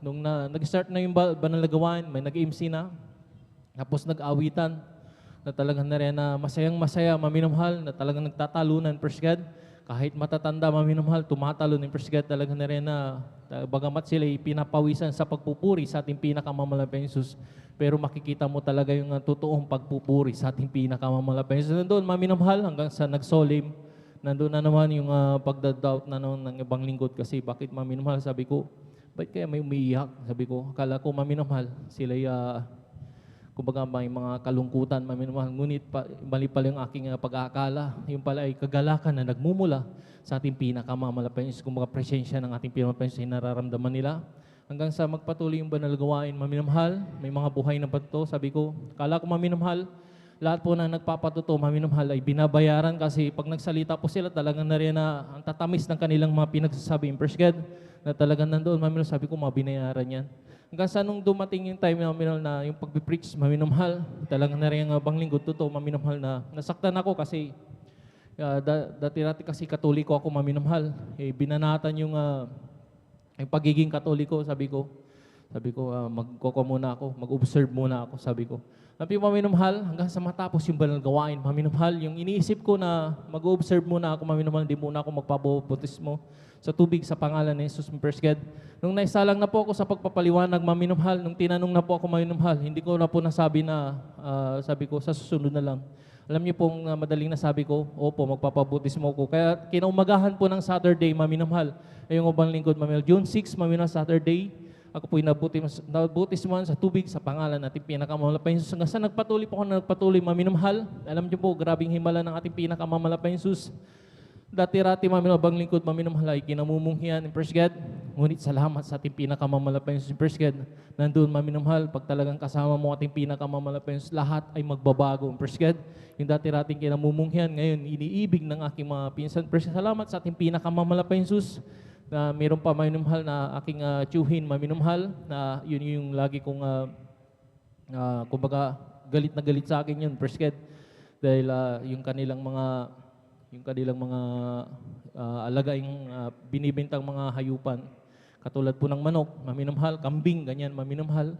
nung nag-start na yung banal na gawain, may nag-MC na, tapos nag-awitan, na talagang na rin na masayang-masaya, mami ng mahal, na talagang nagtatalunan, Prescott. Kahit matatanda, mami ng mahal, tumatalo ng Prescott, talagang na rin na bagamat sila pinapawisan sa pagpupuri sa ating pinakamamalapang Jesus, pero makikita mo talaga yung totoong pagpupuri sa ating pinakamamalapang Jesus. Nandun, mami ng mahal, hanggang sa nagsolim, nandun na naman yung pagdadoubt na naman ng ibang lingkod kasi bakit, mami ng mahal, sabi ko, ba't kaya may umiiyak? Sabi ko, akala ko, mami ng mahal, sila'y kumbaga may mga kalungkutan, mami ng mahal. Ngunit mali pala yung aking pag-aakala. Yung pala ay kagalakan na nagmumula sa ating pinakamamalapang Jesus. Kumbaga presensya ng ating pinakamamalapang Jesus ay nararamdaman nila. Hanggang sa magpatuloy yung banal gawain, mami ng mahal. May mga buhay na patuto. Sabi ko, akala ko, mami ng mahal, lahat po na nagpapatuto, mami ng mahal, ay binabayaran kasi pag nagsalita po sila, talagang na rin na ang tatamis ng kanilang mga pinagsasabi. Prescott, na talagang nandoon, mami ng sabi ko, mabinayaran yan. Hanggang sa nung dumating yung time, mami ng na yung pag-preach, mami ng mahal, talagang na rin ang banglingkod, totoo, mami ng mahal, na nasaktan ako kasi dati kasi katoliko ako, mami ng mahal. Binanatan yung pagiging katoliko, sabi ko, magkoko muna ako, mag-observe muna ako, sabi ko. Sabi ko, mami ng mahal, hanggang sa matapos yung banal gawain, mami ng mahal, yung iniisip ko na mag-observe muna ako, mami ng mahal, hindi muna ako magpabautismo sa tubig sa pangalan ni Jesus, Prescott. Nung naisalang na po ako sa pagpapaliwanag, mami ng mahal, nung tinanong na po ako, mami ng mahal, hindi ko na po nasabi na, sabi ko, sa susunod na lang. Alam niyo pong madaling nasabi ko, opo, magpapabutismo ko. Kaya kinaumagahan po ng Saturday, mami ng mahal, ay yung ubang lingkod, mami, June 6, mami ng Saturday, ako po'y nabutismuhan sa tubig sa pangalan natin pinakamamalapang Jesus. Hanggang sa nagpatuloy po ako, mami ng mahal. Alam niyo po, grabing himala ng ating pinakamamalapang Jesus. Dati-rati, mami ng abang lingkod, mami ng mahal, ay kinamumunghian ng Prescott. Ngunit salamat sa ating pinakamamalapang Jesus, Prescott. Nandun, mami ng mahal, pag talagang kasama mo ating pinakamamalapang Jesus, lahat ay magbabago, Prescott. Yung dati-rating kinamumunghian, ngayon, iniibig ng aking mga pinsan. Prescott, salamat sa ating pinakamamalapang Jesus. Na mayroon pa, mami ng mahal, na aking tiyuhin, mami ng mahal, na yun yung lagi kong, kumbaga, galit na galit sa akin yun, Prescott. Dahil yung kanilang mga alagaing binibintang mga hayupan. Katulad po ng manok, maminamahal, kambing, ganyan, maminamahal.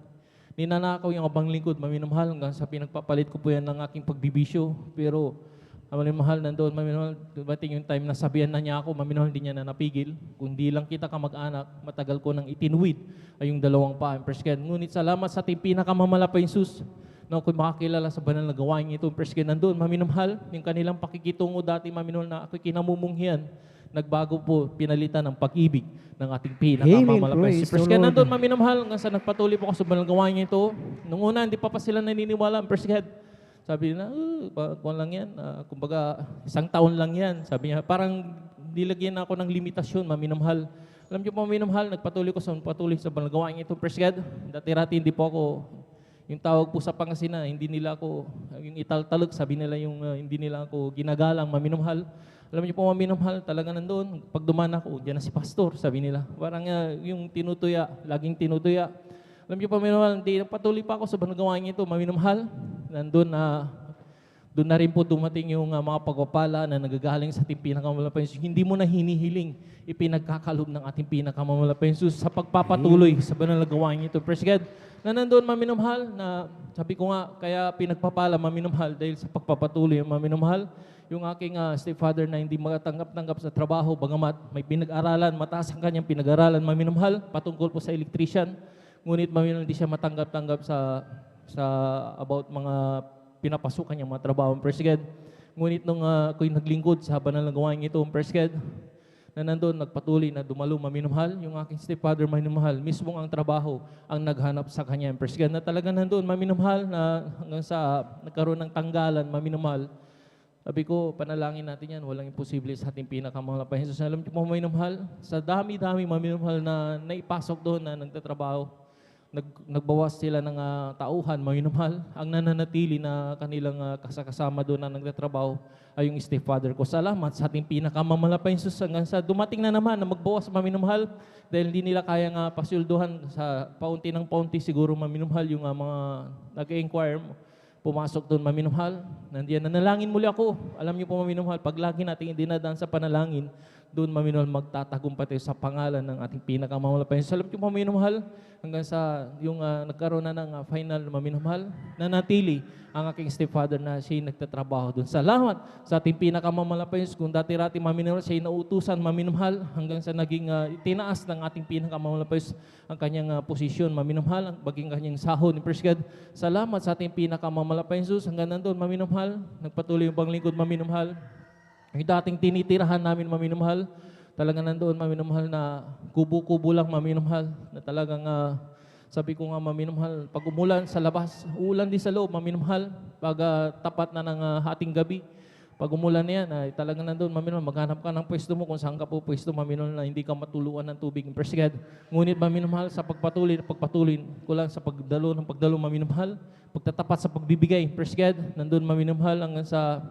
Ninanakaw yung abang lingkod, maminamahal, hanggang sa pinagpapalit ko po yan ng aking pagbibisyo. Pero, maminamahal, nandoon, maminamahal, dumating yung time na sabihan na niya ako, maminamahal, hindi niya na napigil. Kung di lang kita kamag-anak, matagal ko nang itinuwid ay yung dalawang paa. Ngunit salamat sa ating pinakamamalapay Sus, na ako'y makakilala sa banal na gawain ito. Nandoon, maminamahal, yung kanilang pakikitungo dati, maminamahal, na ako'y kinamumunghian. Nagbago po, pinalitan ng pag-ibig ng ating pinakamamalapay. Praise Si the Presken Lord. nandun, maminamahal, hanggang sa nagpatuloy po ako sa banal gawain ito. Nung una, hindi pa sila naniniwala ang Presken. Sabi nila, kung lang yan, kumbaga, 1 taon lang yan. Sabi niya, parang nilagyan ako ng limitasyon, maminamahal. Alam niyo po, maminamahal, nagpatuloy sa banal gawain ito, Presken. Dati-rati, hindi po ako, yung tawag po sa Pangasinan, hindi nila ako, yung italtalog, sabi nila yung hindi nila ako ginagalang, maminamahal. Alam niyo po, maminamahal, talaga nandoon. Pag duman ako, diyan na si pastor, sabi nila. Parang yung tinutuya, laging tinutuya. Alam niyo po, maminamahal, patuloy pa ako sa banagawain ito, maminamahal. Nandun doon na rin po dumating yung mga pagpapala na nagagaling sa ating pinakamamalapay Jesus. Hindi mo na hinihiling, ipinagkakalob ng ating pinakamamalapay Jesus sa pagpapatuloy sa banal na gawain ito. Praise God. Na nandoon, maminamahal, na sabi ko nga, kaya pinagpapala, maminamahal, dahil sa pagpapatuloy, maminamahal, yung aking stepfather na hindi makatanggap-tanggap sa trabaho, bagamat may pinag-aralan, mataas ang kanyang pinag-aralan, maminamahal, patungkol po sa electrician. Ngunit maminamahal, hindi siya matanggap-tanggap sa about mga pinapasukan niyang mga trabaho, Praise God. Ngunit nung ako'y naglingkod sa banal na gawain ito, Praise God, na nandun, nagpatuloy na dumalo, maminamahal, yung aking stepfather, maminamahal, mismong ang trabaho ang naghanap sa kanya, Praise God, na talaga nandun, maminamahal, na hanggang sa nagkaroon ng tanggalan, maminamahal. Sabi ko, panalangin natin yan, walang imposible sa ating pinakamamalapay Jesus. Alam niyo po, maminamahal, sa dami-dami, maminamahal na naipasok doon na nagtatrabaho, nagbawas sila ng tauhan, maminamahal. Ang nananatili na kanilang kasama doon na nagtatrabaho ay yung stepfather ko. Salamat sa ating pinakamamalapay Jesus, hanggang sa dumating na naman na magbawas, maminamahal, dahil hindi nila kaya nga pasyulduhan sa paunti ng paunti, siguro maminamahal yung mga nag-inquire, pumasok doon, maminamahal. Nandiyan, nanalangin muli ako. Alam niyo po, maminamahal, pag lagi natin dinadaan sa panalangin, doon, maminamahal, magtatagumpay tayo sa pangalan ng ating pinakamamalapay. Alam niyo po, maminamahal, hanggang sa yung nagkaroon na ng final, maminamahal, nanatili ang aking stepfather na siya nagtatrabaho doon. Salamat sa ating pinakamamalapay. Kung dati-rati, maminamahal, siya nautusan, maminamahal, hanggang sa naging tinaas ng ating pinakamamalapay ang kanyang posisyon, maminamahal, baging kanyang sahod. Praise God. Salamat sa ating pinakamamalapay Jesus, hanggang nandun, maminamahal, nagpatuloy yung panglingkod, maminamahal. Yung dating tinitirahan namin, maminamahal, talagang nandoon, maminamahal, na kubo-kubo lang, maminamahal, na talagang, sabi ko nga, maminamahal, pag umulan sa labas, ulan din sa loob, maminamahal, pag tapat na ng hating gabi, pag umulan na yan, ay talagang nandoon, maminamahal, maghanap ka ng pwesto mo, kung saan ka po pwesto, maminamahal, na hindi ka matuluan ng tubig. Praise God. Ngunit, maminamahal, sa pagpatuloy ko lang sa pagdalo, maminamahal, pagtatapat sa pagbibigay. Praise God. Nandoon, maminamahal, hanggang sa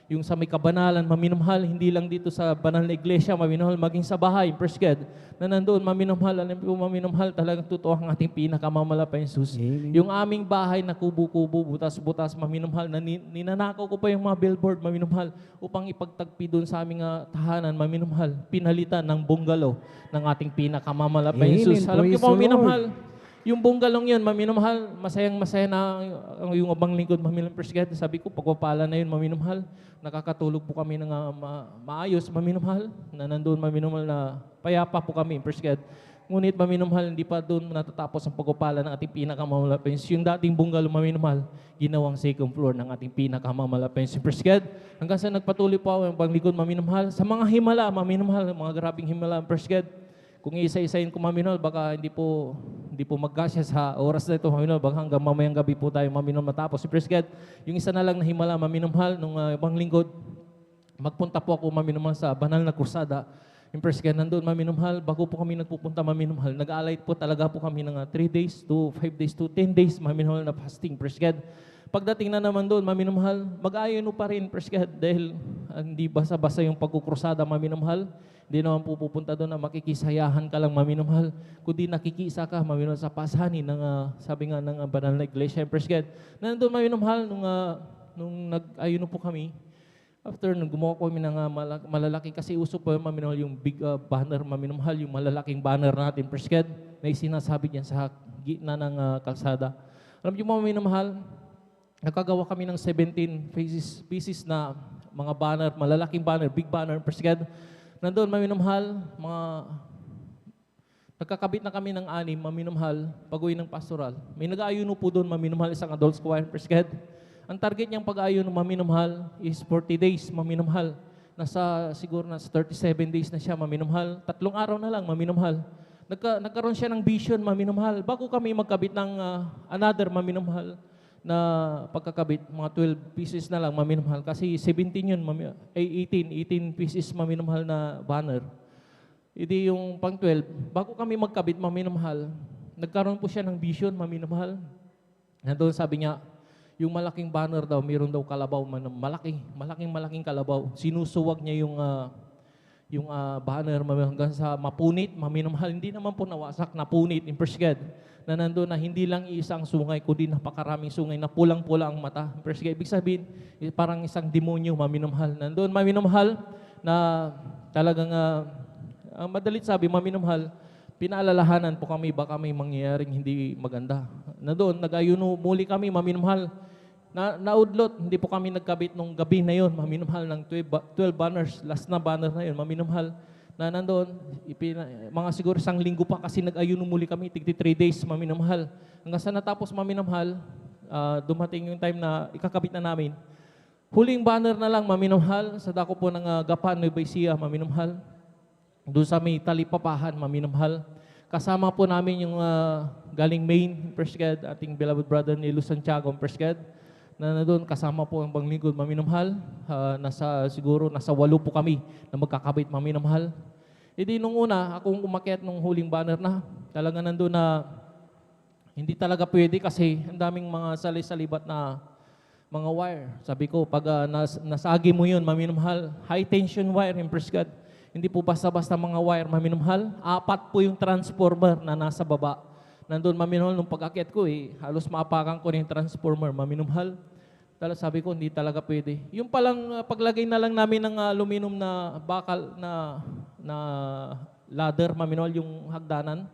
yung sa may kabanalan, maminamahal, hindi lang dito sa banal na iglesia, maminamahal, maging sa bahay, Praise God, na nandoon, maminamahal, alam po, maminamahal, talagang totoo ang ating pinakamamalapay Jesus. Amen. Yung aming bahay na kubo-kubo, butas-butas, maminamahal, na ninanakaw ko pa yung mga billboard, maminamahal, upang ipagtagpi doon sa aming tahanan, maminamahal, pinalitan ng bungalow ng ating pinakamamalapay Amen. Jesus. Alam niyo Praise po, the maminamahal, yung bunggalong yun, maminamahal, masayang-masaya na yung abang lingkod, maminamahal, Praise God. Sabi ko, pagpapala na yun, maminamahal, nakakatulog po kami ng maayos, maminamahal, na nandun, maminamahal, na payapa po kami, Praise God. Ngunit, maminamahal, hindi pa doon natatapos ang pagpapala ng ating pinakamamalapay. Yung dating bunggalong, maminamahal, ginawang second floor ng ating pinakamamalapay. Praise God. Hanggang sa nagpatuloy po ako ang panglingkod, maminamahal, sa mga himala, maminamahal, mga grabing himala, Praise God. Kung isa-isayin ko, maminamahal, baka hindi po magkasya sa oras na ito, maminamahal, baka hanggang mamayang gabi po tayo, maminamahal, matapos. Praise God. Yung isa na lang na himala, maminamahal, nung ibang lingkod, magpunta po ako, maminamahal, sa banal na kursada. Yung Praise God, nandun, maminamahal, bago po kami nagpupunta, maminamahal, nag-aalay po talaga po kami ng 3 days to 5 days to 10 days, maminamahal, na fasting. Praise God. Pagdating na naman doon, maminamahal, mag-ayuno pa rin, Praise God, dahil hindi basa-basa yung pagkukrusada, maminamahal. Hindi naman po pupunta doon na makikisayahan ka lang, maminamahal. Kundi nakikisa ka, maminamahal, sa pasanin ng, sabi nga ng banal na iglesia, Praise God. Nandun, maminamahal, nung nag-ayuno po kami, After nung gumawa kami ng malalaki, kasi uso pa maminahal yung big banner, maminahal yung malalaking banner natin, Persked, na sinasabi niyan sa gitna ng kalsada. Alam niyo mga minamahal, nakagawa kami ng 17 pieces na mga banner, malalaking banner, big banner, Persked. Nandun, maminamahal, nagkakabit na kami ng 6, maminamahal, pag-uwi ng pastoral. May nag-aayuno po doon, maminamahal, isang adult choir, Persked. Ang target niyang pag-ayon ng maminamahal is 40 days, maminamahal. Siguro nasa 37 days na siya, maminamahal. 3 araw na lang, maminamahal. Nagkaroon siya ng vision, maminamahal. Bago kami magkabit ng another, maminamahal, na pagkakabit, mga 12 pieces na lang, maminamahal. Kasi 17 yun, 18 pieces, maminamahal na banner. Hindi yung pang 12. Bago kami magkabit, maminamahal, nagkaroon po siya ng vision, maminamahal. Nandun sabi niya, yung malaking banner daw, mayroon daw kalabaw, malaking kalabaw. Sinusuwag niya yung banner hanggang sa mapunit, maminamahal. Hindi naman po nawasak, napunit, in Persked, na nandun na hindi lang isang sungay, kundi napakaraming sungay na pulang-pula ang mata. In Persked, ibig sabihin, parang isang demonyo, maminamahal. Nandun, maminamahal, na talagang, madalit sabi, maminamahal, pinaalalahanan po kami, baka may mangyayaring hindi maganda. Nandun, nag-ayuno muli kami, maminamahal. Naudlot, hindi po kami nagkabit nung gabi na yon, maminamahal ng 12 banners, last na banner na yon, maminamahal. Na nandoon, mga siguro 1 linggo pa kasi nag-ayuno muli kami, 3 days, maminamahal. Hanggang sa natapos, maminamahal, dumating yung time na ikakabit na namin. Huling banner na lang, maminamahal, sa dako po ng Gapan, Nueva Ecija, maminamahal. Doon sa may Talipapahan, maminamahal. Kasama po namin yung galing Maine, Persked, ating beloved brother ni Lu Santiago, Persked, na doon kasama po ang panglingkod, maminamahal. Siguro nasa 8 po kami na magkakabit, maminamahal. E di nung una, akong umakyat nung huling banner na, talaga nandun na hindi talaga pwede kasi ang daming mga sali-salibat na mga wire. Sabi ko, pag nasagi mo yun, maminamahal, high tension wire, Persked. Hindi po basta-basta mga wire, maminamahal. 4 po yung transformer na nasa baba. Nandun, maminamahal, nung pag-akyat ko, halos maapakan ko na yung transformer, maminamahal. Sabi ko, hindi talaga pwede. Yung palang paglagay na lang namin ng aluminum na bakal na ladder, maminamahal, yung hagdanan.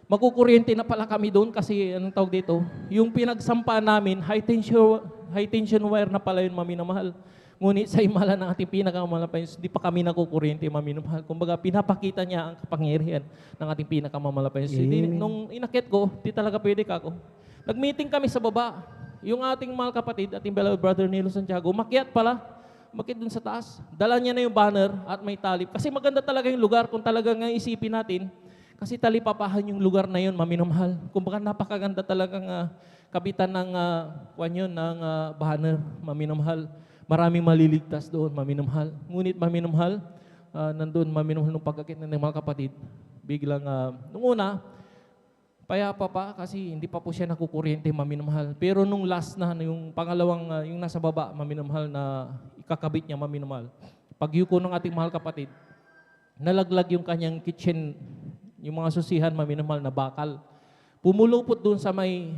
Magkukuryente na pala kami doon kasi, anong tawag dito, yung pinagsampa namin, high tension wire na pala yun, maminamahal. Ngunit sa himala ng ating pinakamamalapayan, hindi pa kami nakukuryente, maminamahal. Kumbaga, pinapakita niya ang kapangyarihan ng ating pinakamamalapayan. Nung inakyat ko, di talaga pwede ka ako. Nag-meeting kami sa baba. Yung ating mahal kapatid, ating beloved brother ni Lu Santiago, makyat pala. Makyat dun sa taas. Dala niya na yung banner at may talip. Kasi maganda talaga yung lugar kung talagang isipin natin. Kasi Talipapahan yung lugar na yun, maminamahal. Kumbaga, napakaganda talagang kabitan ng banner, maminamahal. Maraming maliligtas doon, maminamahal. Ngunit maminamahal, nandun maminamahal nung pagkakit ng mga kapatid. Biglang, nung una, payapa pa kasi hindi pa po siya nakukuryente, maminamahal. Pero nung last na, yung pangalawang, yung nasa baba, maminamahal na ikakabit niya, maminamahal. Pagyuko ng ating mahal kapatid, nalaglag yung kanyang kitchen, yung mga susihan, maminamahal na bakal. Pumulupot doon sa may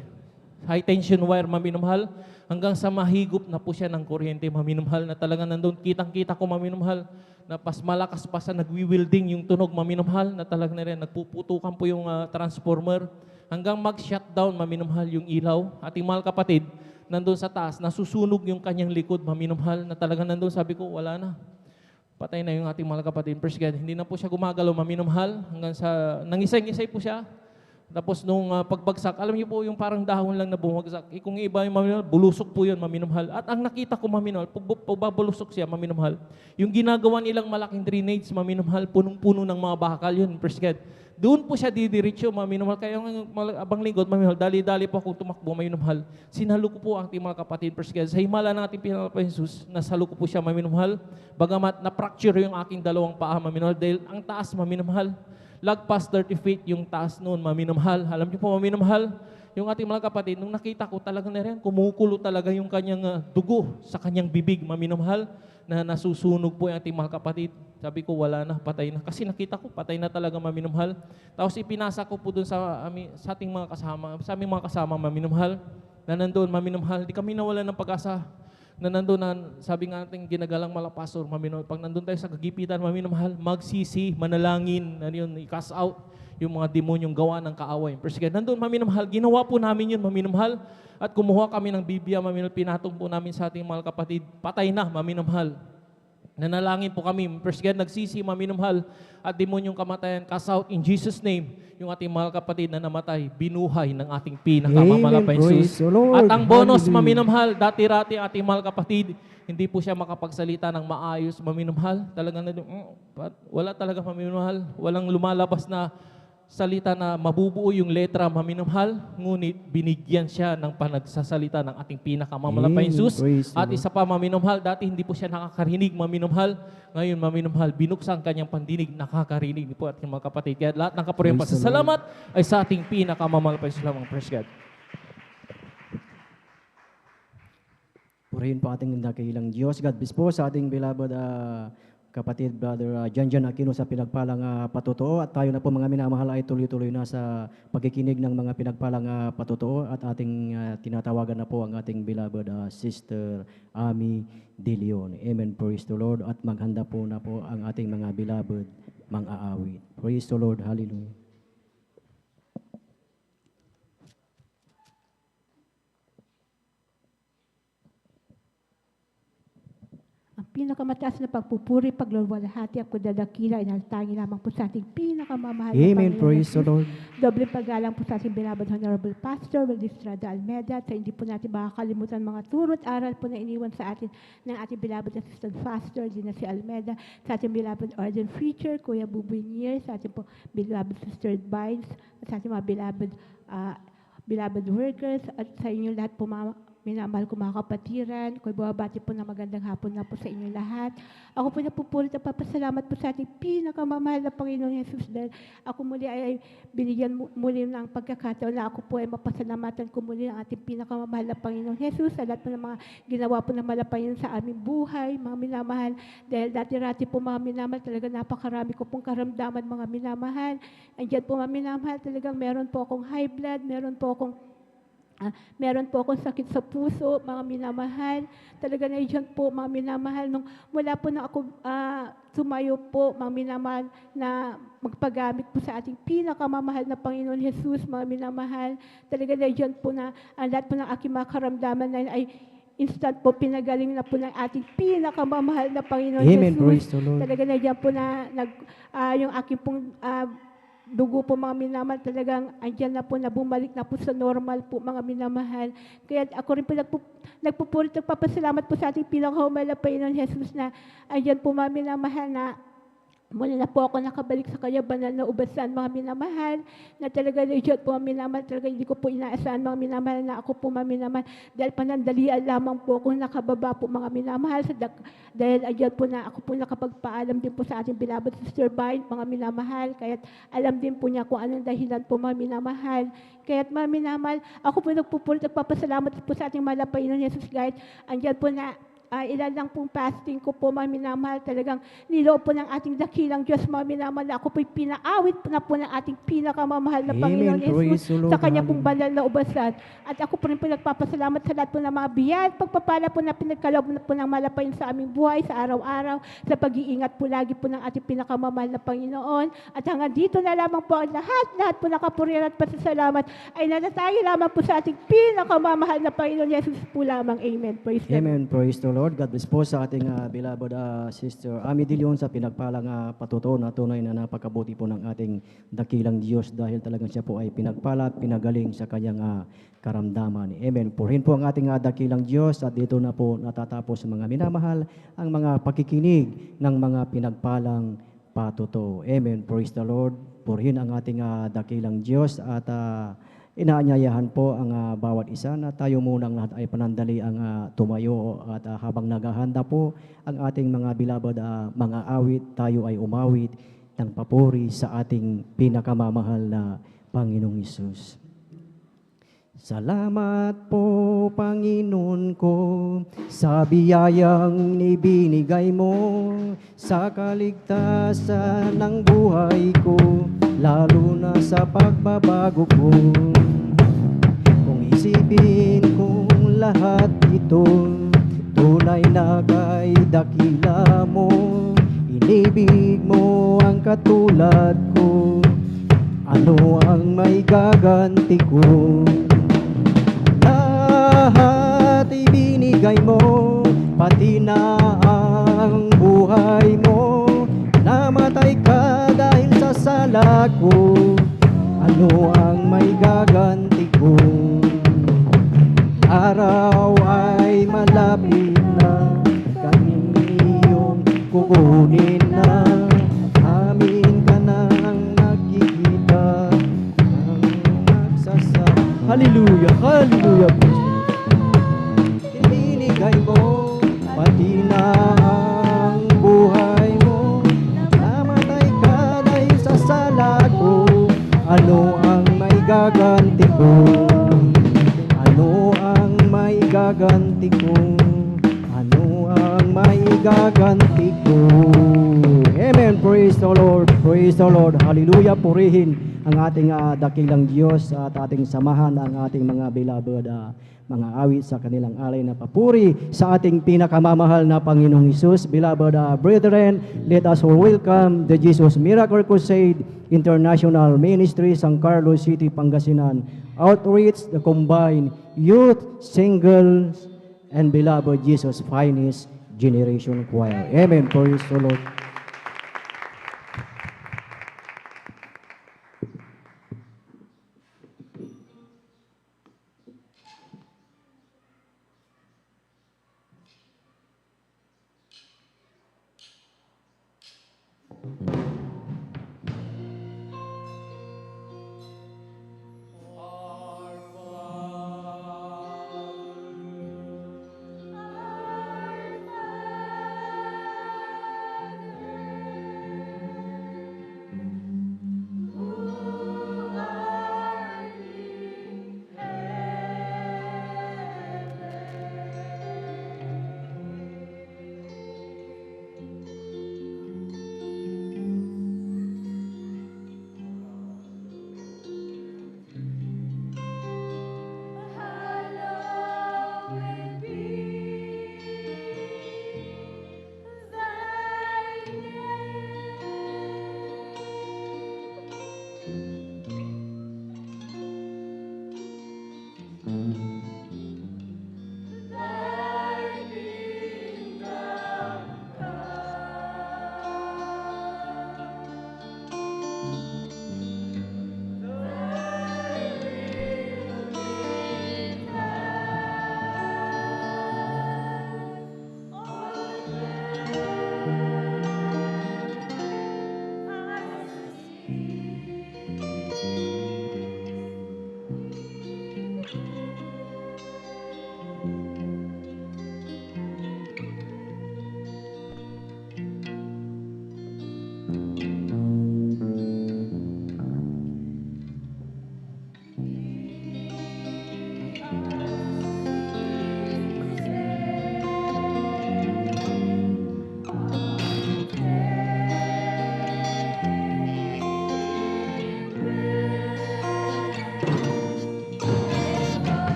high tension wire, maminamahal, hanggang sa mahigop na po siya ng kuryente, maminamahal, na talaga nandun, kitang-kita ko, maminamahal, na malakas pa sa nagwi-wielding yung tunog, maminamahal, na talaga na rin, nagpuputukan po yung transformer, hanggang mag-shutdown, maminamahal, yung ilaw. Ating mahal kapatid, nandun sa taas, nasusunog yung kanyang likod, maminamahal, na talaga nandun, sabi ko, wala na. Patay na yung ating mahal kapatid, Persked. Hindi na po siya gumagalaw, maminamahal, hanggang sa, nangisay-ngisay po siya. Tapos nung pagbagsak, alam niyo po yung parang dahon lang na bumagsak. Kung iba yung maminamahal, bulusok po yun, maminamahal. At ang nakita ko, maminamahal, pagbabulusok siya, maminamahal, yung ginagawa nilang malaking drainage, maminamahal, punong-puno ng mga bakal yun, Persked. Doon po siya didiretso, maminamahal. Kaya yung abang lingkod, maminamahal, dali-dali po akong tumakbo, maminamahal. Sinalo ko po ang ating mga kapatid, Persked. Sa himala ng ating pinalapayan Jesus, nasalo ko po siya, maminamahal. Bagamat na-fracture yung aking dalawang paa, maminamahal, dahil ang taas, maminamahal. Lagpas 30 feet yung taas noon, maminamahal. Alam niyo po, maminamahal, yung ating mga kapatid, nung nakita ko talaga na rin, kumukulo talaga yung kanyang dugo sa kanyang bibig, maminamahal, na nasusunog po yung ating mga kapatid. Sabi ko, wala na, patay na. Kasi nakita ko, patay na talaga, maminamahal. Tapos ipinasa ko po dun sa ating mga kasama, sa aming mga kasama, maminamahal, na nandoon, maminamahal. Di kami nawalan ng pag-asa. na nandun na, sabi nga natin ginagalang malapastor, maminamahal, pag nandun tayo sa kagipitan, maminamahal, magsisi, manalangin, ano yun, i-cast out yung mga demonyong gawa ng kaaway. Pero sige, nandun maminamahal, ginawa po namin yun, maminamahal, at kumuha kami ng Biblia, maminamahal, pinatong po namin sa ating mga kapatid, patay na, maminamahal. Nanalangin po kami, first God, nagsisi, maminamahal, at demonyong kamatayan, cast out in Jesus' name, yung ating mga kapatid na namatay, binuhay ng ating pinakamamalapay Amen. Praise Jesus. the Lord. At ang bonus, Hallelujah. maminamahal, dati-rati ating mga kapatid, hindi po siya makapagsalita ng maayos, maminamahal, talagang wala talaga maminamahal, walang lumalabas na salita na mabubuo yung letra, maminamahal, ngunit binigyan siya ng panagsasalita ng ating pinakamamalapay Amen. Jesus. Praise the At Lord. isa pa, maminamahal, dati hindi po siya nakakarinig, maminamahal. Ngayon, maminamahal, binuksan kanyang pandinig, nakakarinig po ating mga kapatid. Kaya lahat ng kapurihan Praise the pasasalamat ay sa ating pinakamamalapay Jesus lamang. Praise God. Purihin po ating dakilang Diyos. God bless po sa ating beloved kapatid, Brother Janjan Aquino sa pinagpalang patotoo. At tayo na po mga minamahal ay tuloy-tuloy na sa pagkikinig ng mga pinagpalang patotoo. At ating tinatawagan na po ang ating beloved Sister Ami De Leon. Amen. Praise the Lord. At maghanda po na po ang ating mga beloved mga aawit. Praise the Lord. Hallelujah. Ang pinakamataas na pagpupuri, paglulwalhati at kudadakila ay naltangi lamang po sa ating pinakamamahal na Amen. Panginoon Praise the Jesus. Lord. Doble paggalang po sa ating beloved Honorable Pastor Valdistrada Almeda, at hindi po natin makakalimutan mga turo at aral po na iniwan sa atin ng ating beloved Assistant Pastor, din na si Almeda, sa ating beloved Ordained Preacher, Kuya Buboy Nier, sa ating po beloved Sister Vines, at sa ating mga beloved workers, at sa inyo lahat po minamahal ko mga kapatiran, ko'y buwabati po na magandang hapon na po sa inyo lahat. Ako po napupulit at papasalamat po sa ating pinakamamahal na Panginoon Jesus dahil ako muli ay binigyan muli ng pagkakataon na ako po ay mapasalamatan ko muli ang ating pinakamamahal na Panginoon Jesus sa lahat po ng mga ginawa po ng malapayan sa aming buhay, mga minamahal. Dahil dati-rati po mga minamahal, talaga napakarami ko pong karamdaman mga minamahal. Andiyan po mga minamahal, talagang meron po akong high blood, meron po akong sakit sa puso, mga minamahal. Talaga na dyan po, mga minamahal. Nung wala po na ako tumayo po, mga minamahal, na magpagamit po sa ating pinakamamahal na Panginoon Jesus, mga minamahal. Talaga na dyan po na ang lahat po ng aking mga karamdaman na ay instant po, pinagaling na po ng ating pinakamamahal na Panginoon Amen. Jesus. Praise the Lord. Talaga na dyan po na yung aking pong dugo po mga minamahal, talagang andyan na po na bumalik na po sa normal po mga minamahal. Kaya ako rin po nagpupulit, nagpapasalamat po sa ating pinakahumal na Panginoon Jesus na andyan po mga minamahal na mula na po ako nakabalik sa kanya banal na ubasan mga minamahal, na talaga legit po mga minamahal, talaga hindi ko po inaasahan mga minamahal na ako po mga minamahal, dahil panandalian lamang po ako nakababa po mga minamahal, dahil andyan po na ako po nakapagpaalam din po sa ating beloved Sister Vine, mga minamahal, kaya't alam din po niya kung anong dahilan po mga minamahal. Kaya't mga minamahal, ako po nagpupulit, nagpapasalamat po sa ating malapay ng Jesus guide, andyan po na ilan lang pong fasting ko po, mga minamahal, talagang niloob po ng ating dakilang Diyos, mga minamahal, ako po'y pinaawit na po ng ating pinakamamahal na Amen. Panginoon Praise Jesus the Lord. sa kanya pong Hallelujah. banal na ubasan. At ako po rin po nagpapasalamat sa lahat po ng mga biyaya, pagpapala po na pinagkaloob na po ng malapayin sa aming buhay, sa araw-araw, sa pag-iingat po lagi po ng ating pinakamamahal na Panginoon. At hanggang dito na lamang po ang lahat po nakapurihan at pasasalamat ay nanatagi lamang po sa ating pinakamamahal na Panginoon Jesus po lamang. Amen. Praise the Lord. Amen. Praise the Lord. God bless po sa ating beloved Sister Ami De Leon sa pinagpalang patuto na tunay na napakabuti po ng ating dakilang Diyos dahil talagang siya po ay pinagpala at pinagaling sa kanyang karamdaman. Amen. Purihin po ang ating dakilang Diyos at dito na po natatapos mga minamahal ang mga pakikinig ng mga pinagpalang patuto. Amen. Praise the Lord. Purihin ang ating dakilang Diyos at inaanyayahan po ang bawat isa na tayo munang lahat ay panandali ang tumayo at habang naghahanda po ang ating mga beloved mga awit, tayo ay umawit ng papuri sa ating pinakamamahal na Panginoong Hesus. Salamat po, Panginoon ko, sa biyayang ibinigay mo, sa kaligtasan ng buhay ko, lalo na sa pagbabago ko. Kung isipin kong lahat ito, dakila mo, inibig mo ang katulad ko. Ano ang may gaganti ko? Lahat ibinigay mo, pati na ang buhay mo. Namatay ka dahil sa sala ko. Ano ang may gaganti ko? Araw ay malapit na, kami iyong kukunin na. Amin ka na ang nakikita, ang magsasama. Hallelujah, hallelujah. Ibinigay mo, pati na ang buhay mo. Namatay ka dahil sa sala ko. Ano ang may gaganti ko? Ano ang may gaganti ko? Ano ang may gaganti ko? Amen. Praise the Lord. Praise the Lord. Hallelujah. Purihin ang ating dakilang Diyos at ating samahan ang ating mga beloved mga awit sa kanilang alay na papuri sa ating pinakamamahal na Panginoong Hesus. Beloved brethren, let us all welcome the Jesus Miracle Crusade International Ministry, San Carlos City, Pangasinan Outreach, the combined youth, singles, and beloved Jesus Finest Generation Choir. Amen. Praise the Lord.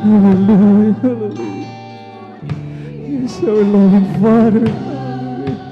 Hallelujah, hallelujah. Yes, our loving Father. Hallelujah.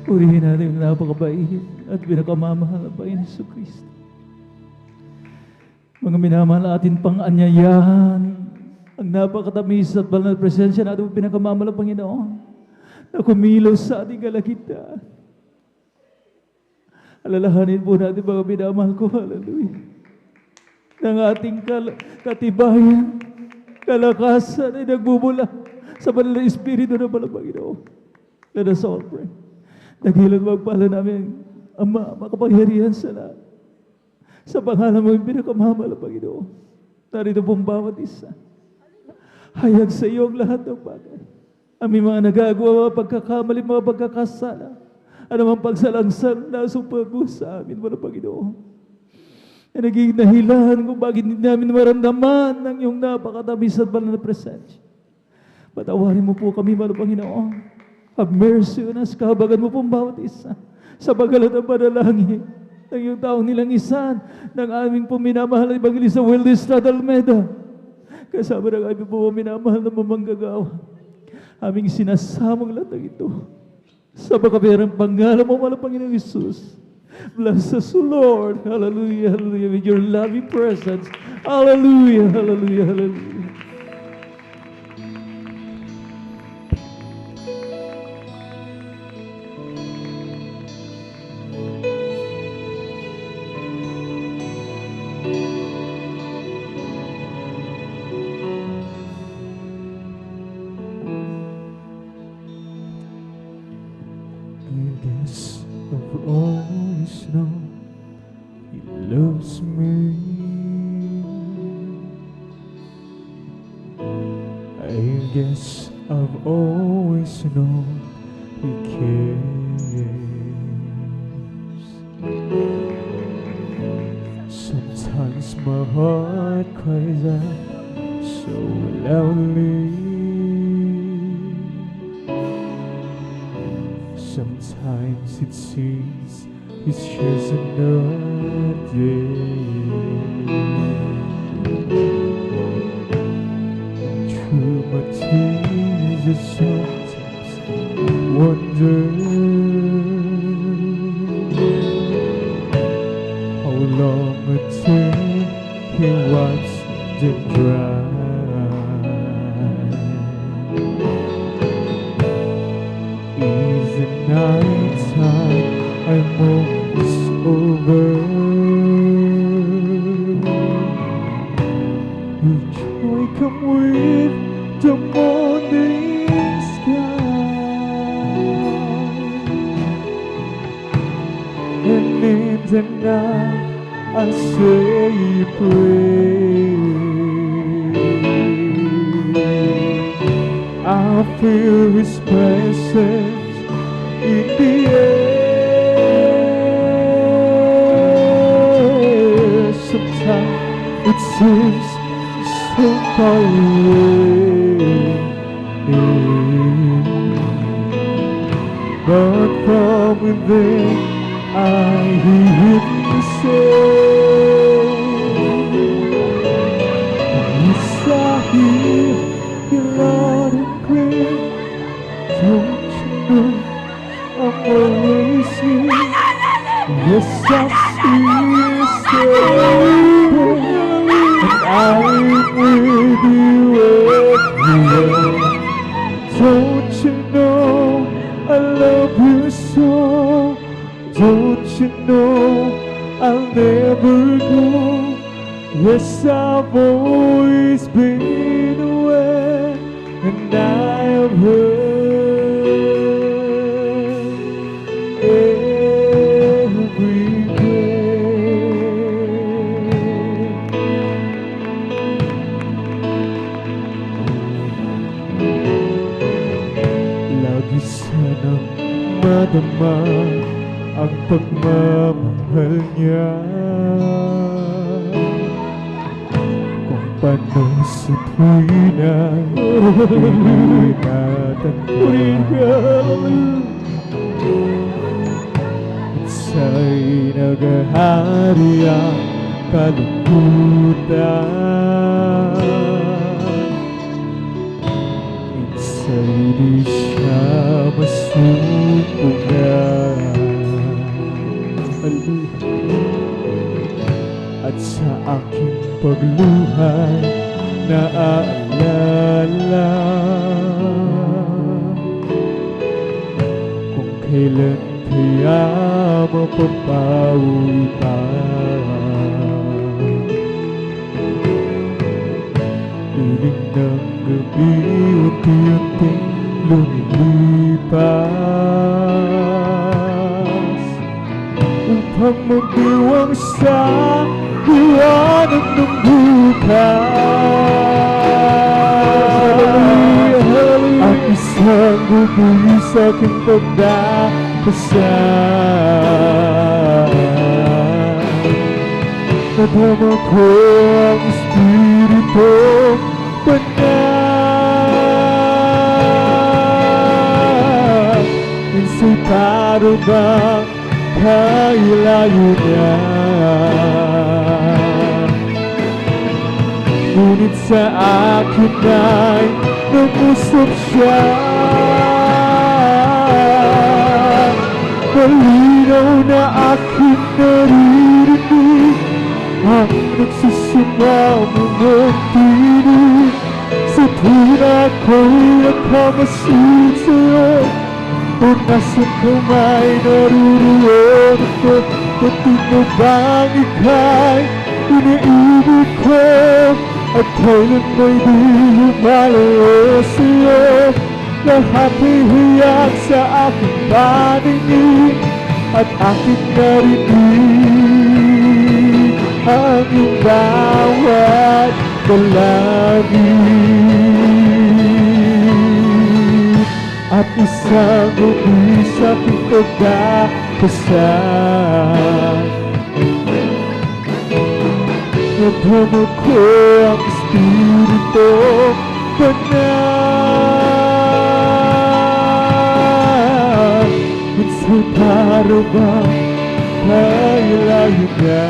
Purihin natin ang napakabait at pinakamamahal na Panginoon Hesus Kristo. Mga minamahal atin pang anyayahan, ang napakatamis at banal na presensya natin ang pinakamamahal na Panginoon na kumilos sa ating kalagitnaan. Alalahanin po natin mga minamahal ko, hallelujah, ng ating katibayan, kalakasan ay nagbubula sa banal na Espiritu ng Panginoon. Let us all pray. Dakilang magpala namin, Ama, makapangyarihan sa lahat. Sa pangalan mo yung pinakamahal na Panginoon. Narito pong bawat isa. Hayag sa iyo ang lahat ng bagay. Aming mga nagagawa, mga pagkakamali, mga pagkakasala. Anumang pagsalangsang nasumpa mo sa amin, mga Panginoon. Na naging dahilan kung bakit hindi namin maramdaman ng iyong napakatamis at banal na presensya. Patawarin mo po kami, mga Panginoon. Have mercy on us, kahabagan mo pong bawat isa sa pagalat ng panalangin ng iyong taong nilang isan ng aming puminamahal na Evangelista Wildy Estrada Almeda. Kasama ng aming puminamahal na mamanggagawa. Aming sinasamang lahat ng ito sa makaperang pangalan mo, mga Panginoong Isus. Bless us, Lord. Hallelujah, hallelujah, with your loving presence. Hallelujah, hallelujah, hallelujah. He cares. Sometimes my heart cries out so loudly. Sometimes it seems it's just another day. Through my tears I sometimes wonder how long until He wipes them dry. Is the night time I'm almost over? Will joy come with the morning sky? And in the night I say a prayer. I feel His presence in the air. Sometimes it seems so far away, but from within I hear Him say, yes, I hear You loud and clear. Don't you know I'm always here? Yes, I see You stand, and I'm with You everywhere. Don't you know I love You so? Don't you know I'll never go? Yes, I've always been aware, and I have heard every prayer. Lagi sanang madama ang pagmamahal Niya. Kung paano sa tuwina iingatan ka, at sa'y naghahari ang kalungkutan. Minsa'y di siya masumpungan. At sa aking pagluhay naaalala kung kailan kaya mapapawi pa. Piling ng gabi unti-unting lumilipas upang magdiwang sa liwanag ng bukas. Ang isang bubuli sa aking pagdakasal. Nadama ko ang Espiritu Banal. Minsa'y para bang kailayo niya, ngunit sa akin ay nag-usap siya. Malinaw na aking naririnig ang nagsisimamong ng tinig sa tuwing ako'y nakamasid sa'yo. Kung nasan ka may naruroon ako, pati mo bang ika'y iniibig ko? At kailan mo'y di lumalayo sa'yo? Lahat ay hiyak sa aking paningin at aking narinig ang iyong bawat dalangin. At isang ubi sa aking pagkakasal. Napuno ko ang Espiritu Banal. Minsan para bang kailayo ka,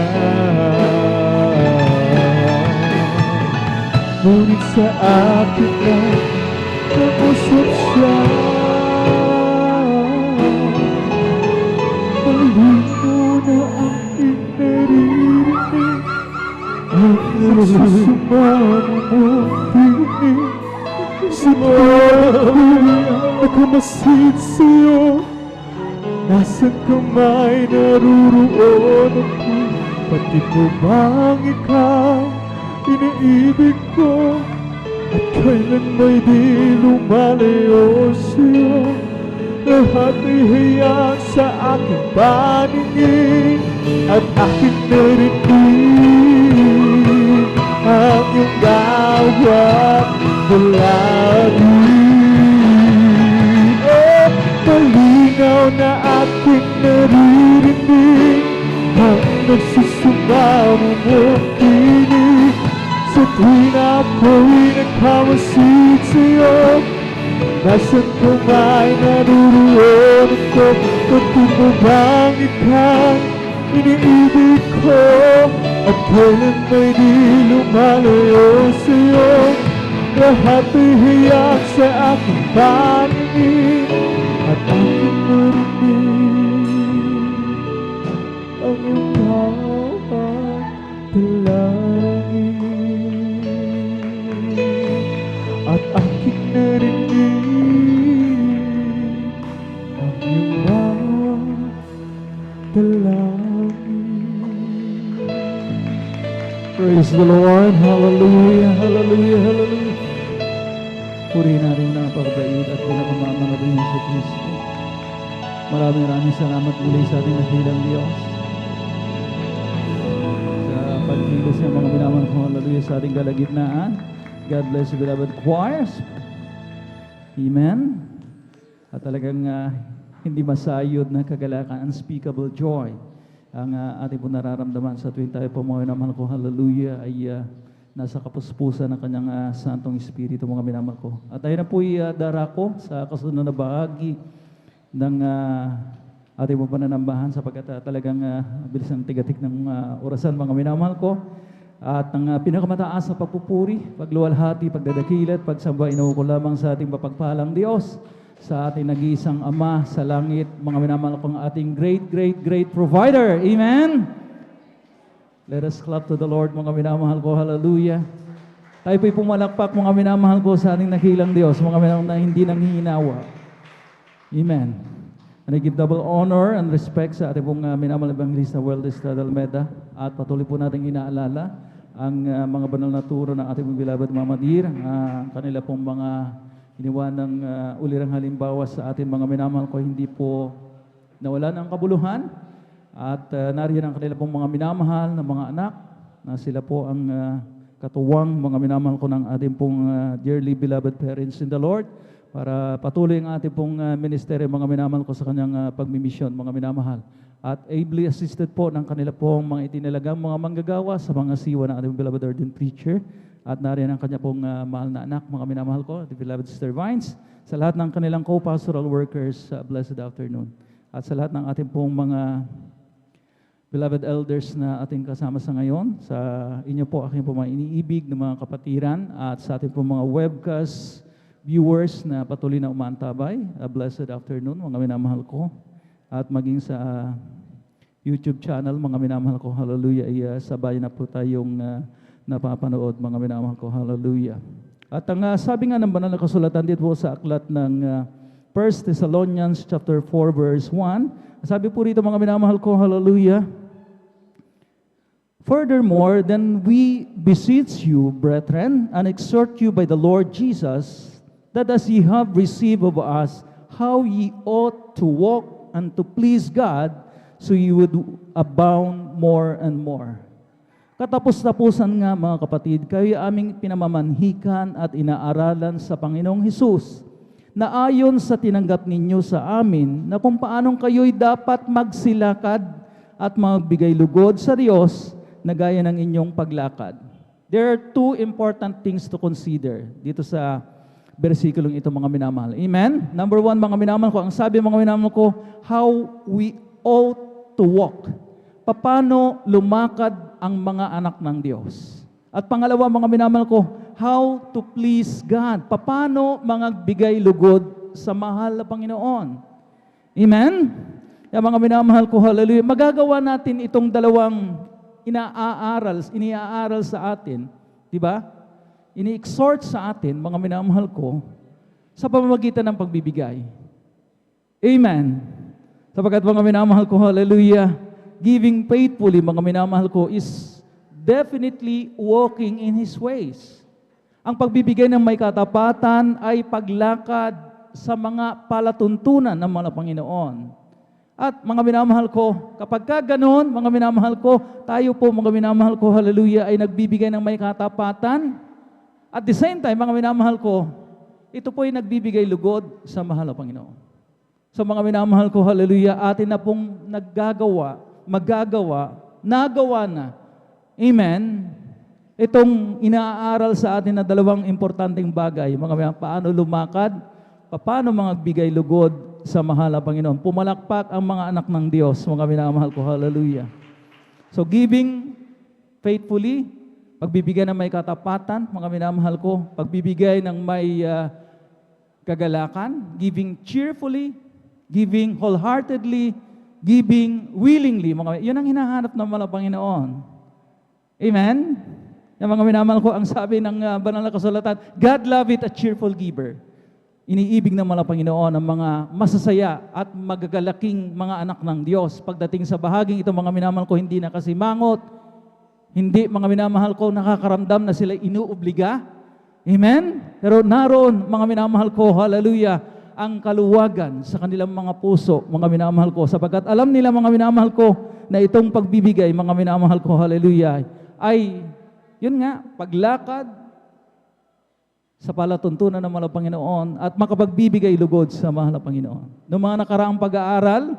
ngunit sa akin na nag-usap siya. Malinaw na aking naririnig ang nagsusumamo mong tinig. Sa ako'y nakamasid sa'yo, nasaan ka may naruroon ako. Pati mo bang ikaw iniibig ko, at kailan may di lumalayo sa'yo. Lahat ay hayag sa aking paningin at aking narinig ang iyong bawat dalangin. Oh, malinaw na aking naririnig ang nagsusumamo mong tinig. Sa tuwing ako'y nagkamasid sa'yo, nasaan ka may naruroon ako. Pati mo bang ikaw iniibig ko, at kailan may di lumalayo sa'yo. Lahat ay hayag sa aking paningin at aking narinig ang iyong bawat dalangin, at aking narinig ang iyong bawat dalangin. Praise the Lord. Hallelujah, hallelujah, hallelujah. Purihin natin ang napakabait at pinakamamang natin sa Kristo. Maraming salamat muli sa ating nakilang Diyos. Sa pagkilos ng mga minamahal ko, hallelujah, sa ating kalagitnaan. God bless you, beloved choirs. Amen. At talagang hindi masayod na kagalakan, unspeakable joy ang ating po nararamdaman sa tuwing tayo po mga minamahal ko, hallelujah, ay nasa kapuspusan ng kanyang Santong Espiritu, mga minamahal ko. At tayo na po'y darako sa kasunod na bahagi ng ating po pananambahan, sapagkat talagang bilis ang tigatik ng orasan, mga minamahal ko. At ang pinakamataas na pagpupuri, pagluwalhati, pagdadakilat, pagsamba, inuho ko lamang sa ating mapagpalang Diyos, sa ating nag-iisang Ama sa langit, mga minamahal kong ating great, great, great provider. Amen? Let us clap to the Lord, mga minamahal ko. Hallelujah. Tayo po'y pumalakpak, mga minamahal ko, sa ating nakilang Diyos, mga minamahal na hindi nanghihinawa. Amen. And I give double honor and respect sa ating pong minamahal Evangelista Weldes Dalmeda, at patuloy po natin inaalala ang mga banal na turo ng ating beloved Mama Dear, kanila pong mga iniwan ng ulirang halimbawa sa ating mga minamahal ko, hindi po nawala ng kabuluhan. At nariyan ang kanila pong mga minamahal na mga anak, na sila po ang katuwang mga minamahal ko ng ating pong dearly beloved parents in the Lord, para patuloy ang ating pong ministeryo, mga minamahal ko, sa kanyang pagmimisyon, mga minamahal. At ably assisted po ng kanila pong mga itinalagang mga manggagawa sa mga siwa ng ating beloved ordained preacher. At nariyan ang kanya pong mahal na anak, mga minamahal ko, the beloved Sister Vines, sa lahat ng kanilang co-pastoral workers, blessed afternoon. At sa lahat ng ating pong mga beloved elders na ating kasama sa ngayon, sa inyo po aking po mga iniibig ng mga kapatiran, at sa ating po mga webcast viewers na patuloy na umaantabay, blessed afternoon, mga minamahal ko. At maging sa YouTube channel, mga minamahal ko, hallelujah, ay sabay na po tayong napapanood, mga minamahal ko, hallelujah. At ang sabi nga ng banal na kasulatan dito po sa aklat ng 1 Thessalonians chapter 4 verse 1, sabi po rito, mga minamahal ko, hallelujah, furthermore, then we beseech you, brethren, and exhort you by the Lord Jesus, that as ye have received of us how ye ought to walk and to please God, so ye would abound more and more. Katapos-tapusan nga, mga kapatid, kayo aming pinamamanhikan at inaaralan sa Panginoong Hesus, na ayon sa tinanggap ninyo sa amin, na kung paanong kayo'y dapat magsilakad at magbigay lugod sa Diyos na gaya ng inyong paglakad. There are two important things to consider dito sa versikulong ito, mga minamahal. Amen? Number one, mga minamahal ko, ang sabi mga minamahal ko, how we ought to walk. Paano lumakad ang mga anak ng Diyos. At pangalawa, mga minamahal ko, how to please God. Paano magbigay lugod sa mahal na Panginoon. Amen? Kaya mga minamahal ko, hallelujah, magagawa natin itong dalawang iniaaral sa atin, di ba? Ini-exhort sa atin, mga minamahal ko, sa pamamagitan ng pagbibigay. Amen. Sapagkat mga minamahal ko, hallelujah, giving faithfully, mga minamahal ko, is definitely walking in His ways. Ang pagbibigay ng may katapatan ay paglakad sa mga palatuntunan ng mga Panginoon. At mga minamahal ko, kapag ka ganon, mga minamahal ko, tayo po, mga minamahal ko, hallelujah, ay nagbibigay ng may katapatan. At the same time, mga minamahal ko, ito po ay nagbibigay lugod sa mahal na Panginoon. So mga minamahal ko, hallelujah, atin na pong nagawa na. Amen. Itong inaaral sa atin na dalawang importanteng bagay, mga minamahal, paano lumakad, paano magbigay lugod sa mahal na Panginoon. Pumalakpak ang mga anak ng Diyos, mga minamahal ko, hallelujah. So giving faithfully, pagbibigay ng may katapatan, mga minamahal ko, pagbibigay ng may kagalakan, giving cheerfully, giving wholeheartedly, giving willingly. Yun ang hinahanap ng mga Panginoon. Amen? Yung mga minamahal ko, ang sabi ng banal na kasulatan, God loveth a cheerful giver. Iniibig ng mga Panginoon ang mga masasaya at magagalaking mga anak ng Diyos. Pagdating sa bahaging ito, mga minamahal ko, hindi nakasimangot, hindi, mga minamahal ko, nakakaramdam na sila inuobliga. Amen? Pero naroon, mga minamahal ko, hallelujah, ang kaluwagan sa kanilang mga puso, mga minamahal ko, sapagkat alam nila, mga minamahal ko, na itong pagbibigay, mga minamahal ko, hallelujah, ay, yun nga, paglakad sa palatuntunan ng mahal na Panginoon at makapagbibigay lugod sa mahal na Panginoon. Noong mga nakaraang pag-aaral,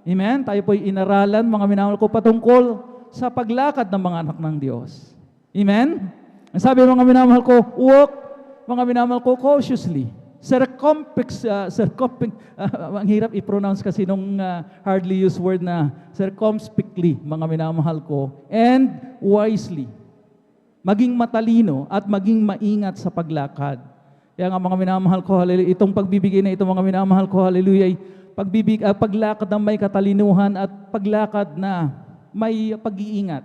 amen, tayo po'y inaralan, mga minamahal ko, patungkol sa paglakad ng mga anak ng Diyos. Amen? Ang sabi ng mga minamahal ko, walk, mga minamahal ko, cautiously. Ang hirap i-pronounce kasi nung hardly used word na circumspectly, mga minamahal ko, and wisely. Maging matalino at maging maingat sa paglakad. Kaya nga mga minamahal ko, hallelujah, itong pagbibigay na ito, mga minamahal ko, hallelujah, paglakad ng may katalinuhan at paglakad na may pag-iingat.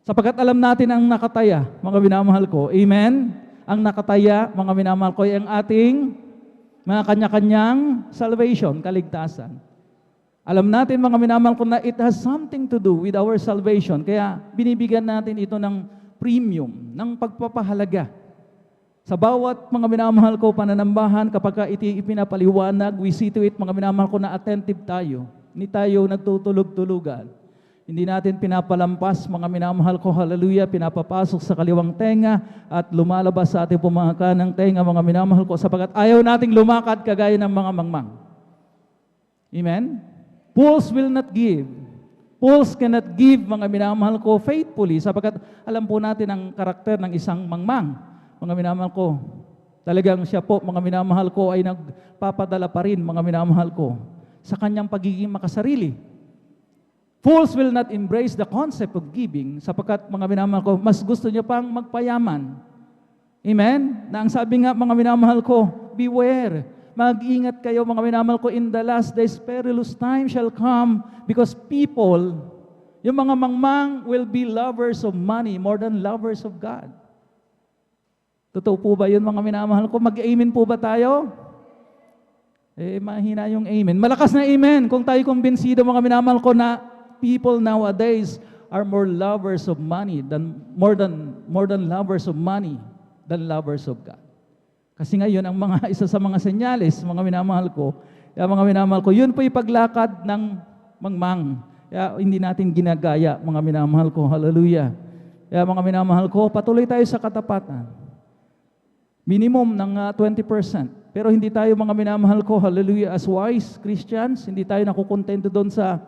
Sapagkat alam natin ang nakataya, mga minamahal ko, amen? Ang nakataya, mga minamahal ko, ay ang ating mga kanya-kanyang salvation, kaligtasan. Alam natin, mga minamahal ko, na it has something to do with our salvation. Kaya binibigyan natin ito ng premium, ng pagpapahalaga. Sa bawat mga minamahal ko pananambahan, kapag ipinapaliwanag, we see to it, mga minamahal ko, na attentive tayo. Hindi tayo nagtutulog-tulugan. Hindi natin pinapalampas, mga minamahal ko, hallelujah, pinapapasok sa kaliwang tenga at lumalabas sa ating pumangka ng tenga, mga minamahal ko, sapagkat ayaw nating lumakad kagaya ng mga mangmang. Amen? Fools will not give. Fools cannot give, mga minamahal ko, faithfully, sapagkat alam po natin ang karakter ng isang mangmang. Mga minamahal ko, talagang siya po, mga minamahal ko, ay nagpapadala pa rin, mga minamahal ko, sa kanyang pagiging makasarili. Fools will not embrace the concept of giving, sapagkat, mga minamahal ko, mas gusto niya pang magpayaman. Amen? Na ang sabi nga, mga minamahal ko, beware. Mag-ingat kayo, mga minamahal ko, in the last days, perilous time shall come because people, yung mga mangmang, will be lovers of money more than lovers of God. Totoo po ba yun, mga minamahal ko? Mag-amen po ba tayo? Mahina yung amen. Malakas na amen kung tayo kumbinsido, mga minamahal ko, na people nowadays are more lovers of money than more than lovers of money than lovers of God. Kasi ngayon, ang isa sa mga senyales, mga minamahal ko, yun po yung paglakad ng mangmang. Kaya hindi natin ginagaya, mga minamahal ko, hallelujah. Kaya mga minamahal ko, patuloy tayo sa katapatan. Minimum ng 20%. Pero hindi tayo mga minamahal ko, hallelujah, as wise Christians, hindi tayo nakukontento doon sa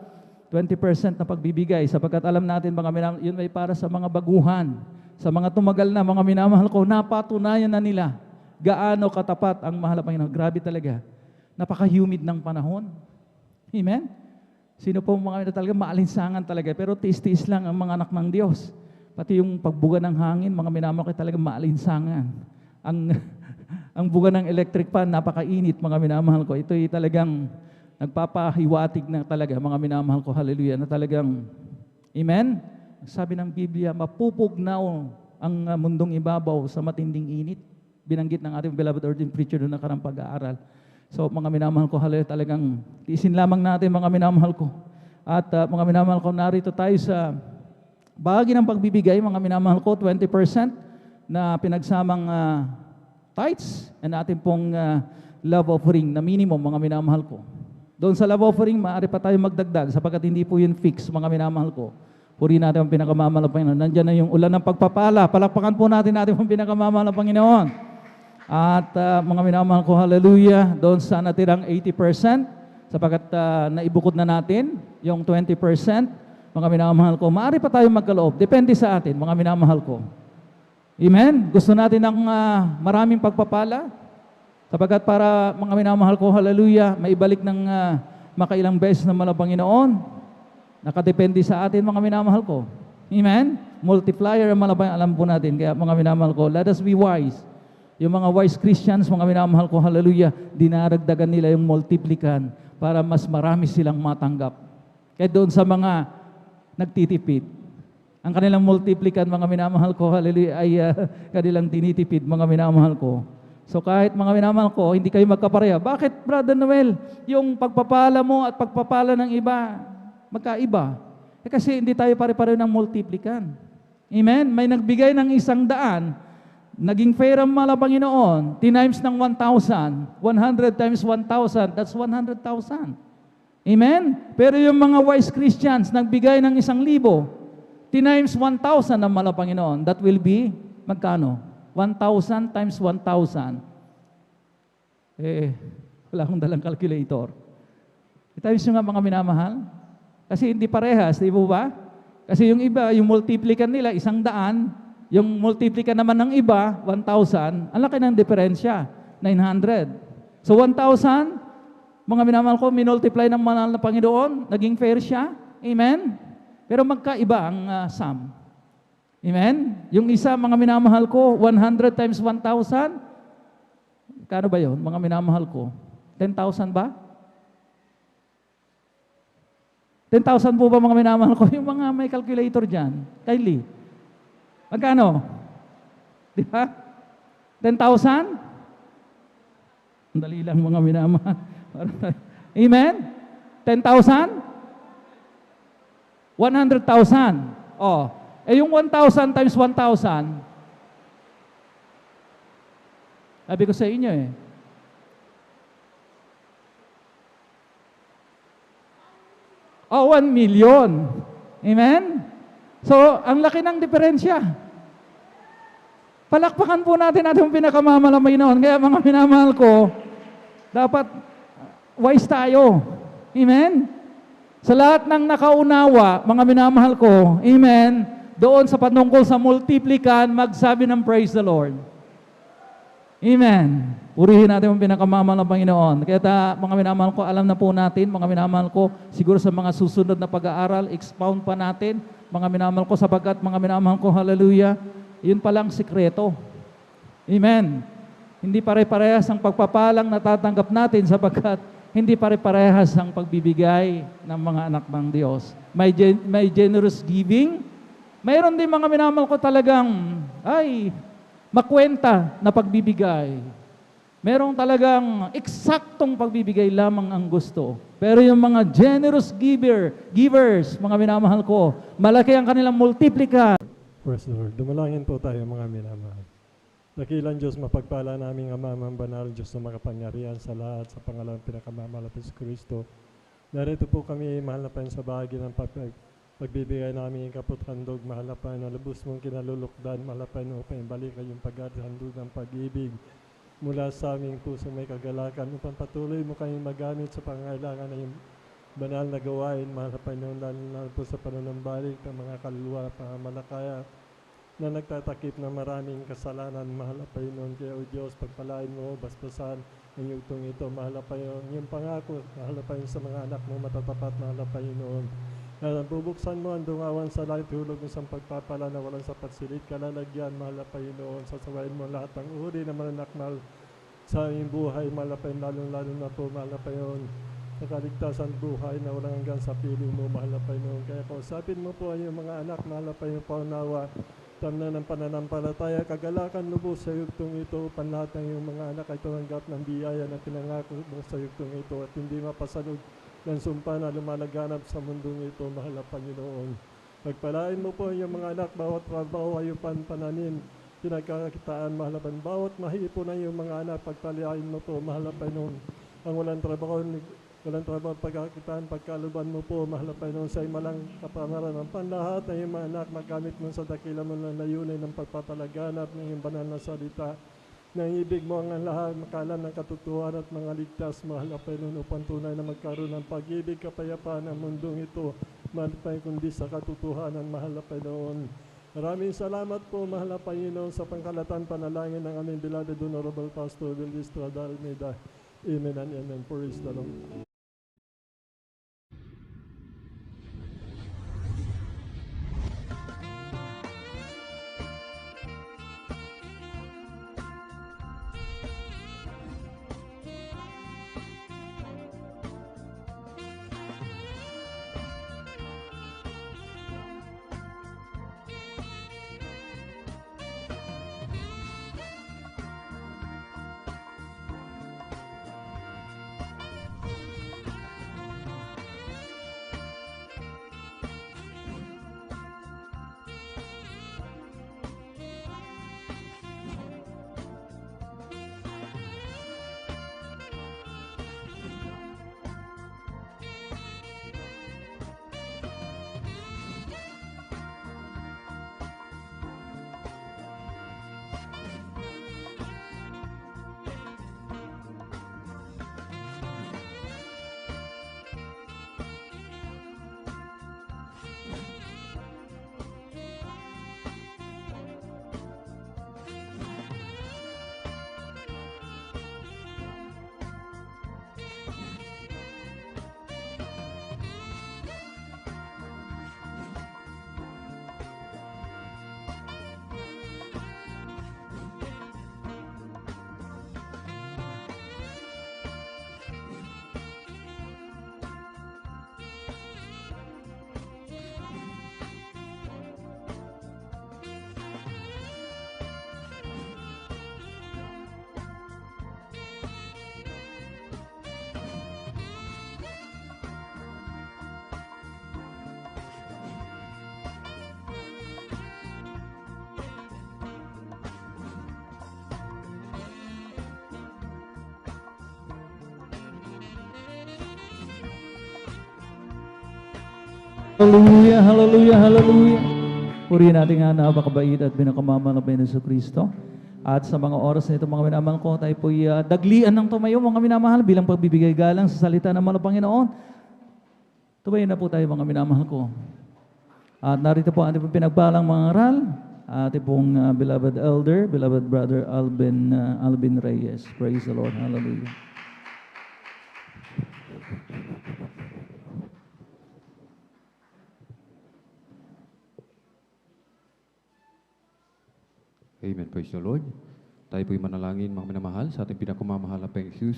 20% na pagbibigay, sapagkat alam natin mga minamahal, yun ay para sa mga baguhan, sa mga tumagal na mga minamahal ko, napatunayan na nila gaano katapat ang mahal na Panginoon. Grabe talaga. Napaka-humid ng panahon. Amen? Sino po mga na talaga maalinsangan talaga, pero tiis-tiis lang ang mga anak ng Diyos. Pati yung pagbuga ng hangin, mga minamahal ko talaga maalinsangan. Ang buga ng electric fan, napakainit mga minamahal ko. Ito'y talagang nagpapahiwatig na talaga mga minamahal ko, hallelujah, na talagang, amen? Sabi ng Biblia, mapupugnaw ang mundong ibabaw sa matinding init. Binanggit ng ating beloved ordained preacher doon nakarang pag-aaral. So mga minamahal ko, hallelujah, talagang tiisin lamang natin mga minamahal ko. At mga minamahal ko, narito tayo sa bahagi ng pagbibigay, mga minamahal ko, 20% na pinagsamang tithes and ating pong love offering na minimum, mga minamahal ko. Doon sa love offering, maaari pa tayo magdagdag sapagkat hindi po yun fix, mga minamahal ko. Puri natin ang pinakamamahal ng Panginoon. Nandiyan na yung ulan ng pagpapala. Palakpakan po natin ang pinakamamahal ng Panginoon. At mga minamahal ko, hallelujah, doon sa natirang 80%, sapagkat naibukod na natin yung 20%, mga minamahal ko, maaari pa tayo magkaloob. Depende sa atin, mga minamahal ko. Amen? Gusto natin ng maraming pagpapala, sapagkat para, mga minamahal ko, hallelujah, maibalik ng makailang beses na mahal na Panginoon, nakadepende sa atin, mga minamahal ko. Amen? Multiplier ang malabang, alam po natin. Kaya mga minamahal ko, let us be wise. Yung mga wise Christians, mga minamahal ko, hallelujah, dinaragdagan nila yung multiplikan para mas marami silang matanggap. Kaya doon sa mga nagtitipid, ang kanilang multiplikan, mga minamahal ko, hallelujah, ay kanilang tinitipid, mga minamahal ko. So kahit mga minamahal ko, hindi kayo magkapareha. Bakit, Brother Noel, yung pagpapala mo at pagpapala ng iba, magkaiba? Kasi hindi tayo pare-pareho ng multiplikan. Amen? May nagbigay ng 100, naging fair ang mahal na Panginoon, times ng 1,000, 100 times 1,000, that's 100,000. Amen? Pero yung mga wise Christians, nagbigay ng 1,000, times 1,000 ang mahal na Panginoon, that will be, magkano? 1,000 times 1,000. Wala akong dalang calculator. Times nyo nga mga minamahal. Kasi hindi parehas, di po ba? Kasi yung iba, yung multiplican nila, 100, yung multiplican naman ng iba, 1,000, ang laki ng diferensya, 900. So 1,000, mga minamahal ko, minultiply ng mahal na Panginoon, naging fair siya. Amen? Pero magkaiba ang sum. Amen? Yung isa, mga minamahal ko, 100 times 1,000, kano ba yun, mga minamahal ko? 10,000 ba? 10,000 po ba mga minamahal ko? Yung mga may calculator dyan, Kylie. Magkano? Di ba? 10,000? Ang dali lang mga minamahal. Amen? 10,000? 100,000. Oh. Yung 1,000 times 1,000, sabi ko sa inyo Oh, 1 million. Amen? So, ang laki ng diferensya. Palakpakan po natin yung pinakamamahal noon. Kaya mga minamahal ko, dapat wise tayo. Amen? Sa lahat ng nakaunawa, mga minamahal ko, amen, doon sa patungkol sa multiplikan, magsabi ng praise the Lord. Amen. Purihin natin ang pinakamamahal ng Panginoon. Kaya mga minamahal ko, alam na po natin, mga minamahal ko, siguro sa mga susunod na pag-aaral, expound pa natin, mga minamahal ko, sapagkat mga minamahal ko, hallelujah, yun palang sikreto. Amen. Hindi pare-parehas ang pagpapalang natatanggap natin sapagkat hindi pare-parehas ang pagbibigay ng mga anak ng Diyos. May generous giving. Mayroon din mga minamahal ko talagang, makwenta na pagbibigay. Merong talagang eksaktong pagbibigay lamang ang gusto. Pero yung mga generous givers, mga minamahal ko, malaki ang kanilang multiplikan. Praise the Lord. Dumalangin po tayo mga minamahal. Dakilang Diyos, mapagpala namin ang Amang Banal, Diyos na makapangyarihan sa lahat, sa pangalan ng pinakamamahal na Hesus Kristo. Narito po kami, mahal na Panginoon, sa bahagi ng pagbibigay namin ang kaputhandog, mahal na Panginoon, lubos mong kinalulukdan, mahal na Panginoon, balik kayong paghandog ng pag-ibig. mula sa aming puso may kagalakan upang patuloy mo kayong magamit sa pangailangan ng banal na gawain, mahal na Panginoon, lalo po sa panunambalik ng mga kaluluwa, pangamalakaya na nagtatakip ng maraming kasalanan, mahal na Panginoon. Kaya o Diyos, pagpalain mo, basbasan ang yugtong ito, mahal na Panginoon. Yung pangako, mahal na Panginoon, sa mga anak mo matatapat, mahal na Panginoon. Bubuksan mo ang dungawan sa langit, hulog mo sa pagpapala na walang sapat silid, kalalagyan, mahal na Panginoon. Sasawayin mo lahat ng uri na mananakmal sa aming buhay, mahal na Panginoon, lalo na po, mahal na Panginoon, sa kaligtasan buhay na walang hanggang sa piling mo, mahal na Panginoon. Kaya kausapin mo po ang iyong mga anak, mahal na Panginoon, paunawa, tamna ng pananampalataya, kagalakan lubos sa yugtong ito, upang lahat ng iyong mga anak ay tumanggap ng biyaya na pinangako mo sa yugtong ito at hindi mapasalog ng sumpa na lumalaganap sa mundong ito, mahal na Panginoon. Pagpalain mo po ang iyong mga anak, bawat trabaho ay pananim, pinagkakakitaan, mahal na Panginoon. Bawat mahipon ng iyong mga anak, pagpalain mo po, mahal na Panginoon. Ang walang trabaho, pagkakitaan, pagkaluban mo po, mahal na Panginoon, sa imalang kapamaran ng panlahat na iyong mga anak, magamit mo sa dakila mo na layunin ng pagpapalaganap ng iyong banal na salita. Nang ibig mo ang lahat, makalan ng katotohanan at mga ligtas, mahal na Panginoon, upang tunay na magkaroon ng pag-ibig, kapayapaan ng mundong ito, mahal na Panginoon, kundi sa katotohanan, mahal na Panginoon. Maraming salamat po, mahal na Panginoon, sa pangkalatan panalangin ng aming beloved Honorable Pastor Will Estrada Almeida. Amen and amen. Praise the Lord. Hallelujah, hallelujah, hallelujah. Purihin natin nga napakabait at binakamamahal na Panginoon Kristo. At sa mga oras na ito, mga minamahal ko, tayo po'y daglian ng tumayo, mga minamahal, bilang pagbibigay galang sa salita ng mga Panginoon. Tumayo na po tayo, mga minamahal ko. At narito po ang ating pinagpalang mga aral. Ating pong beloved elder, beloved brother Alvin Reyes. Praise the Lord. Hallelujah. Amen. Praise the Lord. Tayo po'y manalangin, mga minamahal, sa ating pinakamamahal na Panginoon.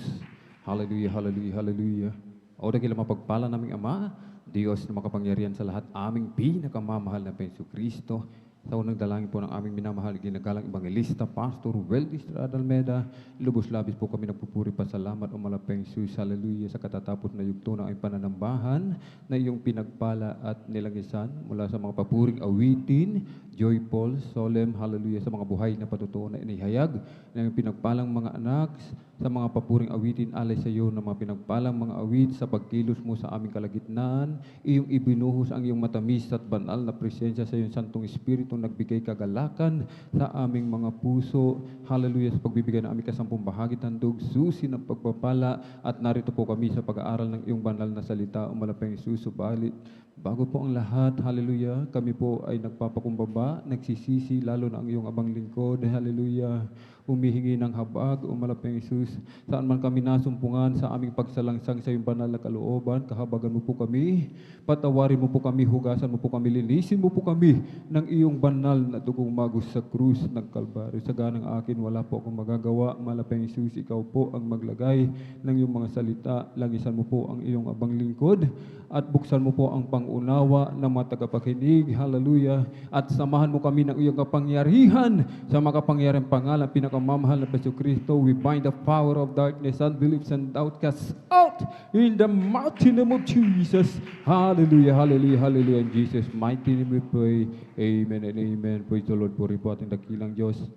Hallelujah, hallelujah, hallelujah. O dakilang mapagpala naming Ama, Diyos na makapangyarihan sa lahat, aming pinakamamahal na Panginoon Kristo. Sa unang dalangin po ng aming minamahal, ginagalang Evangelista, Pastor Will Estrada Almeida, lubos-labis po kami nagpupuri pasalamat o malapeng Jesus, hallelujah, sa katatapos na yugto ng aming pananambahan na iyong pinagpala at nilangisan mula sa mga papuring awitin, joyful, solemn, hallelujah, sa mga buhay na patutuo na inihayag ng iyong pinagpalang mga anak, sa mga papuring awitin, alay sa iyo na mga pinagpalang mga awit sa pagkilos mo sa aming kalagitnaan, iyong ibinuhos ang iyong matamis at banal na presensya sa iyong Santong Espiritu itong nagbigay kagalakan sa aming mga puso. Hallelujah, sa pagbibigay ng aming kasampung bahagi tandog, susi ng pagpapala. At narito po kami sa pag-aaral ng iyong banal na salita. Umalapang Jesus, subalit bago po ang lahat, hallelujah, kami po ay nagpapakumbaba, nagsisisi, lalo na ang iyong abang lingkod, hallelujah, humihingi ng habag, umalapang Jesus, saan man kami nasumpungan sa aming pagsalangsang sa iyong banal na kalooban, kahabagan mo po kami, patawarin mo po kami, hugasan mo po kami, linisin mo po kami ng iyong banal na dugong magos sa krus ng Kalbaryo. Sa ganang akin, wala po akong magagawa, malapang Jesus, ikaw po ang maglagay ng iyong mga salita, langisan mo po ang iyong abang lingkod, at buksan mo po ang pangunawa ng mga tagapakinig, hallelujah, at samahan mo kami ng iyong kapangyarihan sa makapangyarihang pangalan, pinakamamahal na Yesu Kristo. We bind the power of darkness, unbeliefs, and doubt, cast out in the mighty name of Jesus. Hallelujah, hallelujah, hallelujah. In Jesus' mighty name we pray. Amen and amen. Praise the Lord. Puri po ating dakilang Diyos.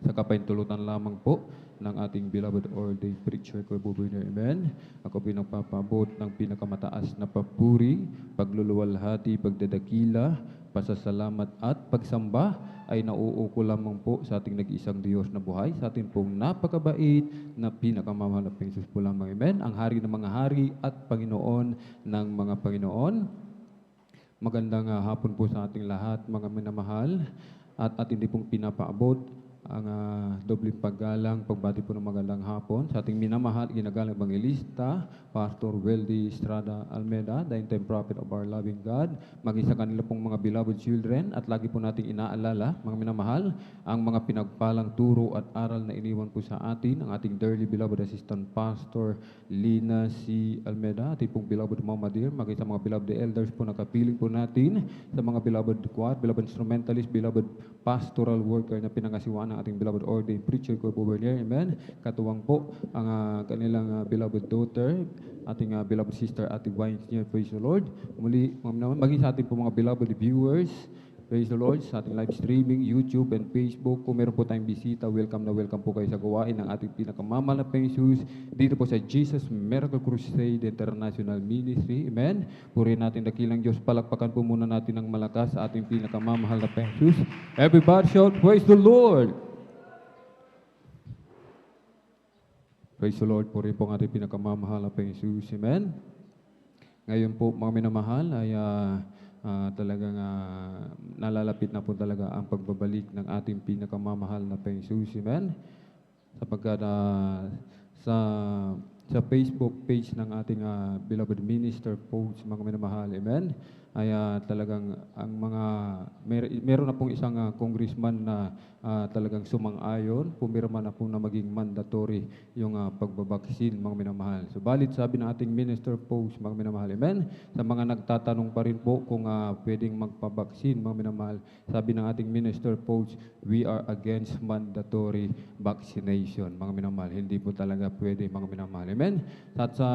Sa kapaintulutan lamang po ng ating beloved ordained preacher ko, Bubuner. Amen. Ako pinagpapabot ng pinakamataas na papuri, pagluluwalhati, pagdadakila, pasasalamat at pagsamba ay nauuko lamang po sa ating nag-isang Diyos na buhay, sa ating pong napakabait na pinakamamahal na Jesus po lamang. Amen. Ang hari ng mga hari at Panginoon ng mga Panginoon. Magandang hapon po sa ating lahat, mga minamahal, at hindi pong pinapaabot ang dobling paggalang, pagbati po ng magandang hapon sa ating minamahal, ginagalang Evangelista, Pastor Weldy Estrada Almeda, the end-time prophet of our loving God, maging sa kanila pong mga beloved children, at lagi po nating inaalala, mga minamahal, ang mga pinagpalang turo at aral na iniwan po sa atin, ang ating dearly beloved assistant pastor, Lina C. Almeda, ating pong beloved Mama Dear, maging sa mga beloved elders po na kapiling po natin, sa mga beloved choir, beloved instrumentalist, beloved pastoral worker na pinangasiwaan ng ating beloved ordained preacher ko, Bubernier. Amen. Katuwang po ang kanilang beloved daughter, ating beloved sister, Ate Wines niya. Praise the Lord. Muli, maging sa ating po mga beloved viewers, praise the Lord, sa ating live streaming, YouTube and Facebook. Kung meron po tayong bisita, welcome na welcome po kayo sa gawain ng ating pinakamamahal na Jesus dito po sa Jesus Miracle Crusade International Ministry. Amen. Purihin natin dakilang Diyos. Palakpakan po muna natin ng malakas sa ating pinakamamahal na Jesus. Everybody shout, praise the Lord. Praise the Lord. Purihin po ang ating pinakamamahal na Jesus. Amen. Ngayon po, mga minamahal, ay talagang nalalapit na po talaga ang pagbabalik ng ating pinakamamahal na Jesus. Amen. Sapagkat sa Facebook page ng ating beloved minister post, mga minamahal, amen, ay talagang ang mga, meron na pong isang congressman na talagang sumang-ayon, pumirma na po na maging mandatory yung pagbabaksin, mga minamahal. Subalit, sabi ng ating minister post, mga minamahal, amen, sa mga nagtatanong pa rin po kung pwedeng magpabaksin, mga minamahal, sabi ng ating minister post, we are against mandatory vaccination, mga minamahal. Hindi po talaga pwede, mga minamahal, amen. At sa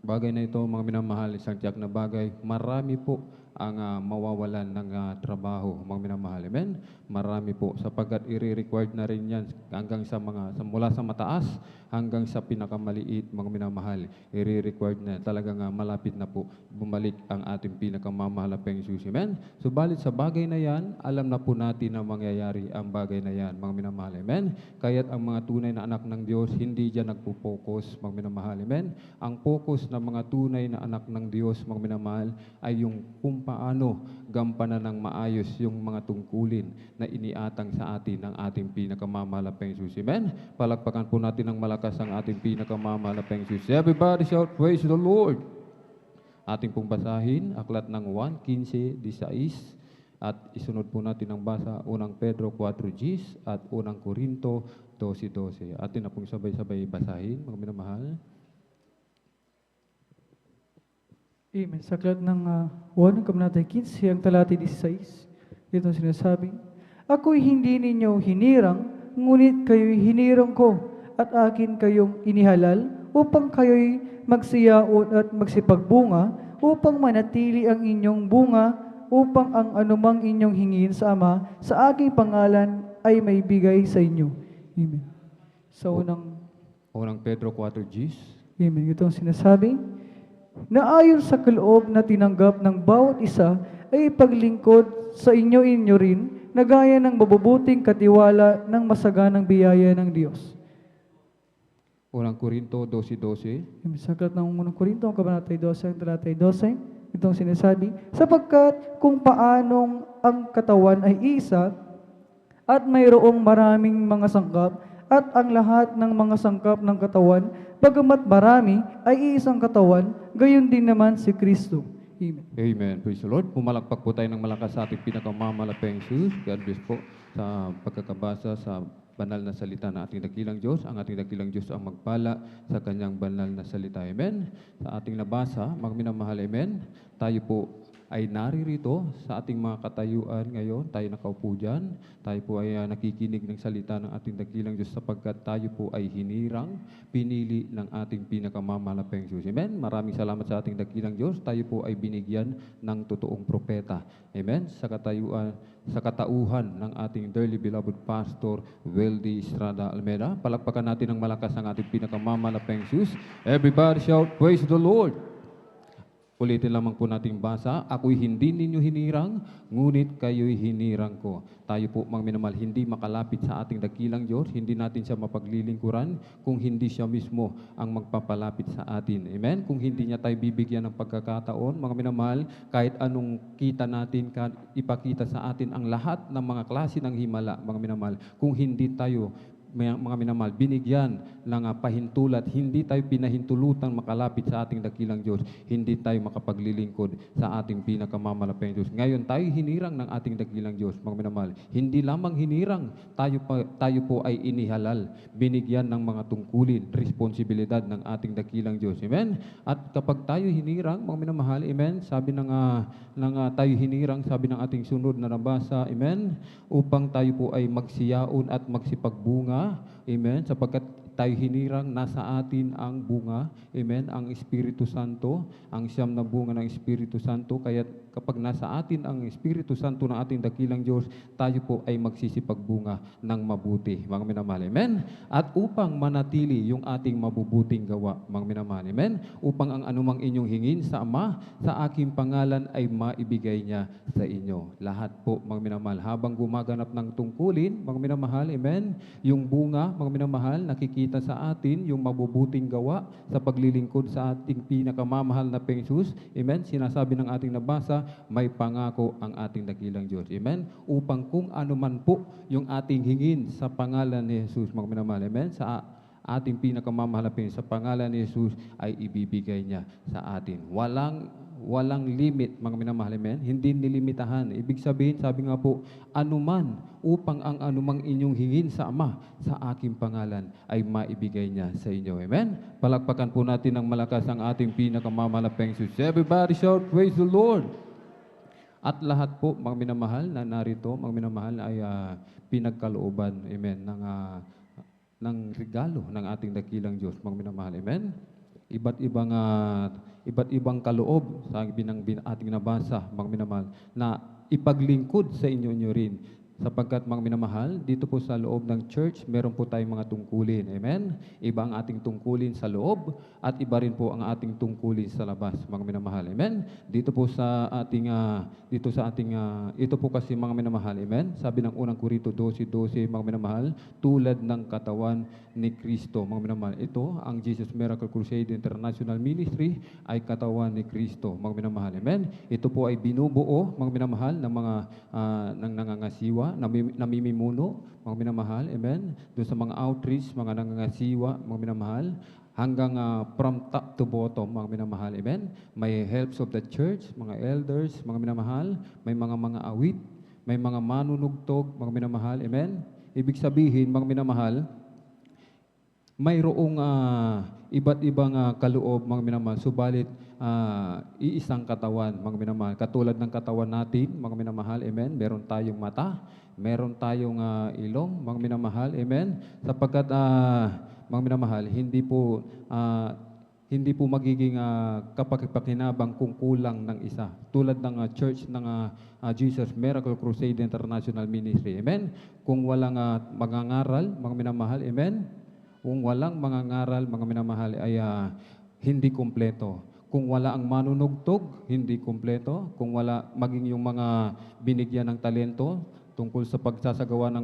bagay na ito, mga minamahal, isang tiyak na bagay, marami po ang mawawalan ng trabaho, mga minamahal. Amen? Marami po, sapagkat i-required na rin yan hanggang sa mula sa mataas hanggang sa pinakamaliit, mga minamahal. I-required na, talagang malapit na po bumalik ang ating pinakamamahal na Jesus. Amen? Subalit sa bagay na yan, alam na po natin na mangyayari ang bagay na yan, mga minamahal. Amen? Kaya't ang mga tunay na anak ng Diyos, hindi dyan nagpo-focus, mga minamahal. Amen? Ang focus ng mga tunay na anak ng Diyos, mga minamahal, ay yung kung paano gampanan ng maayos yung mga tungkulin na iniatang sa atin ng ating pinakamamahal na Jesus. Amen? Palakpakan po natin ng malakas ang ating pinakamamahal na Jesus. Everybody shout, praise the Lord. Ating pong basahin, aklat ng 1:15-16, at isunod po natin ang basa, unang Pedro 4:10 at unang Korinto 12:12. Atin na pong sabay-sabay basahin, mga minamahal. Amen. Sa aklat ng 1, Kabanata 15, ang talata 16, dito sinasabi, ako'y hindi ninyo hinirang, ngunit kayo'y hinirang ko, at akin kayong inihalal, upang kayo'y magsiyaon at magsipagbunga, upang manatili ang inyong bunga, upang ang anumang inyong hingin sa Ama, sa aking pangalan ay may bigay sa inyo. Amen. Sa unang Pedro 4:10. Amen. Ito ang sinasabi, na ayon sa kaloob na tinanggap ng bawat isa ay ipaglingkod sa inyo rin na gaya ng mabubuting katiwala ng masaganang biyaya ng Diyos. Unang Korinto 12:12. Yung sagat ng unang Korinto, ang kabanatay 12, ang talatay 12, itong sinasabi, sapagkat kung paanong ang katawan ay isa, at mayroong maraming mga sangkap, at ang lahat ng mga sangkap ng katawan, bagamat marami, ay iisang katawan, gayon din naman si Kristo. Amen. Amen. Praise the Lord. Pumalakpak po tayo ng malakas sa ating pinakamamalapeng Jesus. God bless po sa pagkakabasa sa banal na salita ng ating dakilang Diyos. Ang ating dakilang Diyos ang magpala sa kanyang banal na salita. Amen. Sa ating nabasa, mga minamahal, amen. Tayo po ay naririto sa ating mga katayuan ngayon. Tayo nakaupo dyan. Tayo po ay nakikinig ng salita ng ating dakilang Diyos sapagkat tayo po ay hinirang, pinili ng ating pinakamamalapeng Diyos. Amen? Maraming salamat sa ating dakilang Diyos. Tayo po ay binigyan ng totoong propeta. Amen? Sa katauhan ng ating dearly beloved Pastor Weldy Estrada Almeida. Palakpakan natin ng malakas ang ating pinakamamalapeng Diyos. Everybody shout, praise the Lord! Ulitin lamang po nating basa, ako'y hindi ninyo hinirang, ngunit kayo'y hinirang ko. Tayo po, mga minamahal, hindi makalapit sa ating dakilang Diyos, hindi natin siya mapaglilingkuran kung hindi siya mismo ang magpapalapit sa atin. Amen? Kung hindi niya tayo bibigyan ng pagkakataon, mga minamahal, kahit anong kita natin, ipakita sa atin ang lahat ng mga klase ng himala, mga minamahal, kung hindi tayo mga minamahal, binigyan ng pahintulot, hindi tayo pinahintulutan makalapit sa ating dakilang Diyos, hindi tayo makapaglilingkod sa ating pinakamamalapeng Diyos. Ngayon, tayo hinirang ng ating dakilang Diyos, mga minamahal. Hindi lamang hinirang, tayo po ay inihalal, binigyan ng mga tungkulin, responsibilidad ng ating dakilang Diyos. Amen? At kapag tayo hinirang, mga minamahal, amen, sabi tayo hinirang, sabi ng ating sunod na nabasa, amen, upang tayo po ay magsiyaon at magsipagbunga. Amen. Sapagkat tayo hinirang, nasa atin ang bunga. Amen. Ang Espiritu Santo, ang siyam na bunga ng Espiritu Santo. Kaya kapag nasa atin ang Espiritu Santo ng ating dakilang Diyos, tayo po ay magsisipagbunga ng mabuti. Mga minamahal. Amen. At upang manatili yung ating mabubuting gawa, mga minamahal. Amen. Upang ang anumang inyong hingin sa Ama, sa aking pangalan ay maibigay niya sa inyo. Lahat po, mga minamahal, habang gumaganap ng tungkulin, mga minamahal, amen, yung bunga, mga minamahal, nakikita sa atin yung mabubuting gawa sa paglilingkod sa ating pinakamamahal na Jesus. Amen. Sinasabi ng ating nabasa, may pangako ang ating dakilang Diyos. Amen. Upang kung ano man po yung ating hingin sa pangalan ni Jesus, mga minamahal, amen, sa ating pinakamamahal sa pangalan ni Jesus ay ibibigay niya sa atin. Walang limit, mga minamahal, amen. Hindi nilimitahan. Ibig sabihin, sabi nga po, anuman, upang ang anumang inyong hingin sa Ama, sa aking pangalan, ay maibigay niya sa inyo. Amen? Palakpakan po natin ng malakas ang ating pinakamamalapeng Jesus. Everybody shout, praise the Lord! At lahat po, mga minamahal, na narito, mga minamahal, ay pinagkalooban, amen, ng regalo ng ating dakilang Diyos, mga minamahal, amen? Iba't ibang kaloob, sabi ng ating nabasa, mga minamahal, na ipaglingkod sa inyo rin. Sapagkat, mga minamahal, dito po sa loob ng church, meron po tayong mga tungkulin. Amen? Iba ang ating tungkulin sa loob at iba rin po ang ating tungkulin sa labas, mga minamahal. Amen? Ito po kasi, mga minamahal. Amen? Sabi ng unang Korinto 12:12, mga minamahal, tulad ng katawan ni Kristo, mga minamahal. Ito, ang Jesus Miracle Crusade International Ministry ay katawan ni Kristo, mga minamahal. Amen? Ito po ay binubuo, mga minamahal, ng mga nangangasiwa, namimimuno, mga minamahal, amen, doon sa mga outreach, mga nangangasiwa, mga minamahal, hanggang from top to bottom, mga minamahal, amen. May helps of the church, mga elders, mga minamahal, may mga awit, may mga manunugtog, mga minamahal, amen. Ibig sabihin, mga minamahal, mayroong iba't ibang kaloob, mga minamahal, subalit iisang katawan, mga minamahal. Katulad ng katawan natin, mga minamahal, amen, meron tayong mata, meron tayong ilong, mga minamahal, amen, sapagkat, mga minamahal, hindi po magiging kapaki-pakinabang kung kulang ng isa. Tulad ng church ng Jesus Miracle Crusade International Ministry, amen, kung walang mangangaral, mga minamahal, amen, kung walang mangangaral, mga minamahal, ay hindi kumpleto. Kung wala ang manunugtog, hindi kumpleto. Kung wala maging yung mga binigyan ng talento tungkol sa pagsasagawa ng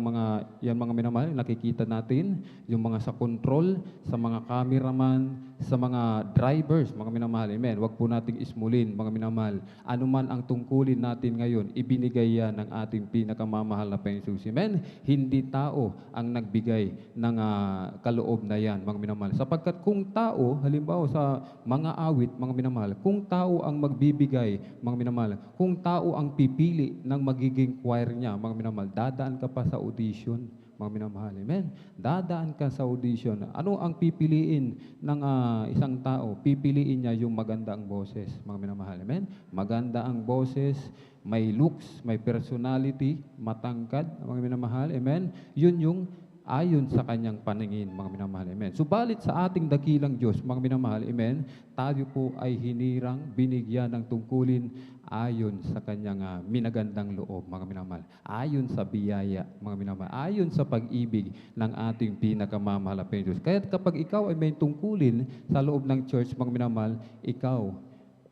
mga minamahal, nakikita natin, yung mga sa control, sa mga cameraman, sa mga drivers, mga minamahal. Amen. Huwag po nating ismulin, mga minamahal. Ano man ang tungkulin natin ngayon, ibinigay yan ng ating pinakamamahal na Panginoon. Amen. Hindi tao ang nagbigay ng kaloob na yan, mga minamahal. Sapagkat kung tao, halimbawa sa mga awit, mga minamahal, kung tao ang magbibigay, mga minamahal, kung tao ang pipili ng magiging choir niya, mga minamahal, dadaan ka pa sa audition, mga minamahal. Amen. Dadaan ka sa audition. Ano ang pipiliin ng isang tao? Pipiliin niya yung maganda ang boses, mga minamahal. Amen. Maganda ang boses, may looks, may personality, matangkad, mga minamahal. Amen. Yun yung ayon sa kanyang paningin, mga minamahal. Amen. Subalit sa ating dakilang Diyos, mga minamahal, amen, tayo po ay hinirang, binigyan ng tungkulin ayon sa kanyang minagandang loob, mga minamahal. Ayon sa biyaya, mga minamahal. Ayon sa pag-ibig ng ating pinakamamahal na Diyos. Kaya kapag ikaw ay may tungkulin sa loob ng church, mga minamahal, ikaw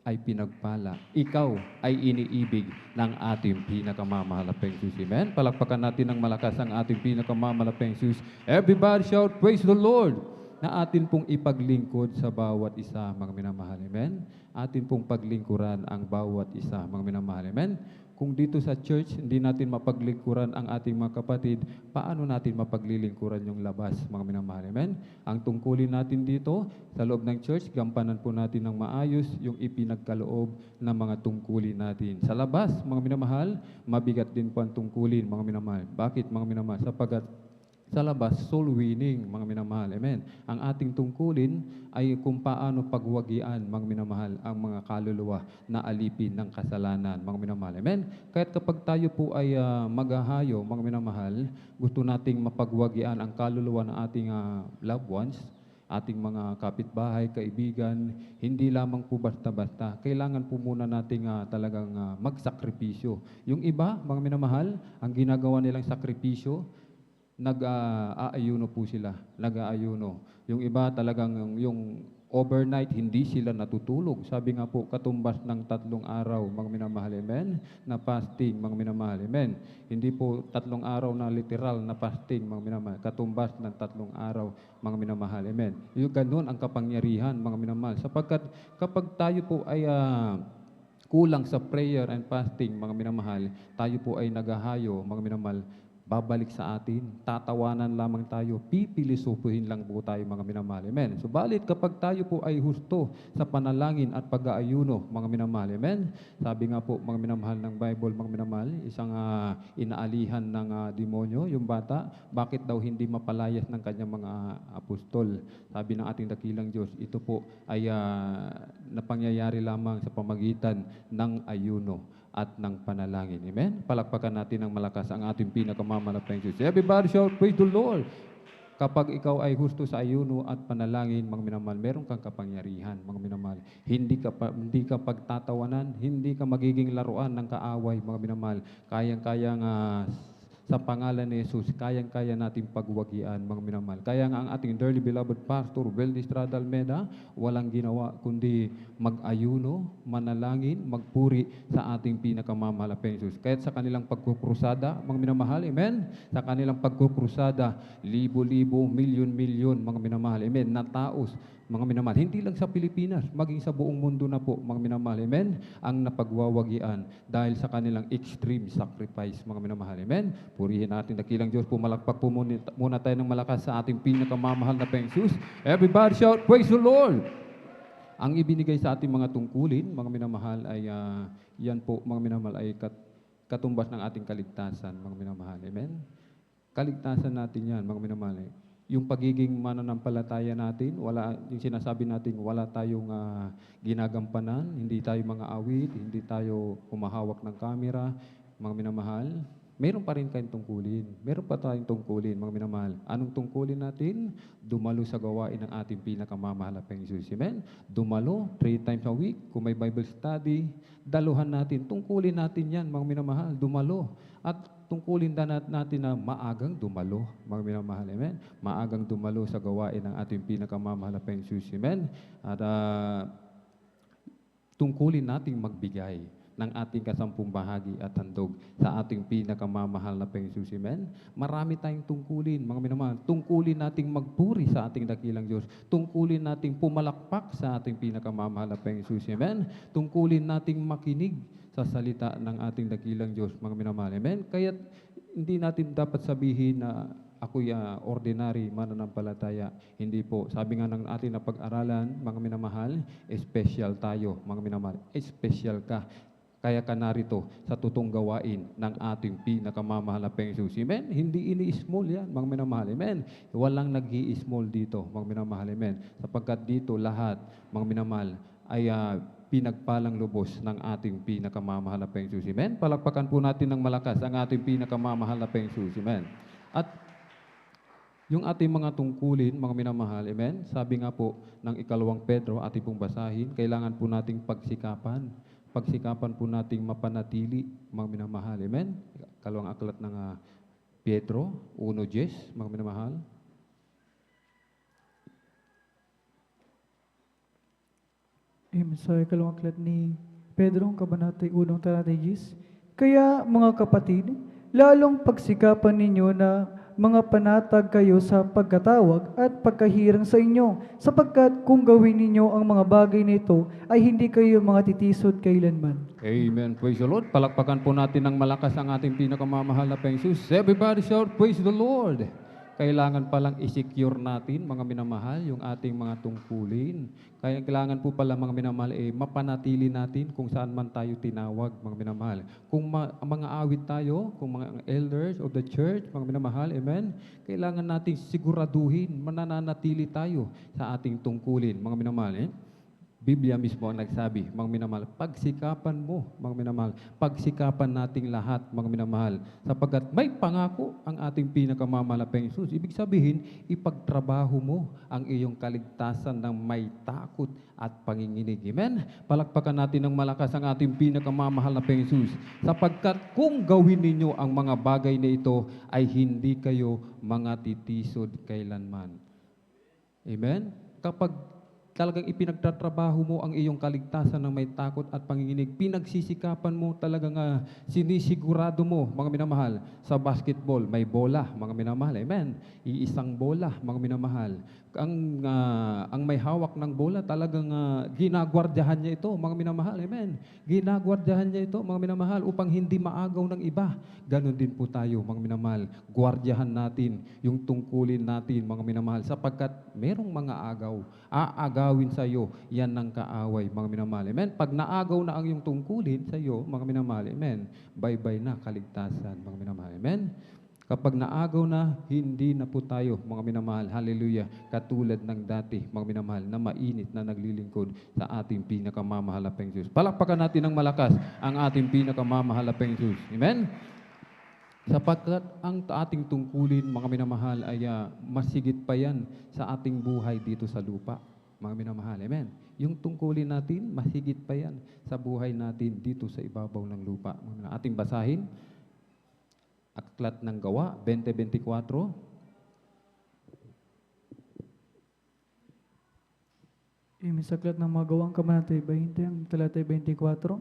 ay pinagpala. Ikaw ay iniibig ng ating pinakamamahal na Diyos. Amen? Palakpakan natin ng malakas ang ating pinakamamahal na Diyos. Everybody shout, praise the Lord! Na atin pong ipaglingkod sa bawat isa, mga minamahal. Amen? Atin pong paglingkuran ang bawat isa, mga minamahal. Amen? Kung dito sa church, hindi natin mapaglingkuran ang ating mga kapatid, paano natin mapaglilingkuran yung labas, mga minamahal? Amen? Ang tungkulin natin dito, sa loob ng church, gampanan po natin ng maayos yung ipinagkaloob ng mga tungkulin natin. Sa labas, mga minamahal, mabigat din po ang tungkulin, mga minamahal. Bakit, mga minamahal? Sapagat sa labas, soul winning, mga minamahal. Amen. Ang ating tungkulin ay kung paano pagwagian, mga minamahal, ang mga kaluluwa na alipin ng kasalanan, mga minamahal. Amen. Kaya't kapag tayo po ay maghahayo, mga minamahal, gusto nating mapagwagian ang kaluluwa ng ating loved ones, ating mga kapitbahay, kaibigan, hindi lamang po basta-basta. Kailangan po muna nating talagang magsakripisyo. Yung iba, mga minamahal, ang ginagawa nilang sakripisyo, nag-aayuno po sila, nag-aayuno. Yung iba talagang yung overnight, hindi sila natutulog. Sabi nga po, katumbas ng 3 araw, mga minamahal, amen, na fasting, mga minamahal, amen. Hindi po 3 araw na literal na fasting, mga minamahal, katumbas ng 3 araw, mga minamahal, amen. Yung ganun ang kapangyarihan, mga minamahal. Sapagkat kapag tayo po ay kulang sa prayer and fasting, mga minamahal, tayo po ay naghahayo, mga minamahal, babalik sa atin, tatawanan lamang tayo, pipilisupuhin lang po tayo, mga minamahal. Amen. Subalit kapag tayo po ay husto sa panalangin at pag-aayuno, mga minamahal. Amen. Sabi nga po, mga minamahal ng Bible, mga minamahal, isang inaalihan ng demonyo, yung bata, bakit daw hindi mapalayas ng kanyang mga apostol? Sabi ng ating dakilang Diyos, ito po ay napangyayari lamang sa pamagitan ng ayuno at ng panalangin. Amen? Palakpakan natin ng malakas ang ating pinakamamahal Diyos. Everybody shout, praise the Lord! Kapag ikaw ay husto sa ayuno at panalangin, mga minamahal, meron kang kapangyarihan, mga minamahal. Hindi ka pagtatawanan, hindi ka magiging laruan ng kaaway, mga minamahal. Kayang-kayang sa pangalan ni Jesus, kayang-kaya nating pagwagian, mga minamahal. Kaya nga ang ating dearly beloved Pastor, Weldy Estrada Almeda, walang ginawa kundi mag-ayuno, manalangin, magpuri sa ating pinakamamahal na Jesus. Kahit sa kanilang pagkukrusada, mga minamahal, amen? Sa kanilang pagkukrusada, libo-libo, milyon-milyon, mga minamahal, amen? Na taos, mga minamahal, hindi lang sa Pilipinas, maging sa buong mundo na po, mga minamahal, amen? Ang napagwawagian dahil sa kanilang extreme sacrifice, mga minamahal, amen? Purihin natin dakilang Diyos, pumalakpak po muna tayo ng malakas sa ating pinakamamahal na Jesus. Everybody shout, praise the Lord! Ang ibinigay sa ating mga tungkulin, mga minamahal, ay yan po, mga minamahal, ay katumbas ng ating kaligtasan, mga minamahal, amen? Kaligtasan natin yan, mga minamahal, yung pagiging mananampalataya natin, wala, yung sinasabi natin, wala tayong ginagampanan, hindi tayo mga awit, hindi tayo humahawak ng kamera, mga minamahal. Meron pa rin kayong tungkulin. Meron pa tayong tungkulin, mga minamahal. Anong tungkulin natin? Dumalo sa gawain ng ating pinakamamahal na Panginoon. Amen? Dumalo 3 times a week. Kung may Bible study, daluhan natin. Tungkulin natin yan, mga minamahal. Dumalo. At tungkulin natin na maagang dumalo, mga minamahal. Amen? Maagang dumalo sa gawain ng ating pinakamamahal na Panginoon. Amen? At tungkulin nating magbigay ng ating kasampung bahagi at handog sa ating pinakamamahal na Panginoong Jesus. Amen? Marami tayong tungkulin, mga minamahal. Tungkulin nating magpuri sa ating dakilang Diyos. Tungkulin nating pumalakpak sa ating pinakamamahal na Panginoong Jesus. Amen? Tungkulin nating makinig sa salita ng ating dakilang Diyos, mga minamahal. Amen? Kaya hindi natin dapat sabihin na ako'y ordinary mananampalataya. Hindi po. Sabi nga ng ating napag-aralan, mga minamahal, special tayo, mga minamahal. Special ka. Kaya ka narito sa tutong gawain ng ating pinakamamahal na Panginoong Jesus. Amen? Hindi ini-small yan, mga minamahal. Amen? Walang nag-i-small dito, mga minamahal. Amen? Sapagkat dito lahat, mga minamahal, ay pinagpalang lubos ng ating pinakamamahal na Panginoong Jesus. Amen? Palakpakan po natin ng malakas ang ating pinakamamahal na Panginoong Jesus. Amen? At yung ating mga tungkulin, mga minamahal, amen? Sabi nga po ng ikalawang Pedro, ating pong basahin, kailangan po nating pagsikapan. Pagsikapan po nating mapanatili, mga minamahal. Amen? Kalawang aklat ng Pedro, 1:10, mga minamahal. Amen. Sa ikalawang aklat ni Pedro, kabanatay 1, talatay 10. Kaya mga kapatid, lalong pagsikapan ninyo na mga panatag kayo sa pagkatawag at pagkahirang sa inyo, sapagkat kung gawin ninyo ang mga bagay na ito, ay hindi kayo mga titisod kailanman. Amen. Praise the Lord. Palakpakan po natin ng malakas ang ating pinakamamahal na Panginoong Jesus. Everybody shout, praise the Lord. Kailangan palang i-secure natin, mga minamahal, yung ating mga tungkulin. Kaya kailangan po pala, mga minamahal, mapanatili natin kung saan man tayo tinawag, mga minamahal. Kung mga awit tayo, kung mga elders of the church, mga minamahal, amen, kailangan natin siguraduhin, mananatili tayo sa ating tungkulin, mga minamahal. Biblia mismo ang nagsabi, mga minamahal, pagsikapan mo, mga minamahal, pagsikapan nating lahat, mga minamahal, sapagkat may pangako ang ating pinakamamahal na Panginoong Jesus. Ibig sabihin, ipagtrabaho mo ang iyong kaligtasan ng may takot at panginginig. Amen? Palakpakan natin ng malakas ang ating pinakamamahal na Panginoong Jesus, sapagkat kung gawin ninyo ang mga bagay na ito, ay hindi kayo mga titisod kailanman. Amen? Kapag talagang ipinagtatrabaho mo ang iyong kaligtasan ng may takot at panginginig, pinagsisikapan mo, talagang sinisigurado mo, mga minamahal, sa basketball, may bola, mga minamahal, amen? Iisang bola, mga minamahal. Ang may hawak ng bola, talagang ginagwardyahan niya ito, mga minamahal, amen? Ginagwardyahan niya ito, mga minamahal, upang hindi maagaw ng iba. Ganon din po tayo, mga minamahal. Gwardyahan natin yung tungkulin natin, mga minamahal, sapagkat merong mga agaw, aagawin sa iyo, yan ng kaaway, mga minamahal. Amen? Pag naagaw na ang iyong tungkulin sa iyo, mga minamahal, amen, bye-bye na kaligtasan, mga minamahal. Amen? Kapag naagaw na, hindi na po tayo, mga minamahal, hallelujah, katulad ng dati, mga minamahal, na mainit na naglilingkod sa ating pinakamamahal na Panginoon Jesus. Palakpakan natin ng malakas ang ating pinakamamahal na Panginoon Jesus. Amen? Sapagkat ang ating tungkulin, mga minamahal, ay masigit pa yan sa ating buhay dito sa lupa, mga minamahal. Amen? Yung tungkulin natin, masigit pa yan sa buhay natin dito sa ibabaw ng lupa. Ating basahin, Aklat ng Gawa, 20:24. Sa Aklat ng mga Gawang, kabanatay 20, ang talatay 24.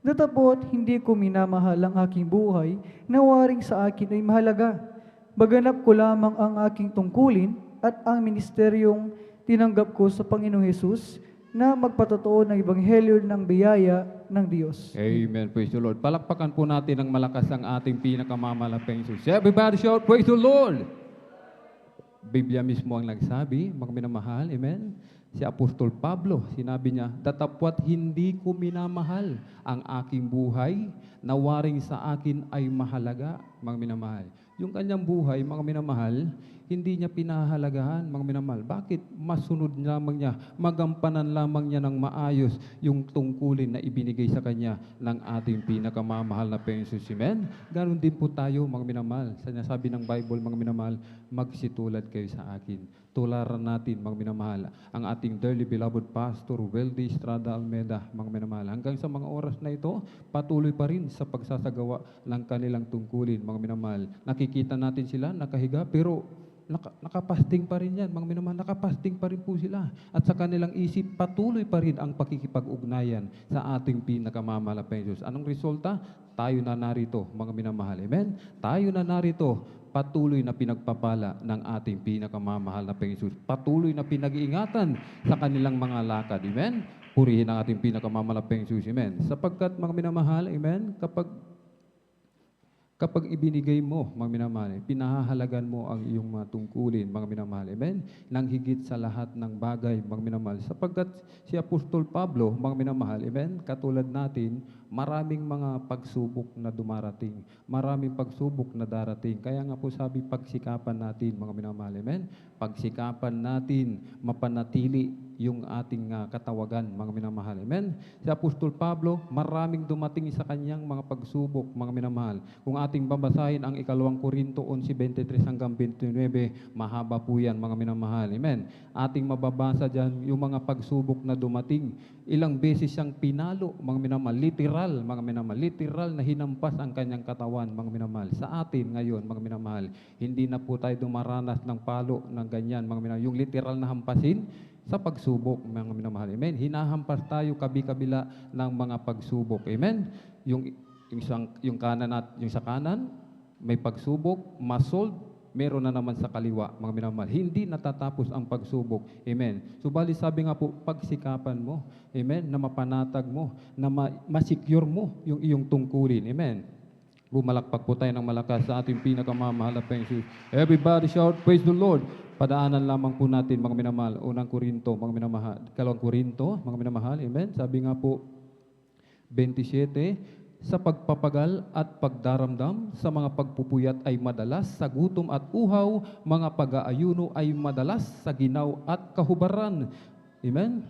Datapot, hindi ko minamahal ang aking buhay, na waring sa akin ay mahalaga. Baganap ko lamang ang aking tungkulin at ang ministeryong tinanggap ko sa Panginoong Hesus, na magpatotoo ng ebanghelyo ng biyaya ng Diyos. Amen. Praise the Lord. Palakpakan po natin ng malakas ang ating pinakamamahal na Panginoon Jesus. Everybody shout, praise the Lord! Biblia mismo ang nagsabi, mga minamahal, amen? Si Apostol Pablo, sinabi niya, datapwat hindi ko minamahal ang aking buhay, na waring sa akin ay mahalaga, mga minamahal. Yung kanyang buhay, mga minamahal, hindi niya pinahalagahan, mga minamahal. Bakit? Masunod lamang niya, magampanan lamang niya ng maayos yung tungkulin na ibinigay sa kanya ng ating pinakamamahal na Panginoon Jesus. Amen? Ganon din po tayo, mga minamahal. Sinasabi ng Bible, mga minamahal, magsitulad kayo sa akin. Tularan natin, mga minamahal, ang ating dearly beloved Pastor Weldy Estrada Almeda, mga minamahal. Hanggang sa mga oras na ito, patuloy pa rin sa pagsasagawa ng kanilang tungkulin, mga minamahal. Nakikita natin sila, nakahiga, pero nakapasting pa rin yan, mga minamahal, nakapasting pa rin po sila. At sa kanilang isip, patuloy pa rin ang pakikipag-ugnayan sa ating pinakamamalapang Diyos. Anong resulta? Tayo na narito, mga minamahal. Amen? Tayo na narito, patuloy na pinagpapala ng ating pinakamamahal na Panginoon. Patuloy na pinag-iingatan sa kanilang mga lakad. Amen? Purihin ang ating pinakamamahal na Panginoon. Amen? Sapagkat, mga minamahal, amen, kapag ibinigay mo, mga minamahal, pinahahalagan mo ang iyong mga tungkulin, mga minamahal. Amen? Nang higit sa lahat ng bagay, mga minamahal. Sapagkat si Apostol Pablo, mga minamahal, amen, katulad natin, maraming mga pagsubok na dumarating. Maraming pagsubok na darating. Kaya nga po sabi, pagsikapan natin, mga minamahal. Amen? Pagsikapan natin, mapanatili yung ating katawagan, mga minamahal. Amen? Si Apostol Pablo, maraming dumating sa kanyang mga pagsubok, mga minamahal. Kung ating babasahin ang 2 Korinto 11:23 hanggang 29, mahaba po yan, mga minamahal. Amen? Ating mababasa dyan yung mga pagsubok na dumating. Ilang beses siyang pinalo, mga minamahal. Literal, mga minamahal. Literal na hinampas ang kanyang katawan, mga minamahal. Sa atin ngayon, mga minamahal, hindi na po tayo dumaranas ng palo ng ganyan, mga minamahal. Yung literal na hampasin, sa pagsubok, mga minamahal. Amen? Hinahampas tayo kabi-kabila ng mga pagsubok. Amen? Yung kanan at yung sa kanan, may pagsubok, masold, meron na naman sa kaliwa, mga minamahal. Hindi natatapos ang pagsubok. Amen? Subalit sabi nga po, pagsikapan mo, amen, na mapanatag mo, na masecure mo yung iyong tungkulin. Amen? Bumalakpak po tayo ng malakas sa ating pinakamamahal na Panginoon. Everybody shout, praise the Lord. Padaanan lamang po natin, mga minamahal, unang Korinto, mga minamahal, 2 Korinto, mga minamahal, amen? Sabi nga po, 27, sa pagpapagal at pagdaramdam, sa mga pagpupuyat ay madalas, sa gutom at uhaw, mga pag-aayuno ay madalas, sa ginaw at kahubaran. Amen?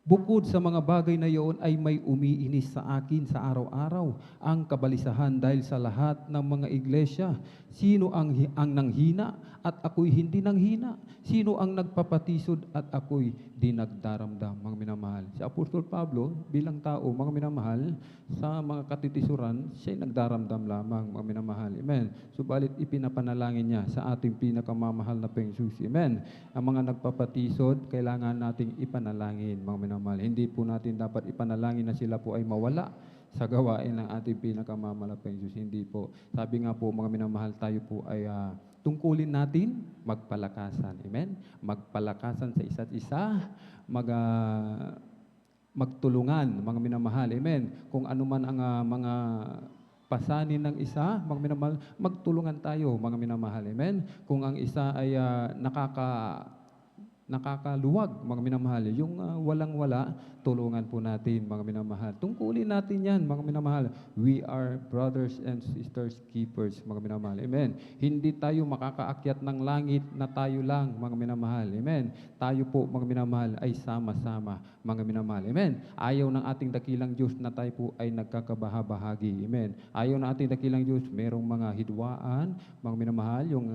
Bukod sa mga bagay na iyon ay may umiinis sa akin sa araw-araw ang kabalisahan dahil sa lahat ng mga iglesia. Sino ang nanghina at ako'y hindi nanghina? Sino ang nagpapatisod at ako'y di nagdaramdam, mga minamahal? Si Apostol Pablo, bilang tao, mga minamahal, sa mga katitisuran, siya'y nagdaramdam lamang, mga minamahal. Amen. Subalit ipinapanalangin niya sa ating pinakamamahal na Panginoon. Amen. Ang mga nagpapatisod, kailangan nating ipanalangin, mga minamahal. Hindi po natin dapat ipanalangin na sila po ay mawala sa gawain ng ating pinakamamahal Diyos. Hindi po. Sabi nga po, mga minamahal, tayo po ay tungkulin natin magpalakasan. Amen? Magpalakasan sa isa't isa, magtulungan, mga minamahal. Amen? Kung ano man ang mga pasanin ng isa, mga minamahal, magtulungan tayo, mga minamahal. Amen? Kung ang isa ay nakakaluwag, mga minamahal. Yung walang-wala, tulungan po natin, mga minamahal. Tungkulin natin yan, mga minamahal. We are brothers and sisters keepers, mga minamahal. Amen. Hindi tayo makakaakyat ng langit na tayo lang, mga minamahal. Amen. Tayo po, mga minamahal, ay sama-sama, mga minamahal. Amen. Ayaw ng ating dakilang Diyos na tayo po ay nagkakabahabahagi. Amen. Ayaw ng ating dakilang Diyos, merong mga hidwaan, mga minamahal, yung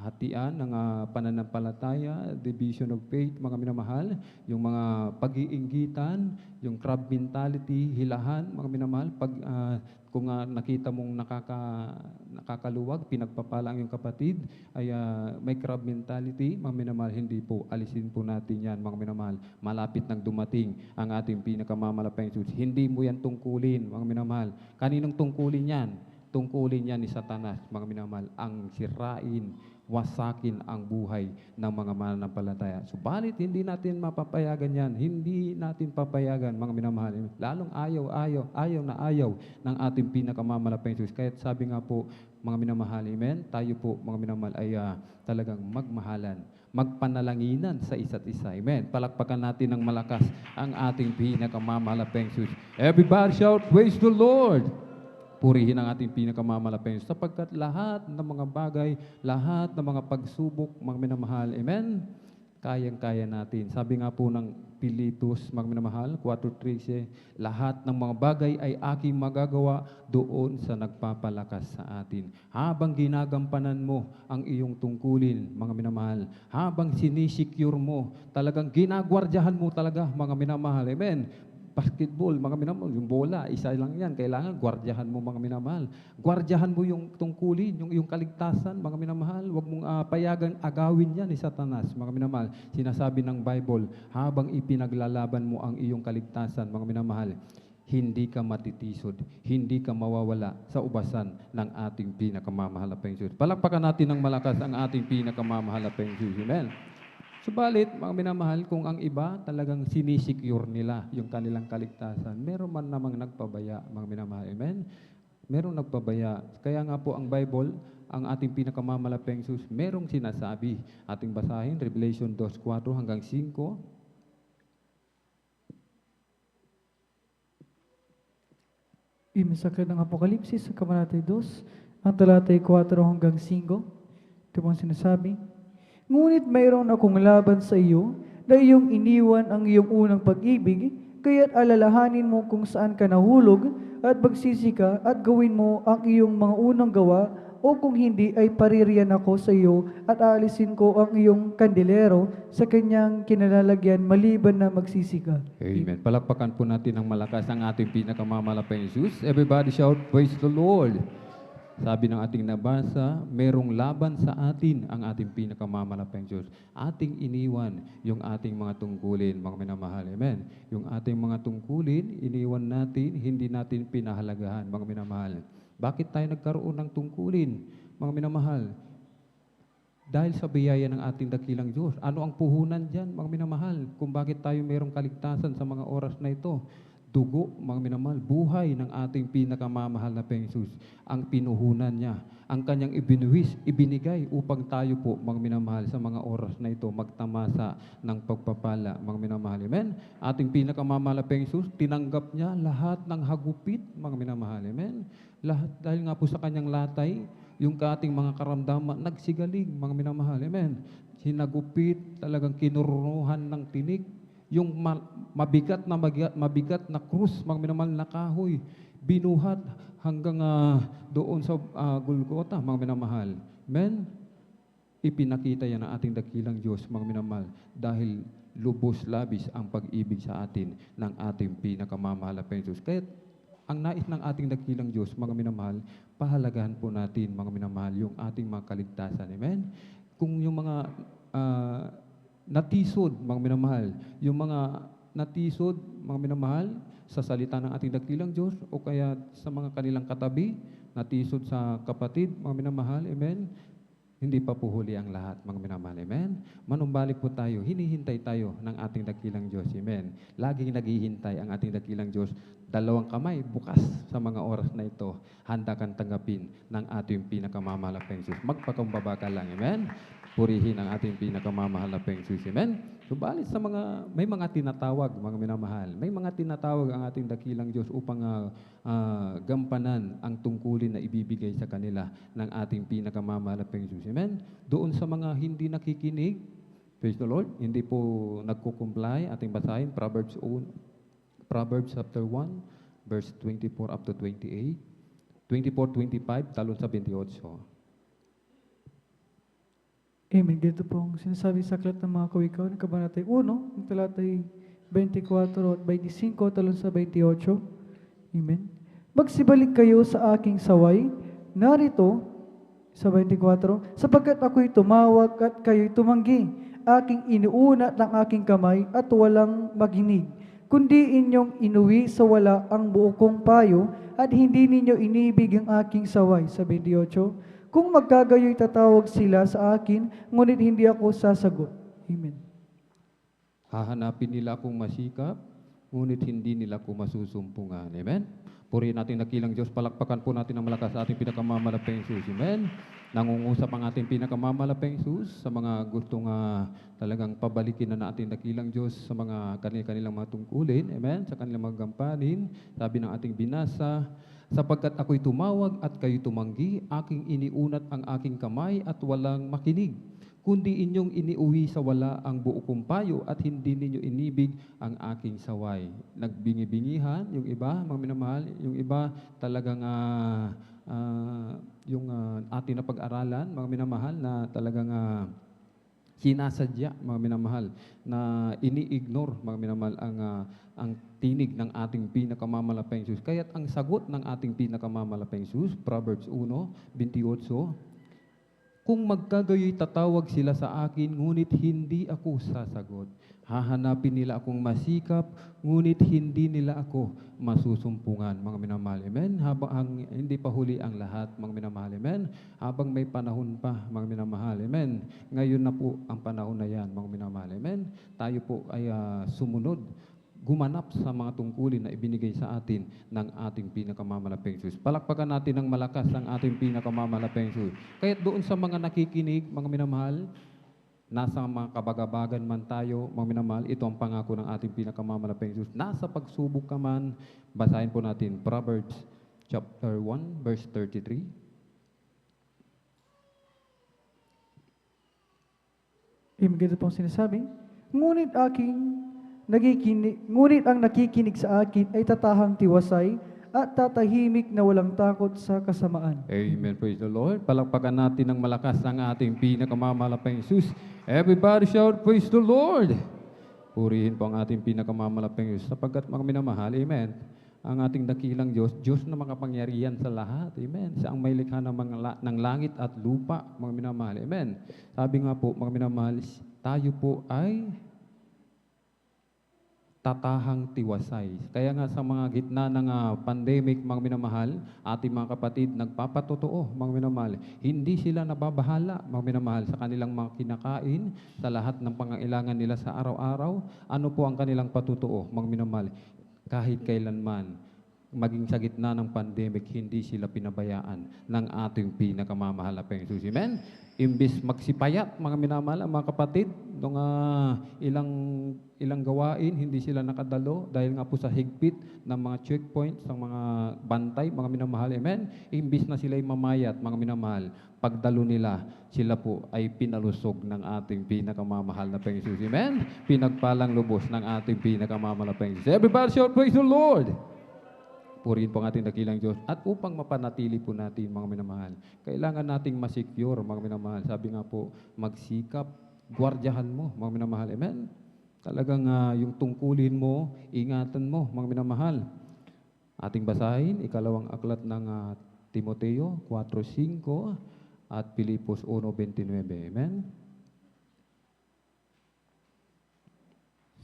hatian ng pananampalataya, division of faith, mga minamahal, yung mga pag-iinggitan, yung crab mentality, hilahan, mga minamahal, kung nakita mong nakakaluwag, pinagpapala ang iyong kapatid, ay may crab mentality, mga minamahal, hindi po, alisin po natin yan, mga minamahal. Malapit nang dumating ang ating pinakamamalapang Diyos. Hindi mo yan tungkulin, mga minamahal. Kaninong tungkulin yan? Tungkulin niya ni Satanas, mga minamahal, ang sirain, wasakin ang buhay ng mga mananampalataya. Subalit, hindi natin mapapayagan yan. Hindi natin papayagan, mga minamahal. Lalong ayaw ng ating pinakamamalapang Diyos. Kaya sabi nga po, mga minamahal, amen, tayo po, mga minamahal, ay talagang magmahalan, magpanalanginan sa isa't isa. Amen. Palakpakan natin ng malakas ang ating pinakamamalapang Diyos. Everybody shout, praise the Lord! Purihin ang ating pinakamamalapang Diyos sapagkat lahat ng mga bagay, lahat ng mga pagsubok, mga minamahal, amen, kayang-kaya natin. Sabi nga po ng Pilitos, mga minamahal, 4:13, lahat ng mga bagay ay aking magagawa doon sa nagpapalakas sa atin. Habang ginagampanan mo ang iyong tungkulin, mga minamahal, habang sinisecure mo, talagang ginagwardyahan mo talaga, mga minamahal, amen. Basketball, mga minamahal, yung bola, isa lang yan. Kailangan gwardiyahan mo, mga minamahal. Gwardiyahan mo yung tungkulin, yung kaligtasan, mga minamahal. Huwag mong payagan agawin yan ni Satanas, mga minamahal. Sinasabi ng Bible, habang ipinaglalaban mo ang iyong kaligtasan, mga minamahal, hindi ka matitisod, hindi ka mawawala sa ubasan ng ating pinakamamahal na Panginoon. Palakpakan natin ng malakas ang ating pinakamamahal na Panginoon. Amen. Subalit, mga minamahal, kung ang iba talagang sinisecure nila yung kanilang kaligtasan, meron man namang nagpabaya, mga minamahal. Amen? Meron nagpabaya. Kaya nga po ang Bible, ang ating pinakamamalaking Jesus, merong sinasabi. Ating basahin, Revelation 2:4 hanggang 5. Imisakit ng Apokalipsis sa Kabanatay 2, ang talatay 4 hanggang 5. Ito pong sinasabi, ngunit mayroon akong laban sa iyo, na iyong iniwan ang iyong unang pag-ibig, kaya't alalahanin mo kung saan ka nahulog, at magsisi ka at gawin mo ang iyong mga unang gawa, o kung hindi ay paririyan ako sa iyo at aalisin ko ang iyong kandilero sa kanyang kinalalagyan maliban na magsisi ka. Amen. Palakpakan po natin ng malakas ang ating pinakamamalaking Jesus. Everybody shout, praise the Lord. Sabi ng ating nabasa, merong laban sa atin ang ating pinakamamalaking Diyos. Ating iniwan yung ating mga tungkulin, mga minamahal. Amen. Yung ating mga tungkulin, iniwan natin, hindi natin pinahalagahan, mga minamahal. Bakit tayo nagkaroon ng tungkulin, mga minamahal? Dahil sa biyaya ng ating dakilang Diyos. Ano ang puhunan dyan, mga minamahal? Kung bakit tayo mayroong kaligtasan sa mga oras na ito? Dugo, mga minamahal, buhay ng ating pinakamamahal na Panginoon, ang pinuhunan niya, ang kanyang ibinigay upang tayo po, mga minamahal, sa mga oras na ito, magtamasa ng pagpapala, mga minamahal. Amen? Ating pinakamamahal na Panginoon, tinanggap niya lahat ng hagupit, mga minamahal. Amen? Lahat, dahil nga po sa kanyang latay, yung ating mga karamdaman, nagsigaling, mga minamahal. Amen? Sinagupit, talagang kinurunuhan ng tinik, yung mabigat na krus, mga minamahal na kahoy, binuhat hanggang doon sa Golgotha, mga minamahal. Amen? Ipinakita yan ng ating dakilang Diyos, mga minamahal, dahil lubos labis ang pag-ibig sa atin ng ating pinakamamahal na Panginoon. Kaya ang nais ng ating dakilang Diyos, mga minamahal, pahalagahan po natin, mga minamahal, yung ating mga kaligtasan. Amen? Kung yung mga natisod, mga minamahal, yung mga natisod, mga minamahal, sa salita ng ating dakilang Diyos, o kaya sa mga kanilang katabi, natisod sa kapatid, mga minamahal, amen? Hindi pa po huli ang lahat, mga minamahal, amen? Manumbalik po tayo, hinihintay tayo ng ating dakilang Diyos, amen? Laging naghihintay ang ating dakilang Diyos, dalawang kamay bukas sa mga oras na ito, handa kang tanggapin ng ating pinakamamahal na Panginoon. Magpakumbaba ka lang, amen? Purihin ang ating pinakamamahal na Panginoon, amen? Subalit sa may mga tinatawag, mga minamahal, may mga tinatawag ang ating dakilang Diyos upang gampanan ang tungkulin na ibibigay sa kanila ng ating pinakamamahal na Panginoon, amen? Doon sa mga hindi nakikinig, praise the Lord, hindi po nagko-comply, ating basahin, Proverbs chapter 1, verse 24 up to 28, 24-25, talon sa 28. Amen. Dito pong sinasabi sa aklat ng mga kawikaw ng Kabanatay 1, ng talatay 24 at 25, talon sa 28. Amen. Magsibalik kayo sa aking saway, narito, sa 24, sapagkat ako'y tumawag at kayo'y tumanggi, aking inuunat ng aking kamay at walang maginig, kundi inyong inuwi sa wala ang buo kong payo at hindi ninyo inibig ang aking saway, sa 28. Kung magkagayo'y tatawag sila sa akin, ngunit hindi ako sasagot. Amen. Hahanapin nila akong masikap, ngunit hindi nila ako masusumpungan. Amen? Purihin natin nakilang Diyos, palakpakan po natin ang malakas sa ating pinakamalapeng Jesus. Amen? Nangungusap ang ating pinakamalapeng Jesus sa mga gustong talagang pabalikin na ating nakilang Diyos sa mga kanilang mga tungkulin. Amen? Sa kanilang mga gampanin. Sabi ng ating binasa, sapagkat ako'y tumawag at kayo tumanggi, aking iniunat ang aking kamay at walang makinig, kundi inyong iniuwi sa wala ang buo kong payo at hindi ninyo inibig ang aking saway. Nagbingi-bingihan, yung iba, mga minamahal, yung iba talagang yung ating na pag-aralan, mga minamahal, na talagang sinasadya, mga minamahal, na ini-ignore, mga minamahal, ang tinig ng ating pinakamamalapayang Diyos. Kaya't ang sagot ng ating pinakamamalapayang Diyos, Proverbs 1:28, kung magkagayoy tatawag sila sa akin, ngunit hindi ako sasagot. Hahanapin nila akong masikap, ngunit hindi nila ako masusumpungan, mga minamahal. Amen? Habang hindi pa huli ang lahat, mga minamahal. Amen? Habang may panahon pa, mga minamahal. Amen? Ngayon na po ang panahon na yan, mga minamahal. Amen? Tayo po ay sumunod, gumanap sa mga tungkulin na ibinigay sa atin ng ating pinakamamalapayang Diyos. Palakpakan natin ng malakas ang ating pinakamamalapayang Diyos. Kaya doon sa mga nakikinig, mga minamahal, nasa mga kabagabagan man tayo, mga minamahal, ito ang pangako ng ating pinakamamalapayang Diyos. Nasa pagsubok ka man, basahin po natin Proverbs chapter 1, verse 33. Ganito pong sinasabi, ngunit ang nakikinig sa akin ay tatahang tiwasay at tatahimik na walang takot sa kasamaan. Amen. Praise the Lord. Palakpakan natin ng malakas ang ating pinakamamalapayang Diyos. Everybody shout, praise the Lord. Purihin po ang ating pinakamamalapayang Diyos sapagkat mga minamahal, amen, ang ating dakilang Diyos, Diyos na makapangyarihan sa lahat. Amen. Siya ang may likha ng langit at lupa, mga minamahal. Amen. Sabi nga po, mga minamahal, tayo po ay tatahang tiwasay. Kaya nga sa mga gitna ng pandemic, mga minamahal, ating mga kapatid, nagpapatotoo, mga minamahal, hindi sila nababahala, mga minamahal, sa kanilang mga kinakain, sa lahat ng pangangailangan nila sa araw-araw. Ano po ang kanilang patutuo, mga minamahal? Kahit kailanman, maging sa gitna ng pandemic, hindi sila pinabayaan ng ating pinakamamahal na Panginoon Jesus. Amen? Imbis magsipayat, mga minamahal, mga kapatid, nung ilang gawain, hindi sila nakadalo dahil nga po sa higpit ng mga checkpoints, ng mga bantay, mga minamahal. Amen? Imbis na sila ay mamayat, mga minamahal, pagdalo nila, sila po ay pinalusog ng ating pinakamamahal na Panginoon Jesus. Amen? Pinagpalang lubos ng ating pinakamamahal na Panginoon Jesus. Everybody shout, praise the Lord! Purihin po ang ating dakilang Diyos. At upang mapanatili po natin, mga minamahal, kailangan nating masecure, mga minamahal. Sabi nga po, magsikap, gwardiyahan mo, mga minamahal. Amen? Talagang yung tungkulin mo, ingatan mo, mga minamahal. Ating basahin, ikalawang aklat ng Timoteo 4:5 at Pilipos 1:29. Amen?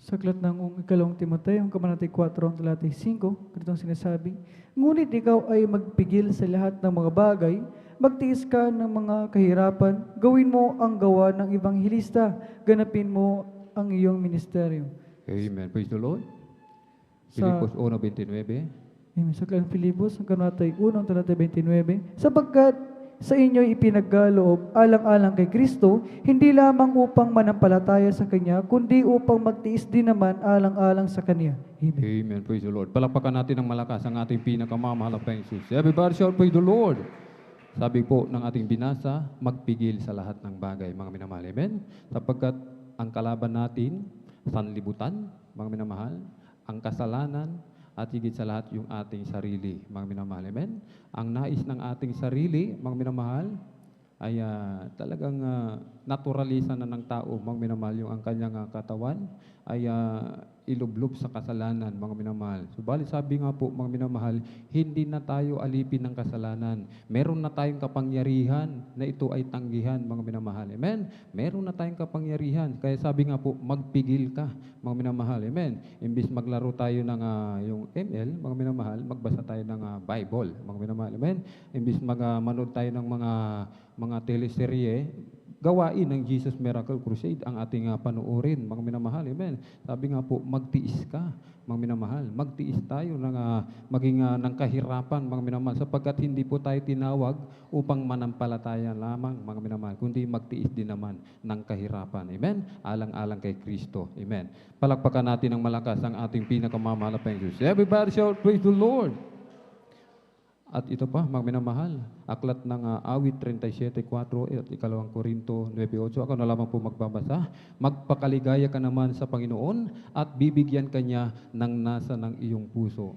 Sa aklat ng ikalawang Timoteo, ang kabanatay 4, ang talatay 5, ganito ang sinasabi, ngunit ikaw ay magpigil sa lahat ng mga bagay, magtiis ka ng mga kahirapan, gawin mo ang gawa ng ibanghilista, ganapin mo ang iyong ministeryo. Amen. Praise the Lord. Sa- Pilipos 1:29. Amen. Sa aklat ng Filipos, ang kabanatay 1, ang talatay 29, sapagkat sa inyo'y ipinagkaloob alang-alang kay Kristo, hindi lamang upang manampalataya sa Kanya, kundi upang magtiis din naman alang-alang sa Kanya. Amen. Amen. Praise the Lord. Palakpakan natin ng malakas ang ating pinakamamahal na Panginoon Jesus. Everybody shout, praise the Lord. Sabi po ng ating binasa, magpigil sa lahat ng bagay, mga minamahal. Amen. Sapagkat ang kalaban natin, sanlibutan, mga minamahal, ang kasalanan, at higit sa lahat yung ating sarili, mga minamahal. Amen? Ang nais ng ating sarili, mga minamahal, ay talagang naturalisa na ng tao, mga minamahal, yung ang kanyang katawan ay ilublob sa kasalanan, mga minamahal. Subalit sabi nga po, mga minamahal, hindi na tayo alipin ng kasalanan. Meron na tayong kapangyarihan na ito ay tanggihan, mga minamahal. Amen? Meron na tayong kapangyarihan. Kaya sabi nga po, magpigil ka, mga minamahal. Amen? Imbis maglaro tayo ng yung ML, mga minamahal, magbasa tayo ng Bible, mga minamahal. Amen? Imbis manood tayo ng mga teleserye, gawain ng Jesus Miracle Crusade ang ating panuorin, mga minamahal. Amen. Sabi nga po, magtiis ka, mga minamahal. Magtiis tayo ng maging ng kahirapan, mga minamahal, sapagkat hindi po tayo tinawag upang manampalataya lamang, mga minamahal, kundi magtiis din naman ng kahirapan. Amen. Alang-alang kay Kristo. Amen. Palakpakan natin ng malakas ang ating pinakamamahal na Panginoon. Everybody shout, praise the Lord. At ito pa, mga minamahal, aklat ng awit 37:4 at ikalawang Korinto 9:8. Ako na lamang po magbabasa. Magpakaligaya ka naman sa Panginoon at bibigyan ka niya ng nasa ng iyong puso.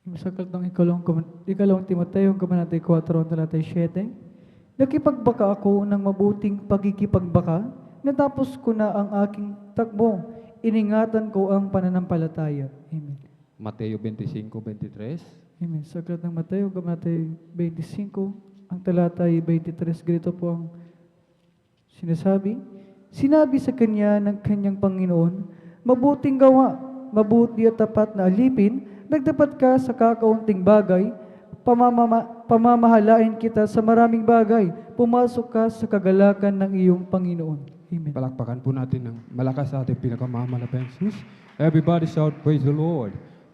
Sa ng ikalawang Timoteo, kabanatay 4, talatay 7. Nakipagbaka ako ng mabuting pagkikipagbaka, natapos ko na ang aking takbo, iningatan ko ang pananampalataya. Amen. Mateo 25:23. Amen. Sa aklat ng Mateo, kabanatay 25, ang talatay 23, ganito po ang sinasabi. Sinabi sa kanya ng kanyang Panginoon, mabuting gawa, mabuti at tapat na alipin, nagdapat ka sa kakaunting bagay, pamamahalain kita sa maraming bagay, pumasok ka sa kagalakan ng iyong Panginoon. Amen. Palakpakan po natin ng malakas sa ating pinakamamalapang Jesus. Everybody shout, praise the Lord.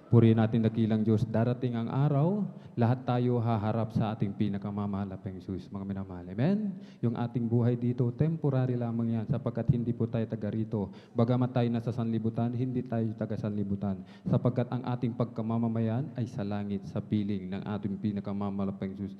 Purihin natin dakilang Diyos. Darating ang araw, lahat tayo haharap sa ating pinakamamahalapang Jesus, mga minamahal. Amen? Yung ating buhay dito, temporary lamang yan, sapagkat hindi po tayo taga rito. Bagamat tayo nasa sanlibutan, hindi tayo taga sanlibutan. Sapagkat ang ating pagkamamamayan ay sa langit, sa piling ng ating pinakamamalapang Jesus.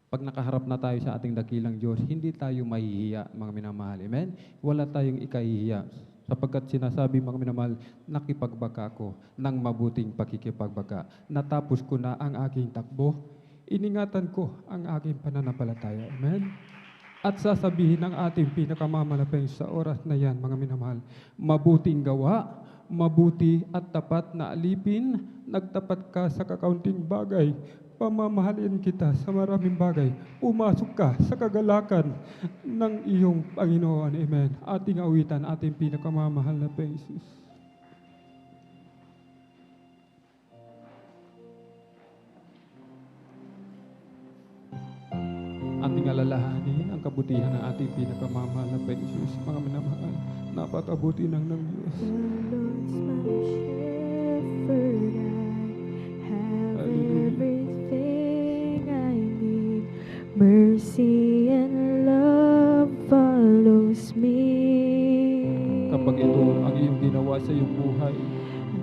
Pag nakaharap na tayo sa ating dakilang Diyos, hindi tayo mahihiya, mga minamahal. Amen? Wala tayong ikahihiya. Sapagkat sinasabi, mga minamahal, nakipagbaka ko ng mabuting pakikipagbaka. Natapos ko na ang aking takbo, iningatan ko ang aking pananampalataya. Amen? At sasabihin ng ating pinakamamalapang sa oras na yan, mga minamahal, mabuting gawa, mabuti at tapat na alipin, nagtapat ka sa kakaunting bagay, pamamahalin kita sa maraming bagay, pumasok ka sa kagalakan ng iyong Panginoon. Amen. Ating awitan, ating pinakamamahal na Jesus. Ating alalahanin ang kabutihan ng ating pinakamamahal na Jesus. Mga minamahal, napakabuti ng Diyos. Mercy and love follows me. Kapag ito ang iyong ginawa sa iyong buhay,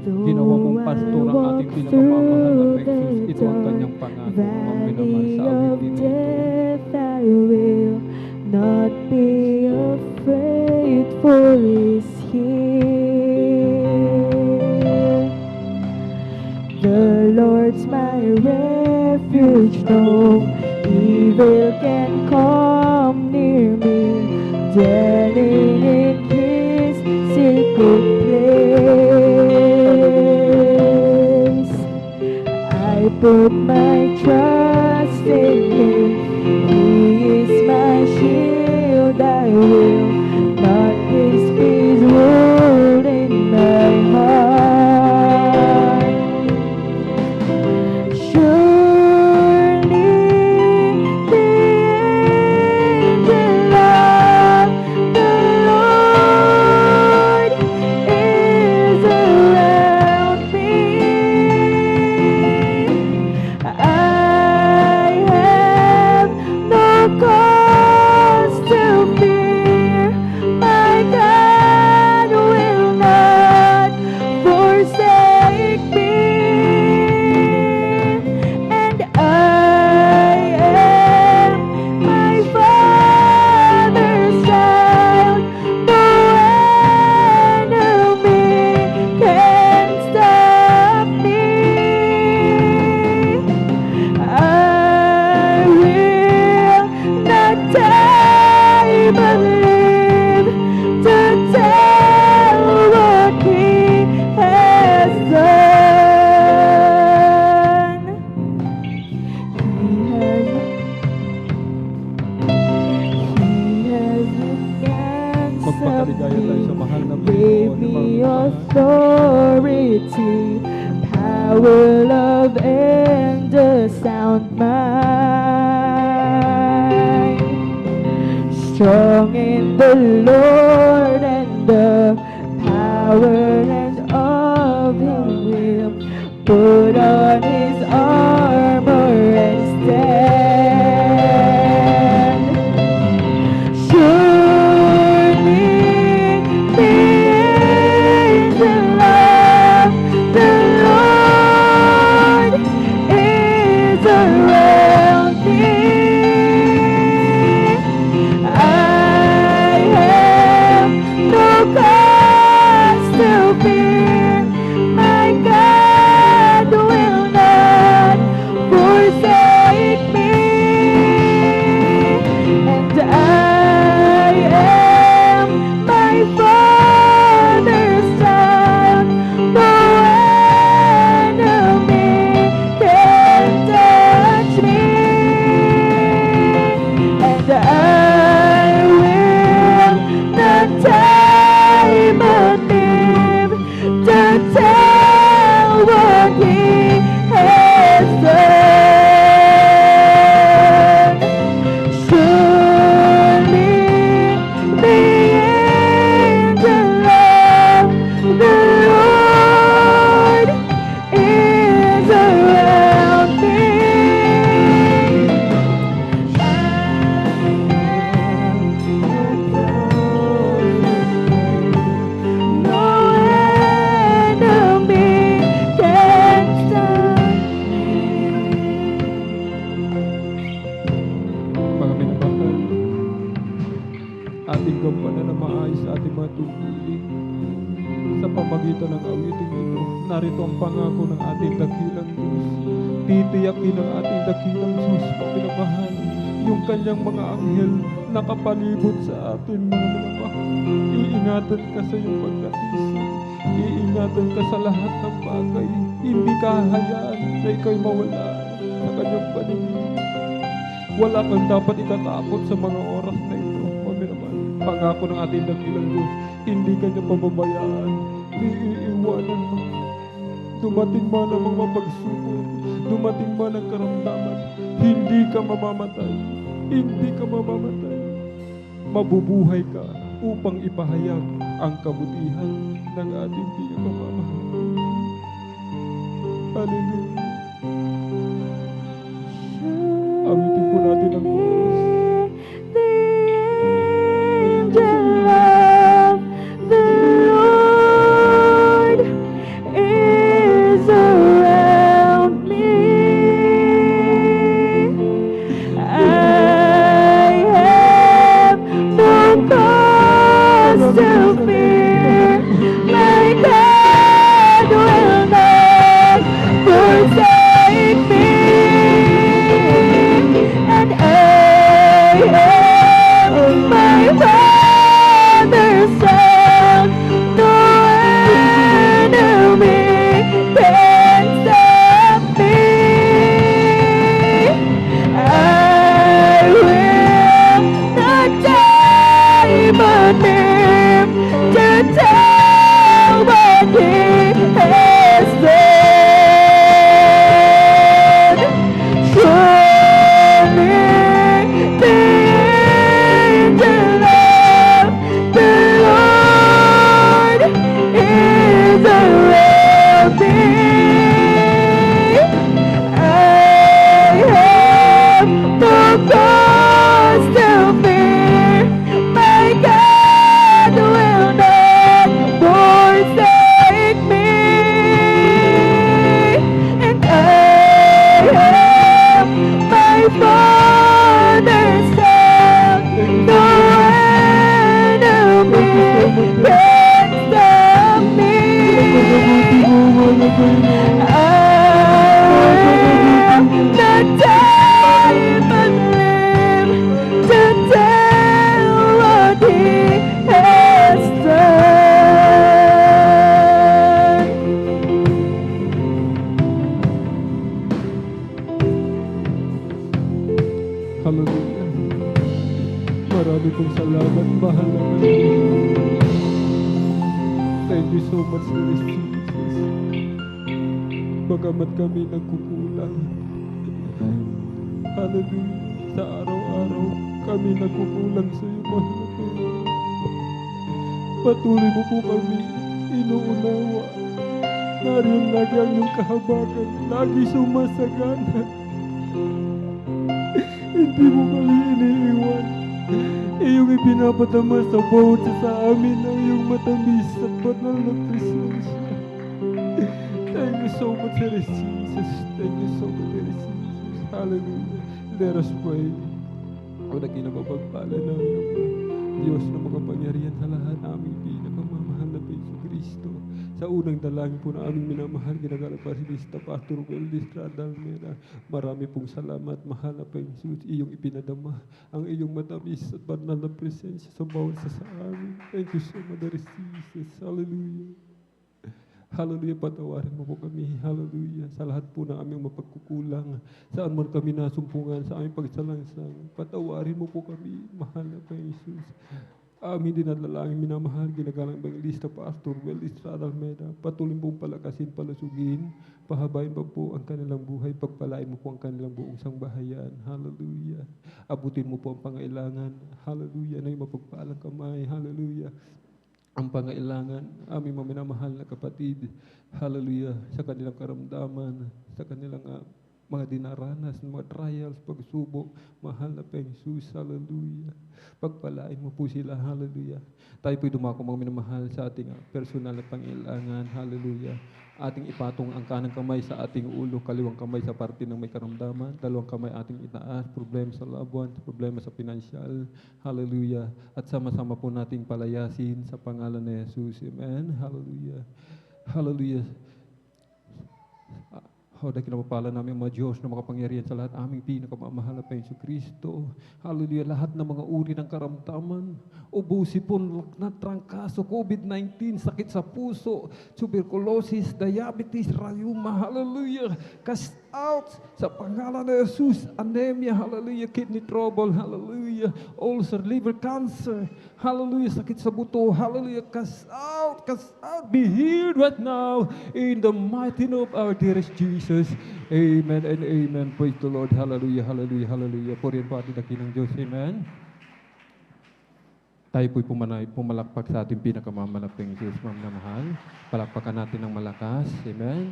ginawa mong pastor ang ating pinakamamahal na Jesus, ito ang kanyang pangako, mga minamahal sa awitin na ito. I will not be afraid, for is here. The Lord's my refuge, no evil can come near me, dwelling in His secret place. I put my trust in Him, He is my shield, I will not despise rule in my heart. Surely the angel of the Lord is around me. I have no cause to fear. My God will not forsake me. And I am my Father's child. No enemy can stop me. I will not die but live to tell what He has done. He has Magpakaligaya tayo sa mahal na gave Panginoon, mga me minamahal. authority, power, love, and a sound mind. Strong in the Lord, and the power and of Him will put on His armor and stand. Surely the angel of the Lord is around me. I have no cause to fear. I am my Father's son. No enemy can touch me, and I will not time and live to tell what He has done. Surely the angel of the Lord is around me. No enemy can stop Mga minamahal, ating gampanan na maayos sa ating mga tungkulin. Sa pamagitan ng awiting ito, narito ang pangako ng ating dakilang Diyos. Titiyakin ng ating dakilang Diyos, mga minamahal, yung kanyang mga anghel nakapalibot sa atin, mga minamahal. Iingatan ka sa iyong pagkatisip. Iingatan ka sa lahat ng bagay. Hindi ka hahayaan na ikaw'y mawala sa kanyang paningin. Wala kang dapat itatakot sa mga oras na ito. Mami naman, pangako ng ating dakilang Diyos, hindi ka niya pababayaan, iiwanan mo. Dumating man ang mga pagsubok, dumating man ang karamdaman, hindi ka mamamatay. Hindi ka mamamatay. Mabubuhay ka upang ipahayag ang kabutihan ng ating pinakamamahal. Hallelujah. Awitin po natin ang chorus. the angel of the Lord is around me. I have no cause to fear. My God will not forsake me. And I am my Father's son. No enemy can stop me. I will not die but live to tell what He has done. Surely the angel of the Lord is around me. I have no cause to fear. My God will not forsake me. And I am my Father's son. No enemy can stop me. I will not die but live to tell what He has done. Hallelujah. Marami pong salamat, mahal na Diyos. Thank you so much, Lord Jesus. Bagamat kami nagkukulang. Hallelujah. Sa araw-araw, kami nagkukulang sa iyo, mahal na Panginoon. Patuloy mo po kami inuunawa. Nariyan lagi ang iyong kahabagan, lagi sumasagana. Hindi mo kami iniiwan. Iyong ipinapadama sa bawat isa sa amin ang iyong matamis at banal na presensya. Thank you so much, Lord Jesus. Thank you so much, Lord Jesus. Hallelujah. Let us pray. O naginapapagpala namin ang Diyos na makapangyarihan sa lahat, aming pinakamamahal na Kristo. Sa unang dalangin po na aming minamahal, ginagalang Pasilista, Pastor Will Estrada Almeda. Marami pong salamat, mahal na Panginoon, iyong ipinadama, ang iyong matamis at banal na presensya sa bawat sa amin. Thank you so much, Lord Jesus. Hallelujah. Hallelujah, patawarin mo po kami. Hallelujah. Sa lahat po ng aming mapagkukulang, saan man kami nasumpungan sa aming pagsalangsang, patawarin mo po kami, mahal na Panginoon. Amin dinadalangin, minamahal, ginagalang Evangelista Pastor Well Estrada Almeda. Patuloy pong palakasin, palusugin, pahabain pa po ang kanilang buhay, pagpalain mo po ang kanilang buong sangbahayan. Hallelujah. Abutin mo po ang pangailangan. Hallelujah. Na yung mapagpalang kamay. Hallelujah. Ang pangailangan, aming mga minamahal na kapatid. Hallelujah. Sa kanilang karamdaman, sa kanilang mga dinaranas, mga trials, pagsubok, mahal na Panginoon. Hallelujah. Pagpalain mo po sila. Hallelujah. Tayo po'y dumako mga minamahal sa ating personal na pangailangan. Hallelujah. Ating ipatong ang kanang kamay sa ating ulo, kaliwang kamay sa parte ng may karamdaman, dalawang kamay ating itaas, problema sa loved ones, problema sa pinansyal. Hallelujah. At sama-sama po nating palayasin sa pangalan ni Jesus. Amen. Hallelujah. Hallelujah. Dahil kinapapala namin mga Diyos na makapangyarihan sa lahat aming pinakamamahal na Panginoon Kristo. Hallelujah. Lahat ng mga uri ng karamdaman, ubusipon, lagnat, trangkaso, COVID-19, sakit sa puso, tuberculosis, diabetes, rheuma, hallelujah. Cast out sa pangalan ni Jesus, anemia, hallelujah, kidney trouble, hallelujah, ulcer, liver cancer, hallelujah, sakit sa buto, hallelujah, cast out, be healed right now in the mighty name of our dearest Jesus. Amen and amen. Praise the Lord. Hallelujah, hallelujah, hallelujah. Purihan po ating dakilang Diyos. Amen. Tayo po'y pumalakpak sa ating pinakamamalaping Diyos, ma'am na mahal. Palakpakan natin ng malakas. Amen.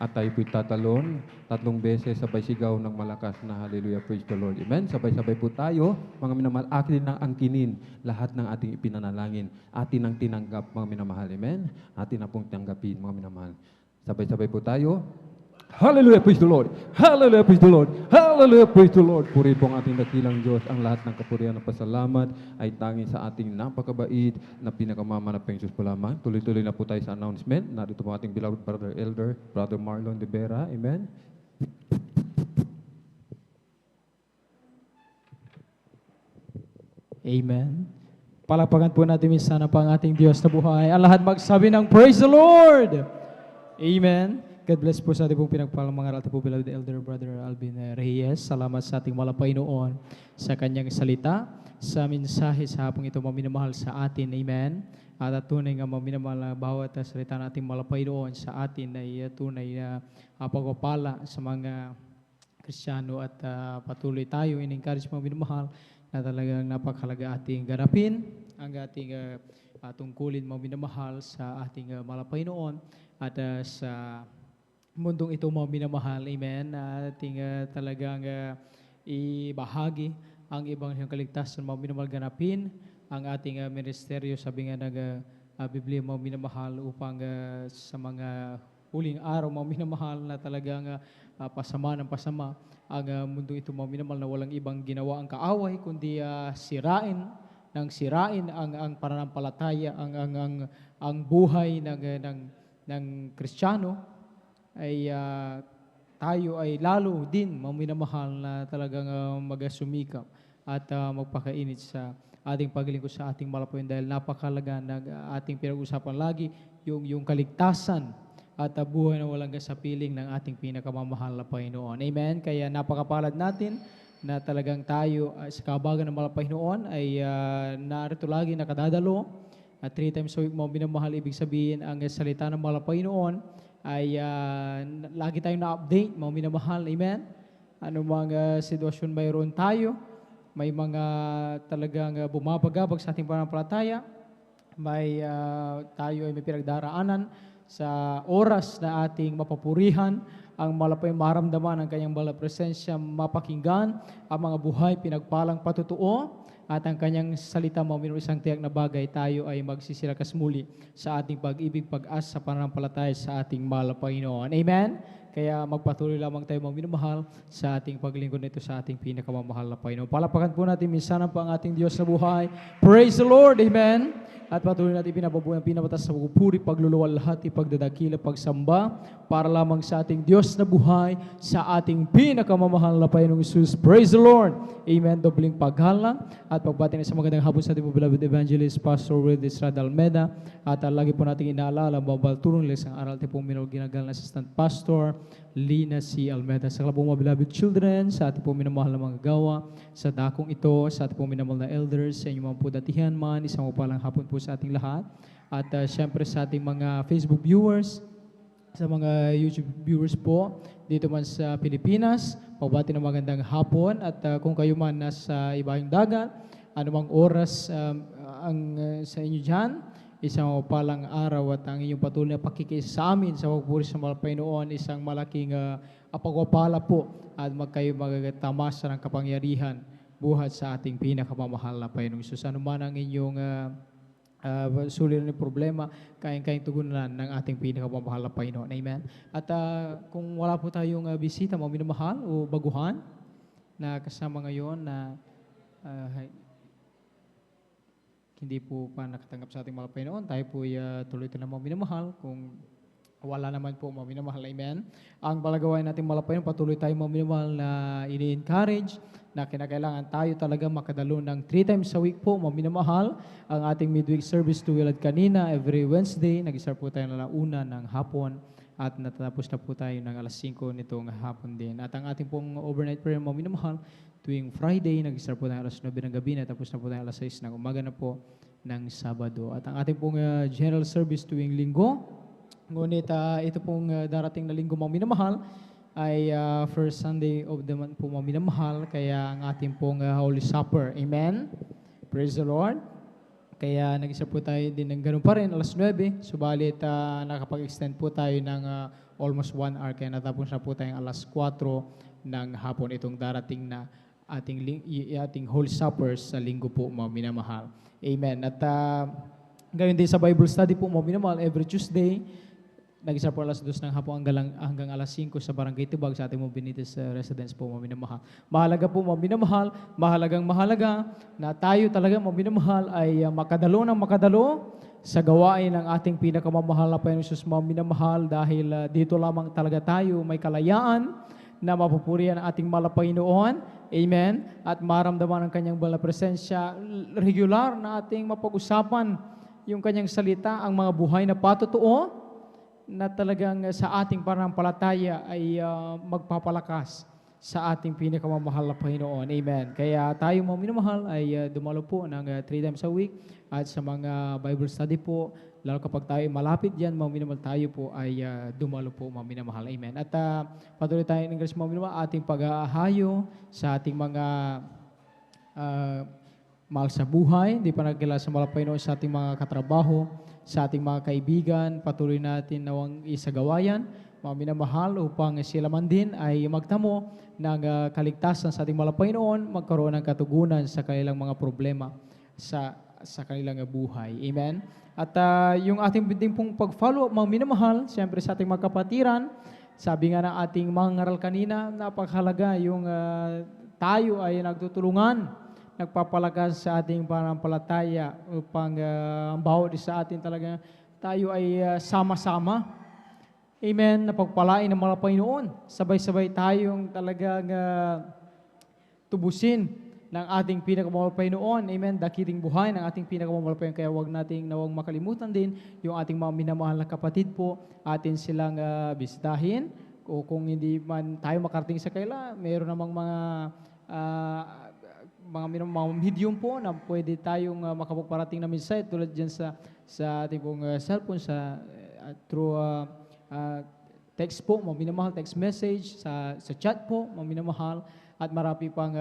At tayo po'y tatalon 3 beses, sabay sigaw ng malakas na hallelujah, praise the Lord. Amen. Sabay-sabay po tayo, mga minamahal, akin nang angkinin lahat ng ating ipinanalangin. Atin ang tinanggap, mga minamahal. Amen. Atin na pong tanggapin, mga minamahal. Sabay-sabay po tayo. Hallelujah, praise the Lord. Hallelujah, praise the Lord. Hallelujah, praise the Lord. Purihin po ang ating dakilang Diyos. Ang lahat ng kapurihan na pasalamat ay tanging sa ating napakabait na pinakamamanapeng Diyos po lamang. Tuloy-tuloy na po tayo sa announcement. Narito po ating beloved brother elder, Brother Marlon de Vera. Amen. Amen. Palakpakan po natin minsan na pang ating Diyos na buhay. Ang lahat magsabi ng praise the Lord. Amen. God bless po sa ating pong pinagpalang mga ating po beloved elder brother Alvin Reyes. Salamat sa ating malapay noon sa kanyang salita, sa mensahe sa hapong ito maminamahal sa atin. Amen. At tunay nga maminamahal na bawat salita nating malapay noon sa atin ay tunay na pagpapala sa mga Kristiyano at patuloy tayo in-encourage maminamahal na talagang napakahalaga ating ganapin ang ating tungkulin maminamahal sa ating malapay noon at sa mundong ito mga minamahal, amen, ating talagang ibahagi ang ibang kaligtasan mga minamahal ganapin, ang ating ministeryo, sabi nga ng Biblia mga minamahal upang sa mga huling araw mga minamahal na talagang pasama ng pasama ang mundong ito mga minamahal na walang ibang ginawa ang kaaway, kundi sirain ang pananampalataya, ang buhay ng Kristiyano, ay tayo ay lalo din maminamahal na talagang magasumikap at magpakainit sa ating paglingkod sa ating malapayan dahil napakalaga na ating pinag-usapan lagi yung kaligtasan at buhay na walang kasapiling ng ating pinakamamahal na Panginoon. Amen. Kaya napakapalad natin na talagang tayo sa kabagan ng Malapaynoon ay narito lagi nakadadalo at 3 times a week mo minamahal, ibig sabihin ang salita ng Malapaynoon ay lagi tayong na-update, mga minamahal, amen? Ano mga sitwasyon mayroon tayo, may mga talagang bumabagabag sa ating pananampalataya, tayo ay may pinagdaraanan sa oras na ating mapapurihan, ang malapay maramdaman ang kanyang bala presensya, mapakinggan ang mga buhay, pinagpalang patutuo, at ang kanyang salita mga isang tiyak na bagay, tayo ay magsisirakas muli sa ating pag-ibig, pag-asa sa pananampalataya sa ating mahal na Panginoon. Amen? Kaya magpatuloy lamang tayo mga minamahal sa ating paglingkod nito sa ating pinakamamahal na Panginoon. Palapakan po natin minsan pa ang ating Diyos na buhay. Praise the Lord. Amen. at patuloy natin pinapabuhay ang pinapatas sa pagpupuri, pagluluwal lahat, ipagdadakila, pagsamba, para lamang sa ating Diyos na buhay, sa ating pinakamamahal na Panginoong Hesus. Praise the Lord! Amen. Dobling paghalang at pagbati na sa magandang hapon sa ating beloved evangelist, Pastor Will Estrada Almeda, at lagi po natin inaalala, bawal turong lesang aral tayo pong minagalang Assistant Pastor, Lina C. Almeda. Sa kalabong mga beloved children, sa ating pong minamahal na mga gawa, sa dakong ito, sa ating pong minamahal na elders, sa inyong mga po datihan man, isang mapalang hapon po sa ating lahat. At syempre sa ating mga Facebook viewers, sa mga YouTube viewers po, dito man sa Pilipinas, pagbati ng magandang hapon. At kung kayo man nasa ibang dagat, anumang oras sa inyo dyan, isang palang araw at ang inyong patuloy na pakikisa sa amin sa pagpuri sa mga Panginoon, isang malaking pagpapala po at kayo magatamasa ng kapangyarihan buhat sa ating pinakamamahal na Panginoong Hesus. Ano man ang inyong suliranin ng problema, kayang-kayang tugunan ng ating pinakamamahal na Panginoon. Amen. At kung wala po tayong bisita, mga minamahal o baguhan na kasama ngayon na hindi po pa nakatanggap sa ating mahal Panginoon, tayo po tuloy-tuloy na mga minamahal. Kung wala naman po mga minamahal, amen. Ang balagawain natin mahal Panginoon, patuloy tayo mga minamahal na ini-encourage na kinakailangan tayo talaga makadalo ng 3 times a week po, mga minamahal. Ang ating midweek service tuwilad kanina, every Wednesday, nag-start po tayo na una ng hapon at natatapos na po tayo ng alas 5 nitong hapon din. At ang ating pong overnight prayer, mga minamahal, tuwing Friday, nag-start po tayo alas 9 ng gabi, natapos na po tayo alas 6 ng umaga na po ng Sabado. At ang ating pong general service tuwing Linggo, ngunit ito pong darating na Linggo, mga minamahal, ay first Sunday of the month po mga minamahal, kaya ang ating pong Holy Supper. Amen? Praise the Lord. Kaya nag-isa po tayo din ng ganun pa rin, alas 9, subalit nakapag-extend po tayo ng almost 1 hour, kaya natapos na po tayong alas 4 ng hapon itong darating na ating Holy Supper sa Linggo po mga minamahal. Amen. At gayon din sa Bible study po mga minamahal, every Tuesday, nag-isa po alas 2 ng hapon hanggang alas 5 sa Barangay Tibag sa ating mga Benitez residence po, mga minamahal. Mahalaga po, mga minamahal, mahalaga na tayo talaga, mga minamahal, ay makadalo sa gawain ng ating pinakamamahal na Panginoon Hesus, mga minamahal, dahil dito lamang talaga tayo may kalayaan na mapupurihan ang ating mahal na Panginoon. Amen. At maramdaman ang kanyang banal na presensya, regular na ating mapag-usapan yung kanyang salita, ang mga buhay na patotoo, na talagang sa ating pananampalataya ay magpapalakas sa ating pinakamamahal na Panginoon. Amen. Kaya tayo mga minamahal ay dumalo po ng 3 times a week at sa mga Bible study po, lalo kapag tayo malapit dyan, mga minamahal, tayo po ay dumalo po mga minamahal. Amen. At patuloy tayo ng English mga minamahal, ating pag-aahayo sa ating mga mahal sa buhay, di pa nagkilala sa mahal na Panginoon, sa ating mga katrabaho, sa ating mga kaibigan, patuloy natin nawang isagawayan, mga minamahal, upang sila man din ay magtamo ng kaligtasan sa ating mahal na Panginoon, magkaroon ng katugunan sa kanilang mga problema sa kanilang buhay. Amen? At yung ating din pong pag-follow up, mga minamahal, siyempre sa ating mga kapatiran, sabi nga ng ating mga ngaral kanina, napakahalaga yung tayo ay nagtutulungan, nagpapalakas sa ating pananampalataya upang ang bawat isa atin talaga tayo ay sama-sama. Amen. Napagpalain ng mga Panginoon. Sabay-sabay tayong talagang tubusin ng ating pinakamamahal Panginoon. Amen. Dakiling buhay ng ating pinakamamahal Panginoon. Kaya huwag nating nawang makalimutan din yung ating mga minamahal na kapatid po. Atin silang bisitahin. O kung hindi man tayo makarating sa kaila, mayroon namang mga medium po na pwede tayong makapagparating na mensahe tulad dyan sa ating pong cellphone, through text po, mga minamahal, text message, sa chat po, mga minamahal, at marami pang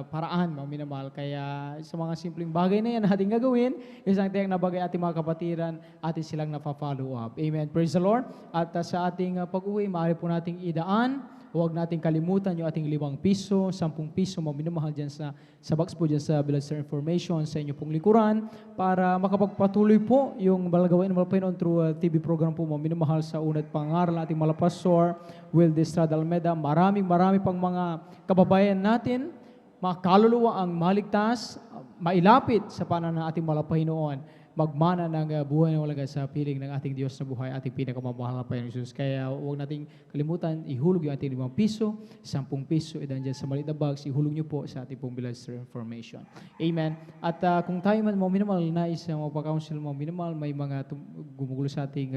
paraan, mga minamahal. Kaya sa mga simpleng bagay na yan ating gagawin, isang tiyang na bagay ating mga kapatiran, atin silang napafollow up. Amen. Praise the Lord. At sa ating pag-uwi, maaari po nating idaan. Huwag nating kalimutan yung ating 5 piso, 10 piso, mga minamahal dyan sa box po dyan sa Beloved Sir Information sa inyo pong likuran para makapagpatuloy po yung balagawain ng mga Panginoon through TV program po, mga minamahal, sa unat pangaral ng ating mga pastor, Will Estrada Almeda. Marami pang mga kababayan natin, mga kaluluwa ang maligtas, mailapit sa panan ng ating mga Panginoon. magmana ng buhay na walang sa piling ng ating Diyos na buhay, ating pinakamamahal na Panginoon Jesus. Kaya huwag nating kalimutan, ihulog yung ating 5 piso, 10 piso, idan dyan sa maliit na bags, ihulog nyo po sa ating pong Beloved Sister Information. Amen. At kung tayo man mga minimal, nais magpa-counsel mga minimal, may mga gumugulo sa ating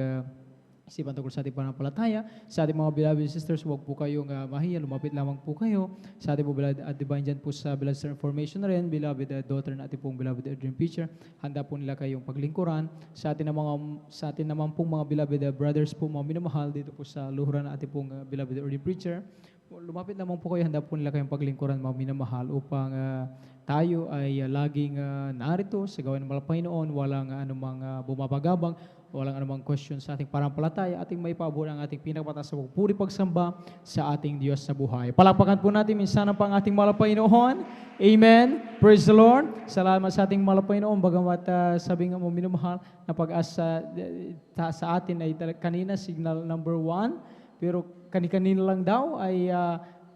isipan tungkol sa ating pananampalataya. Sa ating mga beloved sisters, huwag po kayong mahiya, lumapit lamang po kayo. Sa ating po beloved at divine dyan po sa Beloved Sister Information na rin, beloved daughter na ating pong beloved dream teacher, handa po nila kayong paglingkuran. Sa atin naman pong mga beloved brothers po, mga minamahal dito po sa luhuran na ating pong beloved dream preacher, lumapit lamang po kayo, handa po nila kayong paglingkuran, mga minamahal, upang tayo ay laging narito sa gawain ng Panginoon, walang anumang bumabagabang, walang anumang question sa ating pananampalataya, ating may paabot ang ating pinakapataas sa pagpuri pagsamba sa ating Diyos sa buhay. Palakpakan po natin minsan ang ating mahal na Panginoon. Amen. Praise the Lord. Salamat sa ating mahal na Panginoon. Bagamat sabi nga mo minamahal na pag-asa sa atin ay kanina signal number 1, pero kanina lang daw ay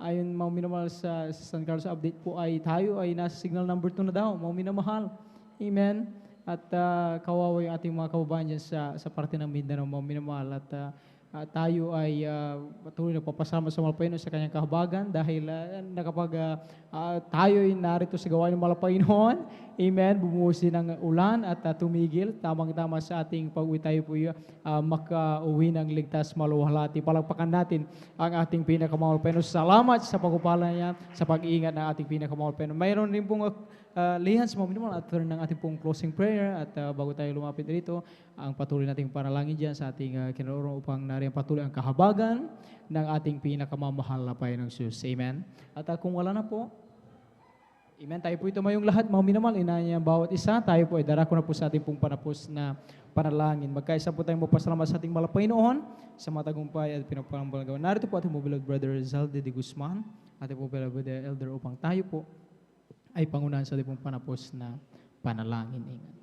ayon mga minamahal sa San Carlos update po ay tayo ay nasa signal number 2 na daw, mga minamahal. Amen. At kawawa yung ating mga kababayan dyan sa parte ng Mindanao, mga minamahal. At tayo ay patuloy na papasama sa Malapayno sa kanyang kahabagan dahil nakapag tayo ay narito sa gawain ng Malapaynoon. Amen. Bumuhos din ang ulan at tumigil. Tamang-tama sa ating pag-uwi tayo po makauwi ng ligtas maluwalhati. Palagpakan natin ang ating pinakamalapayno. Salamat sa pagpapala niya, sa pag-iingat ng ating pinakamalapayno. Mayroon din pong lihans mga minimal at turn ng ating pong closing prayer at bago tayo lumapit dito, ang patuloy nating panalangin dyan sa ating kinarorong upang nariyan patuloy ang kahabagan ng ating pinakamamahal na Panginoong Jesus. Amen. At kung wala na po, amen, tayo po itumayong lahat, mga minimal, inanya ang bawat isa, tayo po ay darako na po sa ating pong panapos na panalangin. Magkaisa po tayong magpasalamat sa ating Malapaynoon sa matagumpay at pinagpalambalang gawa. Narito po ating po beloved brother Rizalde de Guzman, ating po beloved elder upang tayo po ay pangunahan sa ating pong panapos na panalangin. Amen.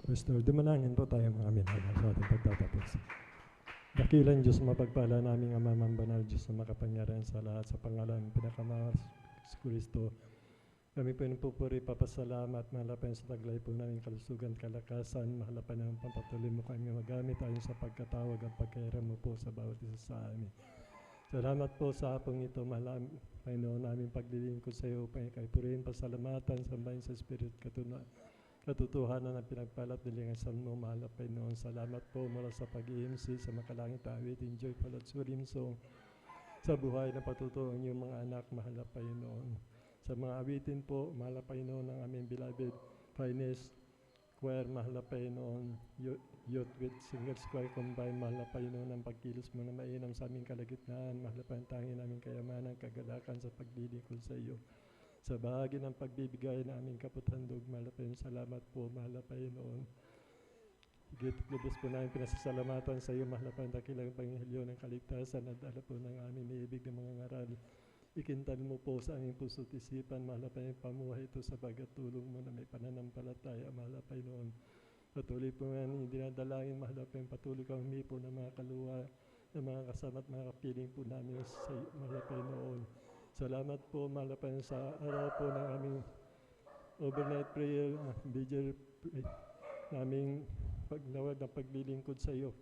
Pastor, dumalangin po tayo mga minamahal sa ating pagtatapos. Dakilang Diyos, mapagpala naming Amamang Banal, Diyos na makapangyarihan sa lahat, sa pangalan pinakamahal sa Kristo. Kami po pupuri, papasalamat, mahalapan sa taglay po namin kalusugan, kalakasan, mahalapan ng pampatuloy mo kami magamit ayon sa pagkatawag at pagkairam mo po sa bawat isa sa amin. Salamat po sa hapong ito, mahal Panginoon namin paglilingkod sa iyo, kay purihin, pasalamatan, sambahin sa Spirit, katotohanan ang pinagpalat nilingan sa mo, mahal na Panginoon. Salamat po mula sa pag-iimsi, sa makalangit na awitin, joyful at surim song, sa buhay na patutuon yung mga anak, mahal na Panginoon. Sa mga awitin po, mahal na Panginoon, ng aming beloved finest choir, mahal na Panginoon, youth with singers choir combined, mahal na Panginoon, ang pagkilos mo na mainam sa aming kalagitnaan, mahal na pantangin naming kayamanan, kagalakan sa paglilingkod sa iyo. Sa bahagi ng pagbibigay na aming kaputhandog, mahal na Panginoon, salamat po, mahal na Panginoon. Lubos po namin pinasasalamatan sa iyo, mahal na Panginoon, dakilang Panginoon ng kaligtasan at dala po ng aming niibig ng mga ngaral. Ikintal mo po sa aming puso't isipan, mahal na Panginoon, pamuhay ito sa pagkatulong mo na may pananampalataya, mahal na Panginoon. Patuloy po namin dinadalangin, mahal na Panginoon, patuloy kang humipo ng mga kaluwa, ng mga kasama at mga kapiling po namin sa iyo, mahal na Panginoon. Salamat po, mahal na Panginoon, sa araw po ng aming overnight prayer, vigil naming paglawag ng paglilingkod sa iyo.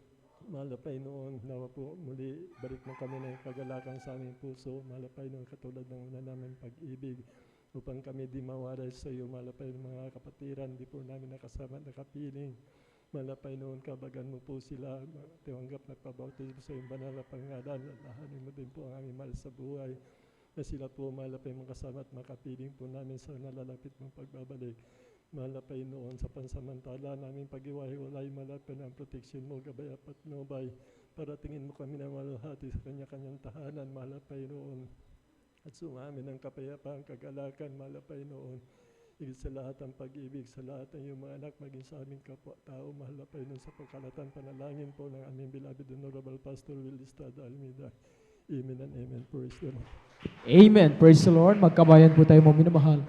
Mahal na Panginoon, nawa po muli balik mo kami ng kagalakan sa aming puso, mahal na Panginoon, katulad ng una namin pag-ibig, upang kami di mawaray sa iyo, mahal na Panginoon, mga kapatiran, di po namin nakasama at nakapiling. Mahal na Panginoon, kabagan mo po sila, tiwanggap na pabautismo sa iyong banal na pangalan, lahanin mo din po ang aming mahal sa buhay, na sila po, mahal na Panginoon, kasama at makapiling po namin sa nalalapit mong pagbabalik. Mahal na Panginoon, sa pansamantala naming pag-iwahiwalay, mahal na Panginoon, ang proteksyon mo, gabay at patnubay, para tingin mo kami ng maluhati sa kanya-kanyang tahanan, mahal na Panginoon, at sumamin ang kapayapaan, kagalakan, mahal na Panginoon, higit sa lahat ang pag-ibig, sa lahat ng iyong mga anak, maging sa aming kapwa-tao, mahal na Panginoon, sa pagkalatan, panalangin po ng aming beloved Honorable Pastor Will Estrada Almeida. Amen and amen. Praise the Lord. Amen. Praise the Lord. Magkabayan po tayo, mga minamahal.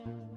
Amen.